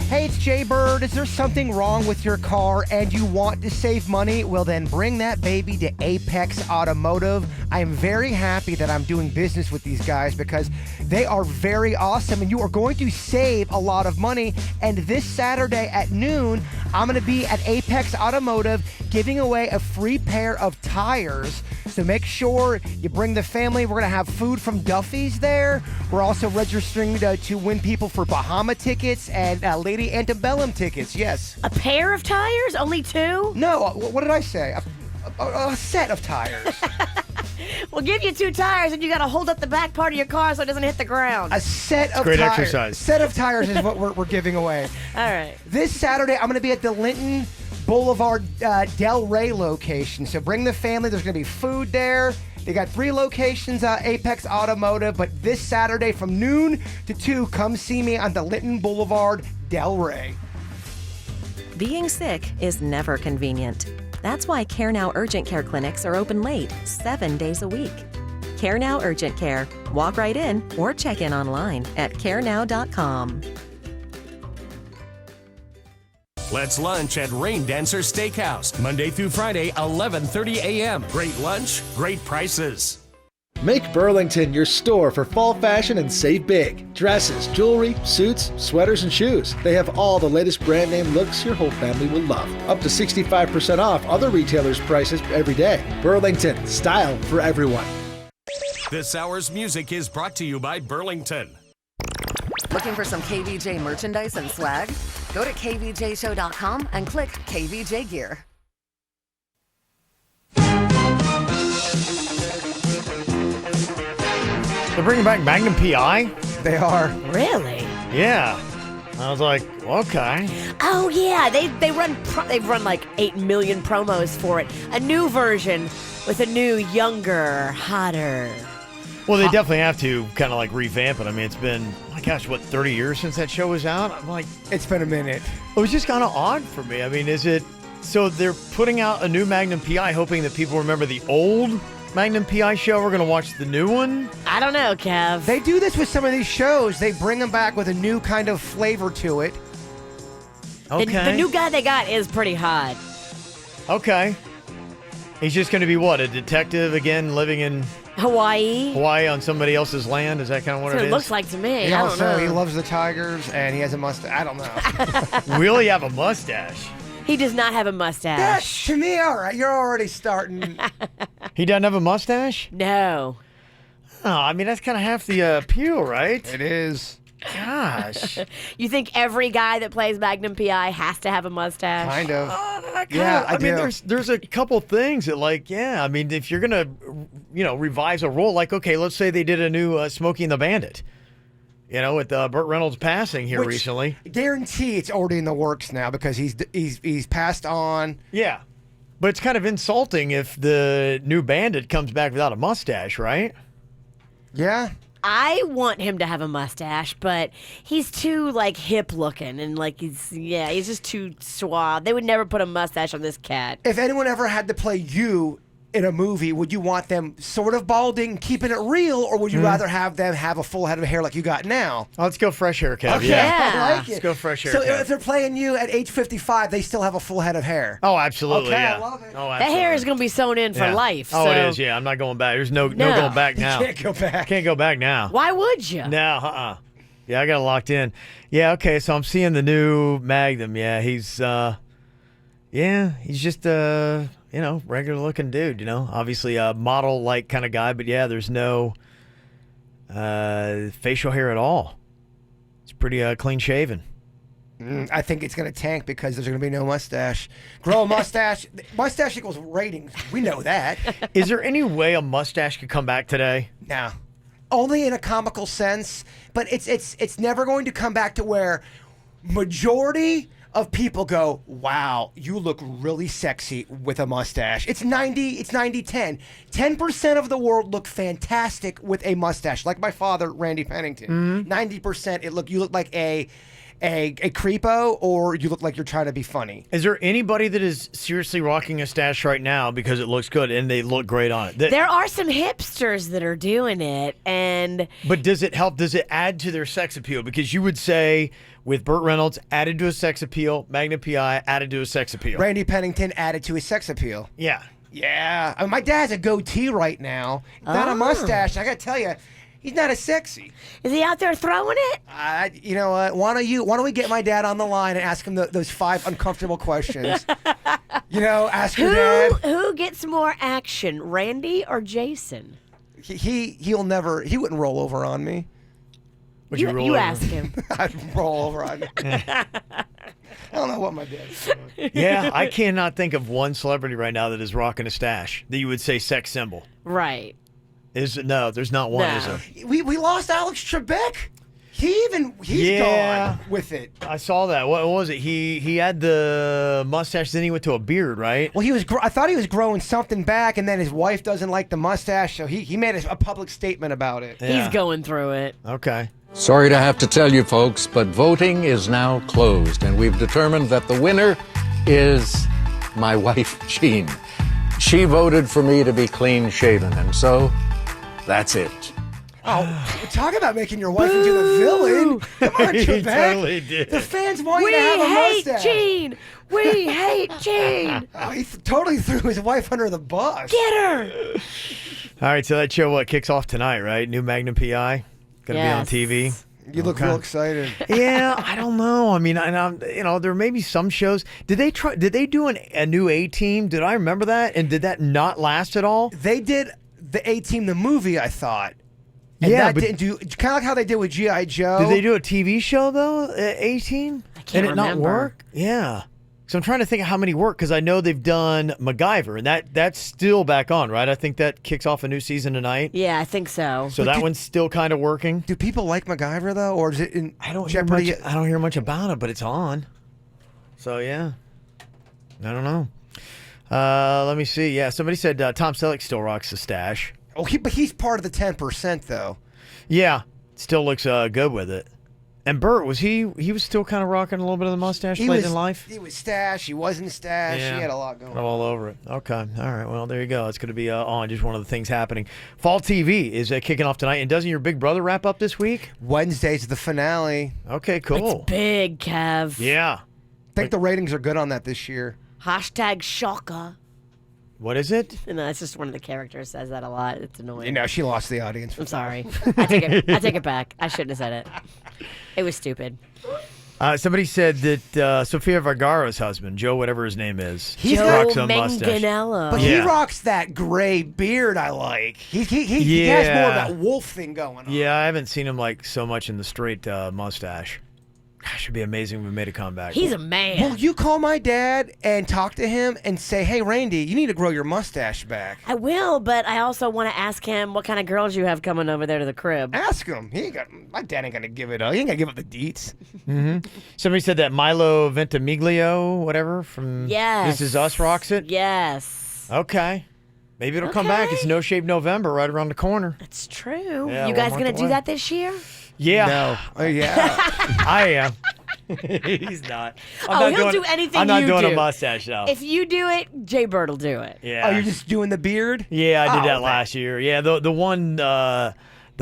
Hey, it's Jay Bird. Is there something wrong with your car and you want to save money? Well, then bring that baby to Apex Automotive. I am very happy that I'm doing business with these guys because they are very awesome and you are going to save a lot of money. And this Saturday at noon, I'm going to be at Apex Automotive giving away a free pair of tires. So make sure you bring the family. We're going to have food from Duffy's there. We're also registering to win people for Bahama tickets and Lady Antebellum tickets. Yes. A pair of tires? Only 2? No. What did I say? A set of tires. We'll give you 2 tires, and you got to hold up the back part of your car so it doesn't hit the ground. A set of great tires. exercise. Set of tires is what we're giving away. All right. This Saturday, I'm going to be at the Linton Boulevard Del Rey location. So bring the family. There's going to be food there. They got 3 locations, Apex Automotive. But this Saturday from noon to 2, come see me on the Linton Boulevard Del Rey. Being sick is never convenient. That's why CareNow Urgent Care clinics are open late, 7 days a week. CareNow Urgent Care. Walk right in or check in online at carenow.com. Let's lunch at Rain Dancer Steakhouse, Monday through Friday, 11:30 a.m. Great lunch, great prices. Make Burlington your store for fall fashion and save big. Dresses, jewelry, suits, sweaters, and shoes. They have all the latest brand name looks your whole family will love. Up to 65% off other retailers' prices every day. Burlington, style for everyone. This hour's music is brought to you by Burlington. Looking for some KVJ merchandise and swag? Go to kvjshow.com and click KVJ Gear. They're bringing back Magnum PI? They are. Really? Yeah. I was like, okay. Oh yeah, they've run like 8 million promos for it. A new version with a new, younger, hotter Well, they definitely have to kind of like revamp it. I mean, it's been, oh my gosh, what, 30 years since that show was out? I'm like, it's been a minute. It was just kind of odd for me. I mean, is it, so they're putting out a new Magnum PI hoping that people remember the old Magnum PI show? We're going to watch the new one? I don't know, Kev. They do this with some of these shows. They bring them back with a new kind of flavor to it. Okay. The new guy they got is pretty hot. Okay. He's just going to be what, a detective again living in Hawaii on somebody else's land? Is that kind of what That's it is? what it looks like to me. He I don't also know. he loves the Tigers and he has a mustache. I don't know. Will he have a mustache? He does not have a mustache. That's to me all right. You're already starting. He doesn't have a mustache? No. Oh, I mean, that's kind of half the appeal, right? It is. Gosh. You think every guy that plays Magnum PI has to have a mustache? Kind of. Yeah, I mean, do. there's a couple things that, like, yeah, I mean, if you're gonna, revise a role, like, okay, let's say they did a new Smokey and the Bandit, with Burt Reynolds passing here Which, recently. Guarantee it's already in the works now because he's passed on. Yeah, but it's kind of insulting if the new Bandit comes back without a mustache, right? Yeah. I want him to have a mustache, but he's too hip looking and he's just too suave. They would never put a mustache on this cat. If anyone ever had to play you in a movie, would you want them sort of balding, keeping it real, or would you rather have them have a full head of hair like you got now? Oh, let's go fresh hair, Kev. Okay, Yeah. I like it. Let's go fresh hair, So Kev. if they're playing you at age 55, they still have a full head of hair. Oh, absolutely, Okay, yeah. I love it. Oh, That hair is going to be sewn in for Yeah. life. Oh, so it is, yeah. I'm not going back. There's no No. going back You now. can't go back. Can't go back now. Why would you? No, Yeah, I got it locked in. Yeah, okay, so I'm seeing the new Magnum. Yeah, he's just regular looking dude, Obviously a model-like kind of guy, but yeah, there's no facial hair at all. It's pretty clean shaven. I think it's going to tank because there's going to be no mustache. Grow a mustache. Mustache equals ratings. We know that. Is there any way a mustache could come back today? No. Only in a comical sense, but it's never going to come back to where majority of people go, wow, you look really sexy with a mustache. It's 10. 10% of the world look fantastic with a mustache. Like my father, Randy Pennington. 90% you look like a creepo, or you look like you're trying to be funny. Is there anybody that is seriously rocking a stash right now because it looks good and they look great on it? There are some hipsters that are doing it, But does it help? Does it add to their sex appeal? Because you would say with Burt Reynolds added to his sex appeal, Magnum PI added to his sex appeal. Randy Pennington added to his sex appeal. Yeah. Yeah. I mean, my dad has a goatee right now. Not a mustache. I got to tell you. He's not as sexy. Is he out there throwing it? You know what? Why don't we get my dad on the line and ask him those 5 uncomfortable questions? Ask your dad. Who gets more action, Randy or Jason? He wouldn't roll over on me. Would you roll you over? ask him. I'd roll over on me. I don't know what my dad's doing. Yeah, I cannot think of one celebrity right now that is rocking a stash that you would say sex symbol. Right. No, there's not one, is there? We lost Alex Trebek. He's gone with it. I saw that. What was it? He had the mustache, then he went to a beard, right? Well, I thought he was growing something back, and then his wife doesn't like the mustache, so he made a public statement about it. Yeah. He's going through it. Okay. Sorry to have to tell you folks, but voting is now closed, and we've determined that the winner is my wife, Jean. She voted for me to be clean shaven, and so that's it. Oh, talk about making your wife into the villain. Come on, He Trebek. totally did. The fans want We you to have a hate mustache. Gene. We hate Gene. Oh, he totally threw his wife under the bus. Get her. All right, so that show kicks off tonight, right? New Magnum PI going to be on TV. You look real excited. Yeah, I don't know. I mean, there may be some shows. Did they do a new A-Team? Did I remember that? And did that not last at all? They did the A-Team, the movie, I thought. And Yeah, that but didn't do kind of like how they did with G.I. Joe. did they do a TV show though? A-Team? can't And it not remember. work? Yeah. So I'm trying to think of how many work because I know they've done MacGyver and that's still back on, right? I think that kicks off a new season tonight. Yeah, I think so. So that one's still kind of working. Do people like MacGyver though, or is it in Jeopardy? I don't hear much about it, but it's on. So yeah, I don't know. Let me see. Yeah, somebody said Tom Selleck still rocks the stash. Oh, but he's part of the 10%, though. Yeah, still looks good with it. And Bert, he was still kind of rocking a little bit of the mustache late in life? He was stash. He wasn't stash. Yeah. He had a lot going on. All over it. Okay. All right. Well, there you go. It's going to be on just one of the things happening. Fall TV is kicking off tonight. And doesn't your Big Brother wrap up this week? Wednesday's the finale. Okay, cool. It's big, Kev. Yeah. I think the ratings are good on that this year. Hashtag shocker. What is it? No, it's just one of the characters says that a lot. It's annoying. You know, she lost the audience. I'm sorry. I take it back. I shouldn't have said it. It was stupid. Somebody said that Sofia Vergara's husband, Joe, whatever his name is, Joe rocks a mustache. Manganiello. But he rocks that gray beard I like. He has more of that wolf thing going on. Yeah, I haven't seen him like so much in the straight mustache. Gosh, it'd be amazing if we made a comeback. He's a man. Will you call my dad and talk to him and say, hey, Randy, you need to grow your mustache back? I will, but I also want to ask him what kind of girls you have coming over there to the crib. Ask him. My dad ain't going to give it up. He ain't going to give up the deets. Mm-hmm. Somebody said that Milo Ventimiglia, whatever, from This Is Us rocks it? Yes. Okay. Maybe it'll come back. It's No Shave November right around the corner. It's true. Yeah, you guys 1 month going to do away. that this year? Yeah. No. Oh, yeah. I am. He's not. He'll do anything I'm not you doing do. a mustache, though. If you do it, Jay Bird will do it. Yeah. Oh, you're just doing the beard? Yeah, I did that okay. last year. Yeah, the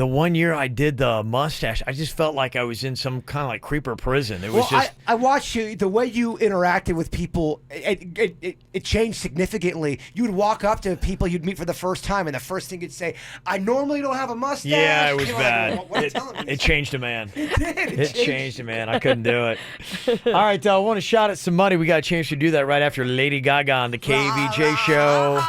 one year I did the mustache, I just felt like I was in some kind of like creeper prison. It was just. I watched you. The way you interacted with people, it changed significantly. You would walk up to people you'd meet for the first time, and the first thing you'd say, "I normally don't have a mustache." Yeah, it was You're like, bad. what are you telling me? It changed a man. It did. It changed a man. I couldn't do it. All right, I want to shout at some money. We got a chance to do that right after Lady Gaga on the KVJ show.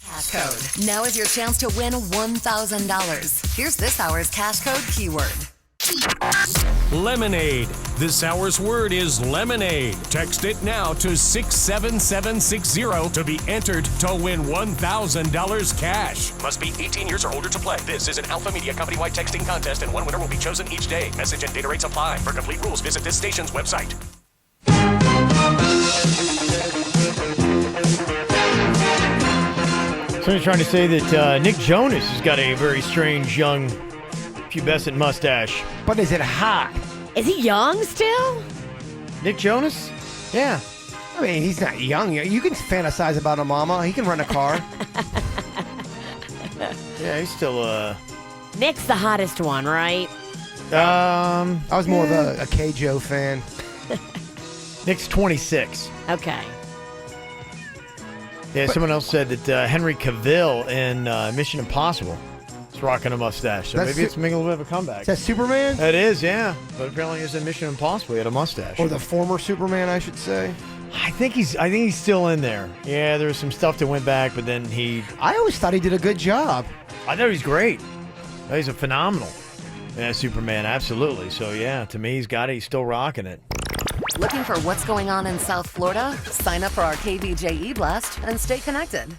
Cash code. Now is your chance to win $1,000. Here's this hour's cash code keyword. Lemonade. This hour's word is lemonade. Text it now to 67760 to be entered to win $1,000 cash. Must be 18 years or older to play. This is an Alpha Media company-wide texting contest, and one winner will be chosen each day. Message and data rates apply. For complete rules, visit this station's website. Somebody's trying to say that Nick Jonas has got a very strange young pubescent mustache. But is it hot? Is he young still? Nick Jonas? Yeah. I mean, he's not young. You can fantasize about a mama. He can run a car. Yeah, he's still Nick's the hottest one, right? I was more of a Kvj fan. Nick's 26. Okay. Yeah, someone else said that Henry Cavill in Mission Impossible is rocking a mustache. So maybe it's making a little bit of a comeback. Is that Superman? It is, yeah. But apparently it's in Mission Impossible. He had a mustache. Or the former Superman, I should say. I think he's still in there. Yeah, there was some stuff that went back, but then I always thought he did a good job. I thought he's great. He's a phenomenal Superman, absolutely. So yeah, to me, he's still rocking it. Looking for what's going on in South Florida? Sign up for our KVJ e-blast and stay connected.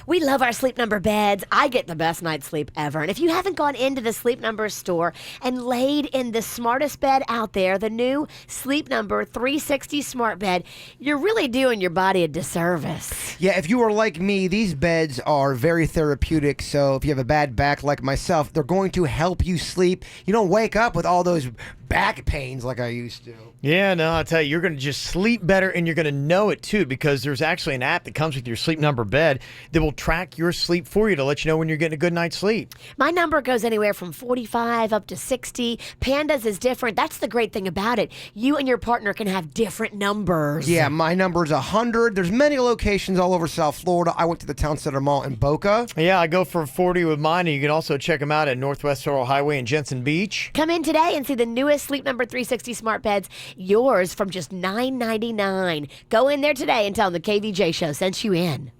We love our Sleep Number beds. I get the best night's sleep ever. And if you haven't gone into the Sleep Number store and laid in the smartest bed out there, the new Sleep Number 360 smart bed, you're really doing your body a disservice. Yeah, if you are like me, these beds are very therapeutic. So if you have a bad back like myself, they're going to help you sleep. You don't wake up with all those back pains like I used to. Yeah, no, I'll tell you, you're going to just sleep better, and you're going to know it, too, because there's actually an app that comes with your Sleep Number bed that will track your sleep for you to let you know when you're getting a good night's sleep. My number goes anywhere from 45 up to 60. Panda's is different. That's the great thing about it. You and your partner can have different numbers. Yeah, my number's 100. There's many locations all over South Florida. I went to the Town Center Mall in Boca. Yeah, I go for 40 with mine, and you can also check them out at Northwest Sorrel Highway in Jensen Beach. Come in today and see the newest Sleep Number 360 smart beds, yours from just $9.99. Go in there today and tell them the KVJ show sent you in.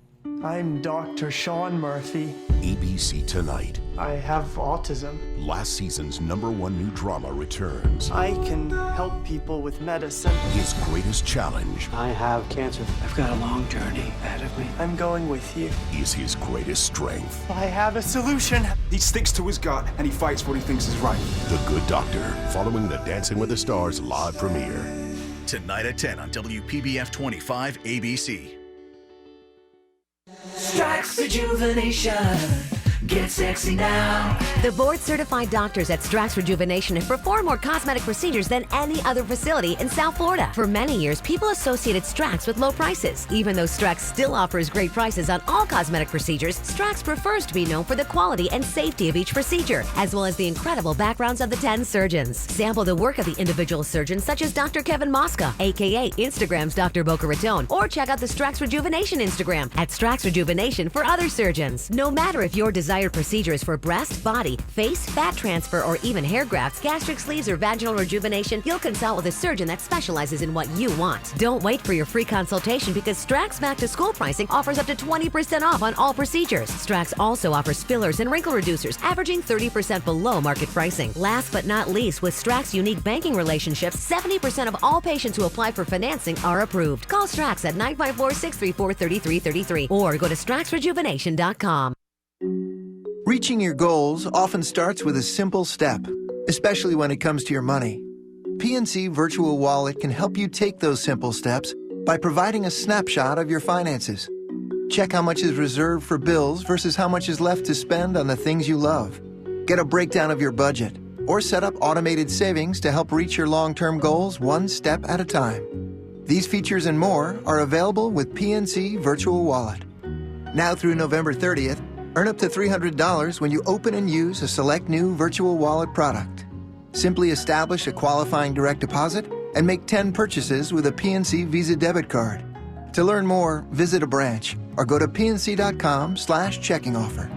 I'm Dr. Sean Murphy. ABC Tonight. I have autism. Last season's #1 new drama returns. I can help people with medicine. His greatest challenge. I have cancer. I've got a long journey ahead of me. I'm going with you. Is his greatest strength. I have a solution. He sticks to his gut and he fights what he thinks is right. The Good Doctor, following the Dancing with the Stars live premiere. Tonight at 10 on WPBF 25 ABC. Strax Rejuvenation. Get sexy now. The board-certified doctors at Strax Rejuvenation have performed more cosmetic procedures than any other facility in South Florida. For many years, people associated Strax with low prices. Even though Strax still offers great prices on all cosmetic procedures, Strax prefers to be known for the quality and safety of each procedure, as well as the incredible backgrounds of the 10 surgeons. Sample the work of the individual surgeons, such as Dr. Kevin Mosca, aka Instagram's Dr. Boca Raton, or check out the Strax Rejuvenation Instagram at Strax Rejuvenation for other surgeons. No matter if your desired procedure is for breast, body, face, fat transfer, or even hair grafts, gastric sleeves, or vaginal rejuvenation, you'll consult with a surgeon that specializes in what you want. Don't wait for your free consultation because Strax Back to School pricing offers up to 20% off on all procedures. Strax also offers fillers and wrinkle reducers, averaging 30% below market pricing. Last but not least, with Strax unique banking relationships, 70% of all patients who apply for financing are approved. Call Strax at 954-634-3333 or go to straxrejuvenation.com. Reaching your goals often starts with a simple step, especially when it comes to your money. PNC Virtual Wallet can help you take those simple steps by providing a snapshot of your finances. Check how much is reserved for bills versus how much is left to spend on the things you love. Get a breakdown of your budget, or set up automated savings to help reach your long-term goals one step at a time. These features and more are available with PNC Virtual Wallet. Now through November 30th, earn up to $300 when you open and use a select new Virtual Wallet product. Simply establish a qualifying direct deposit and make 10 purchases with a PNC Visa debit card. To learn more, visit a branch or go to pnc.com/checking offer.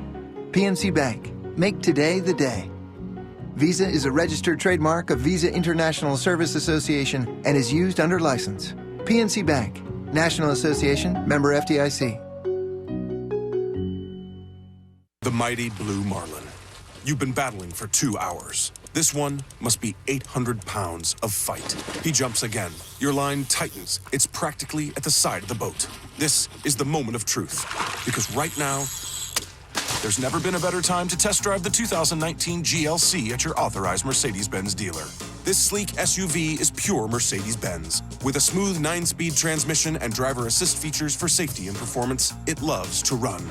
PNC Bank. Make today the day. Visa is a registered trademark of Visa International Service Association and is used under license. PNC Bank. National Association. Member FDIC. mighty blue marlin. You've been battling for 2 hours. This one must be 800 pounds of fight. He jumps again. Your line tightens. It's practically at the side of the boat. This is the moment of truth. Because right now, there's never been a better time to test drive the 2019 GLC at your authorized Mercedes-Benz dealer. This sleek SUV is pure Mercedes-Benz. With a smooth 9-speed transmission and driver assist features for safety and performance, it loves to run.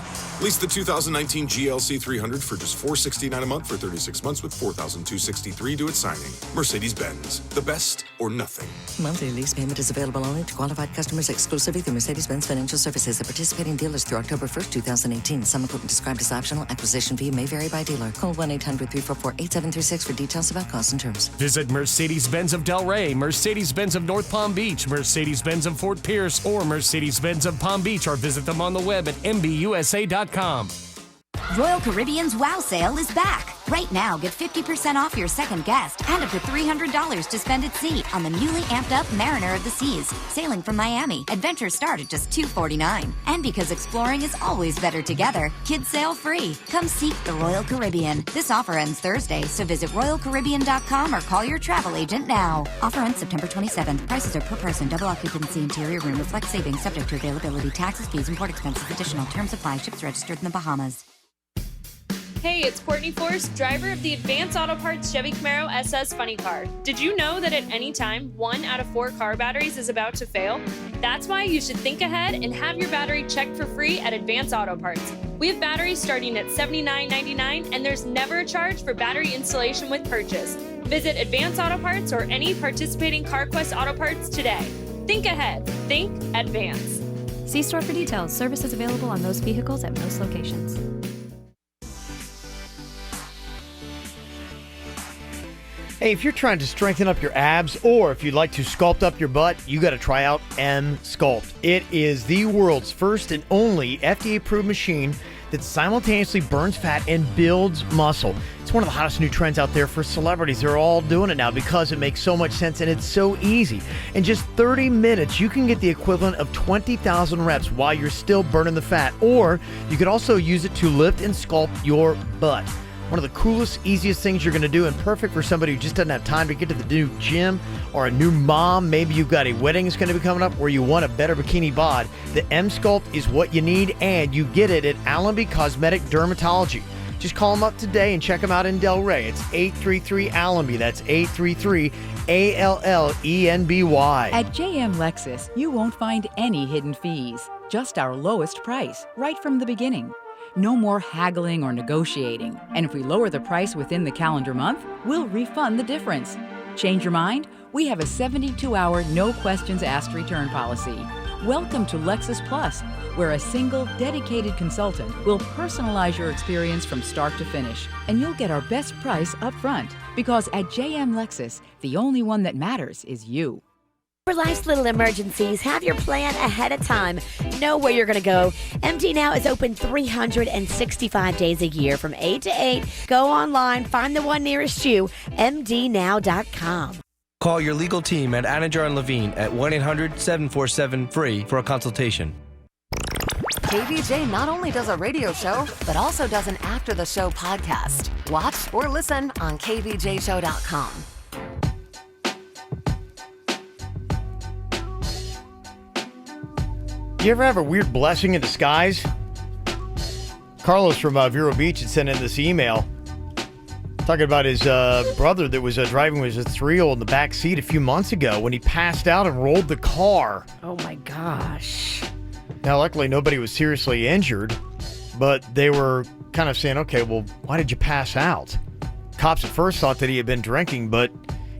Lease the 2019 GLC 300 for just $469 a month for 36 months with $4,263 due at signing. Mercedes-Benz, the best or nothing. Monthly lease payment is available only to qualified customers exclusively through Mercedes-Benz Financial Services. The participating dealers through October 1st, 2018. Some equipment described as optional. Acquisition fee may vary by dealer. Call 1-800-344-8736 for details about costs and terms. Visit Mercedes-Benz of Delray, Mercedes-Benz of North Palm Beach, Mercedes-Benz of Fort Pierce, or Mercedes-Benz of Palm Beach, or visit them on the web at mbusa.com. Royal Caribbean's Wow Sale is back. Right now, get 50% off your second guest and up to $300 to spend at sea on the newly amped up Mariner of the Seas, sailing from Miami. Adventures start at just $249. And because exploring is always better together, kids sail free. Come seek the Royal Caribbean. This offer ends Thursday, so visit royalcaribbean.com or call your travel agent now. Offer ends September 27th. Prices are per person. Double occupancy interior room reflects savings subject to availability. Taxes, fees, and port expenses. Additional terms apply. Ships registered in the Bahamas. Hey, it's Courtney Force, driver of the Advance Auto Parts Chevy Camaro SS Funny Car. Did you know that at any time, 1 out of 4 car batteries is about to fail? That's why you should think ahead and have your battery checked for free at Advance Auto Parts. We have batteries starting at $79.99, and there's never a charge for battery installation with purchase. Visit Advance Auto Parts or any participating CarQuest Auto Parts today. Think ahead. Think Advance. See store for details. Services available on most vehicles at most locations. Hey, if you're trying to strengthen up your abs or if you'd like to sculpt up your butt, you got to try out M-Sculpt. It is the world's first and only FDA-approved machine that simultaneously burns fat and builds muscle. It's one of the hottest new trends out there for celebrities. They're all doing it now because it makes so much sense and it's so easy. In just 30 minutes, you can get the equivalent of 20,000 reps while you're still burning the fat. Or you could also use it to lift and sculpt your butt. One of the coolest, easiest things you're going to do, and perfect for somebody who just doesn't have time to get to the new gym, or a new mom. Maybe you've got a wedding that's going to be coming up where you want a better bikini bod. The M-Sculpt is what you need, and you get it at Allenby Cosmetic Dermatology. Just call them up today and check them out in Delray. It's 833-ALLENBY. That's 833-ALLENBY. At JM Lexus, you won't find any hidden fees, just our lowest price, right from the beginning. No more haggling or negotiating. And if we lower the price within the calendar month, we'll refund the difference. Change your mind? We have a 72-hour, no questions asked return policy. Welcome to Lexus Plus, where a single, dedicated consultant will personalize your experience from start to finish. And you'll get our best price up front. Because at JM Lexus, the only one that matters is you. For life's little emergencies, have your plan ahead of time. Know where you're going to go. MD Now is open 365 days a year from 8 to 8. Go online, find the one nearest you, mdnow.com. Call your legal team at Anajar and Levine at 1-800-747-FREE for a consultation. KVJ not only does a radio show, but also does an after-the-show podcast. Watch or listen on kvjshow.com. You ever have a weird blessing in disguise? Carlos from Vero Beach had sent in this email talking about his brother that was driving with his 3-year-old in the back seat a few months ago when he passed out and rolled the car. Oh my gosh. Now, luckily, nobody was seriously injured, but they were kind of saying, okay, well, why did you pass out? Cops at first thought that he had been drinking, but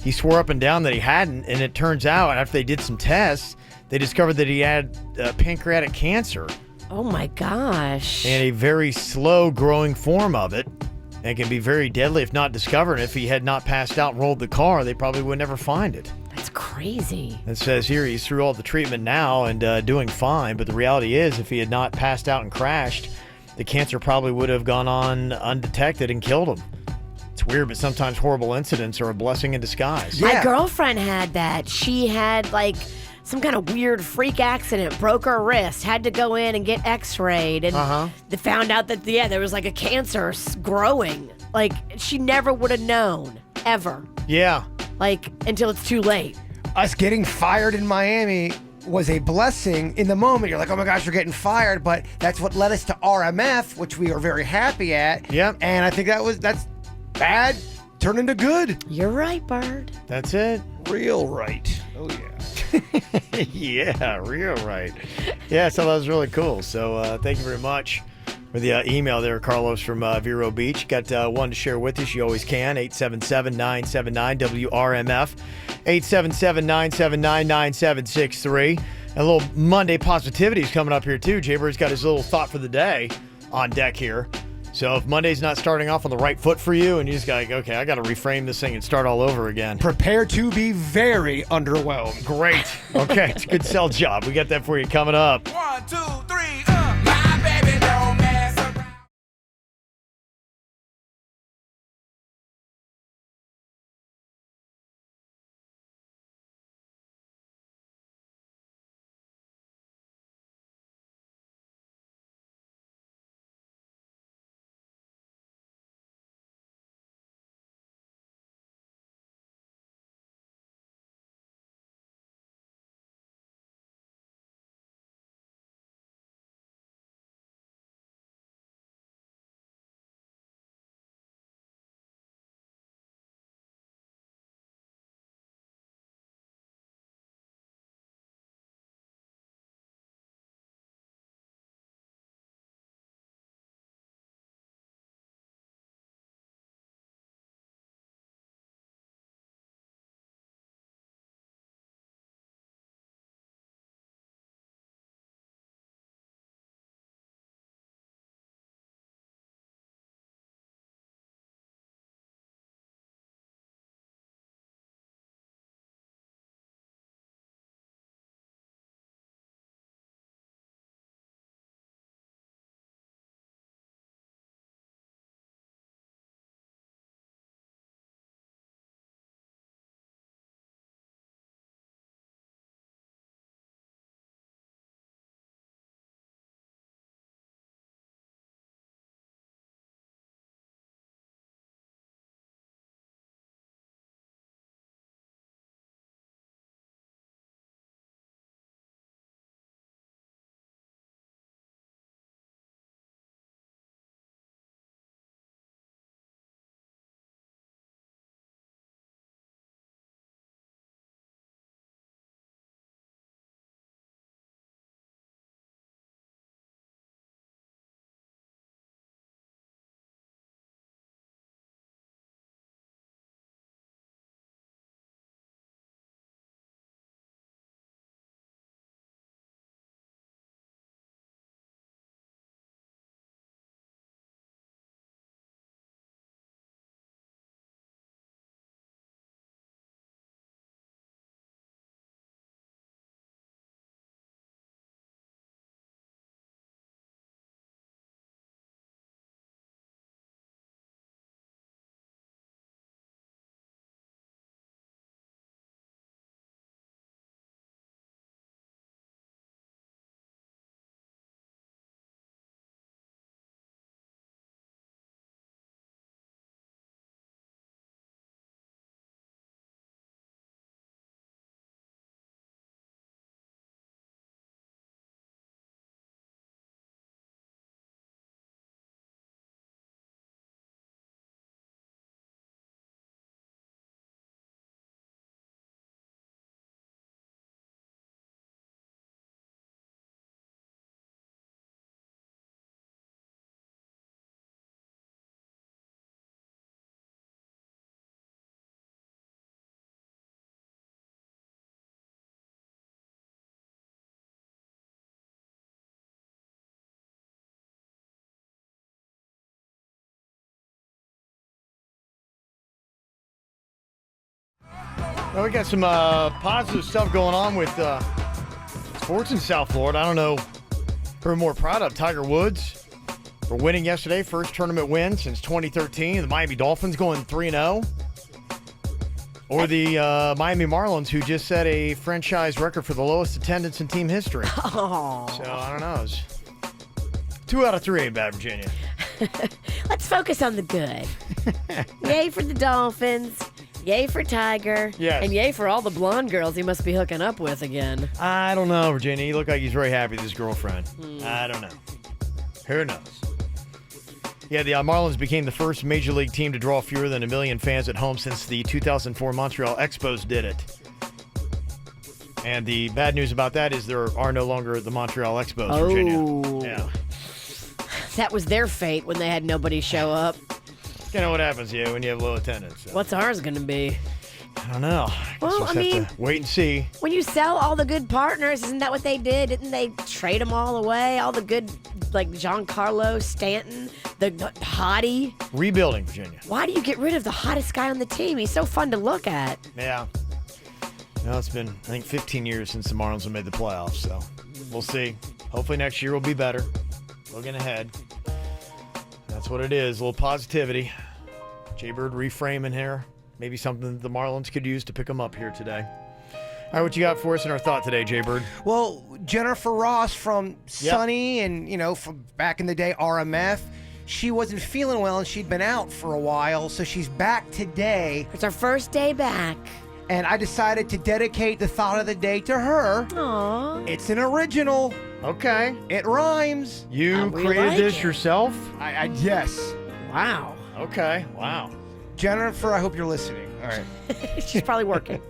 he swore up and down that he hadn't, and it turns out after they did some tests, they discovered that he had pancreatic cancer. Oh my gosh. And a very slow growing form of it. And can be very deadly if not discovered. If he had not passed out and rolled the car, they probably would never find it. That's crazy. It says here he's through all the treatment now and doing fine. But the reality is if he had not passed out and crashed, the cancer probably would have gone on undetected and killed him. It's weird, but sometimes horrible incidents are a blessing in disguise. My girlfriend had that. She had some kind of weird freak accident, broke her wrist, had to go in and get x-rayed, and they found out that, there was like a cancer growing. Like, she never would have known, ever. Yeah. Like, until it's too late. Us getting fired in Miami was a blessing in the moment. You're like, oh my gosh, you're getting fired, but that's what led us to RMF, which we are very happy at. Yep. And I think that's bad turned into good. You're right, Bird. That's it. Real right. Oh yeah. Yeah, real right. Yeah, so that was really cool. So thank you very much for the email there, Carlos from Vero Beach. Got one to share with us. You always can. 877-979-WRMF. 877-979-9763. A little Monday positivity is coming up here, too. Jay-Bird's got his little thought for the day on deck here. So if Monday's not starting off on the right foot for you and you just got like, okay, I got to reframe this thing and start all over again. Prepare to be very underwhelmed. Great. Okay, it's a good sell job. We got that for you coming up. 1, 2, 3, my baby don't mess around. Well, we got some positive stuff going on with sports in South Florida. I don't know who we're more proud of. Tiger Woods for winning yesterday. First tournament win since 2013. The Miami Dolphins going 3-0. Or the Miami Marlins, who just set a franchise record for the lowest attendance in team history. Oh. So, I don't know. 2 out of 3 ain't bad, Virginia. Let's focus on the good. Yay for the Dolphins. Yay for Tiger. Yes. And yay for all the blonde girls he must be hooking up with again. I don't know, Virginia. You look like he's very happy with his girlfriend. I don't know. Who knows? Yeah, the Marlins became the first Major League team to draw fewer than 1 million fans at home since the 2004 Montreal Expos did it. And the bad news about that is there are no longer the Montreal Expos, Virginia. Yeah. That was their fate when they had nobody show up. You know what happens, when you have low attendance. So. What's ours going to be? I don't know. Well, I mean, have to wait and see. When you sell all the good partners, isn't that what they did? Didn't they trade them all away? All the good, like Giancarlo Stanton, the hottie. Rebuilding, Virginia. Why do you get rid of the hottest guy on the team? He's so fun to look at. Yeah. Well, it's been, I think, 15 years since the Marlins have made the playoffs, so we'll see. Hopefully next year will be better. Looking ahead. That's what it is. A little positivity. Jaybird reframing here. Maybe something that the Marlins could use to pick them up here today. All right, what you got for us in our thought today, Jaybird? Well, Jennifer Ross from Sunny and, from back in the day, RMF, she wasn't feeling well and she'd been out for a while, so she's back today. It's her first day back. And I decided to dedicate the thought of the day to her. Aww. It's an original. Okay. It rhymes. You created this yourself? Yes. Wow. Okay. Wow. Jennifer, I hope you're listening. All right. She's probably working.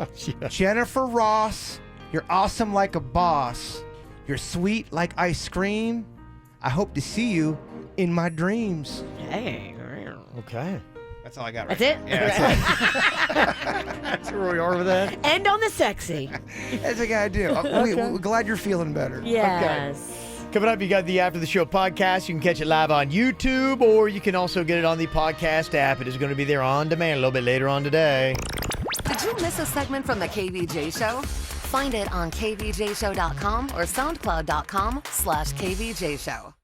Jennifer Ross, you're awesome like a boss. You're sweet like ice cream. I hope to see you in my dreams. Hey. Okay. That's all I got That's right it? now. Yeah, that's where we are with that. End on the sexy. That's what I gotta do. We're glad you're feeling better. Yes. Okay. Coming up, you got the After the Show podcast. You can catch it live on YouTube, or you can also get it on the podcast app. It is going to be there on demand a little bit later on today. Did you miss a segment from the KVJ Show? Find it on kvjshow.com or soundcloud.com/kvjshow.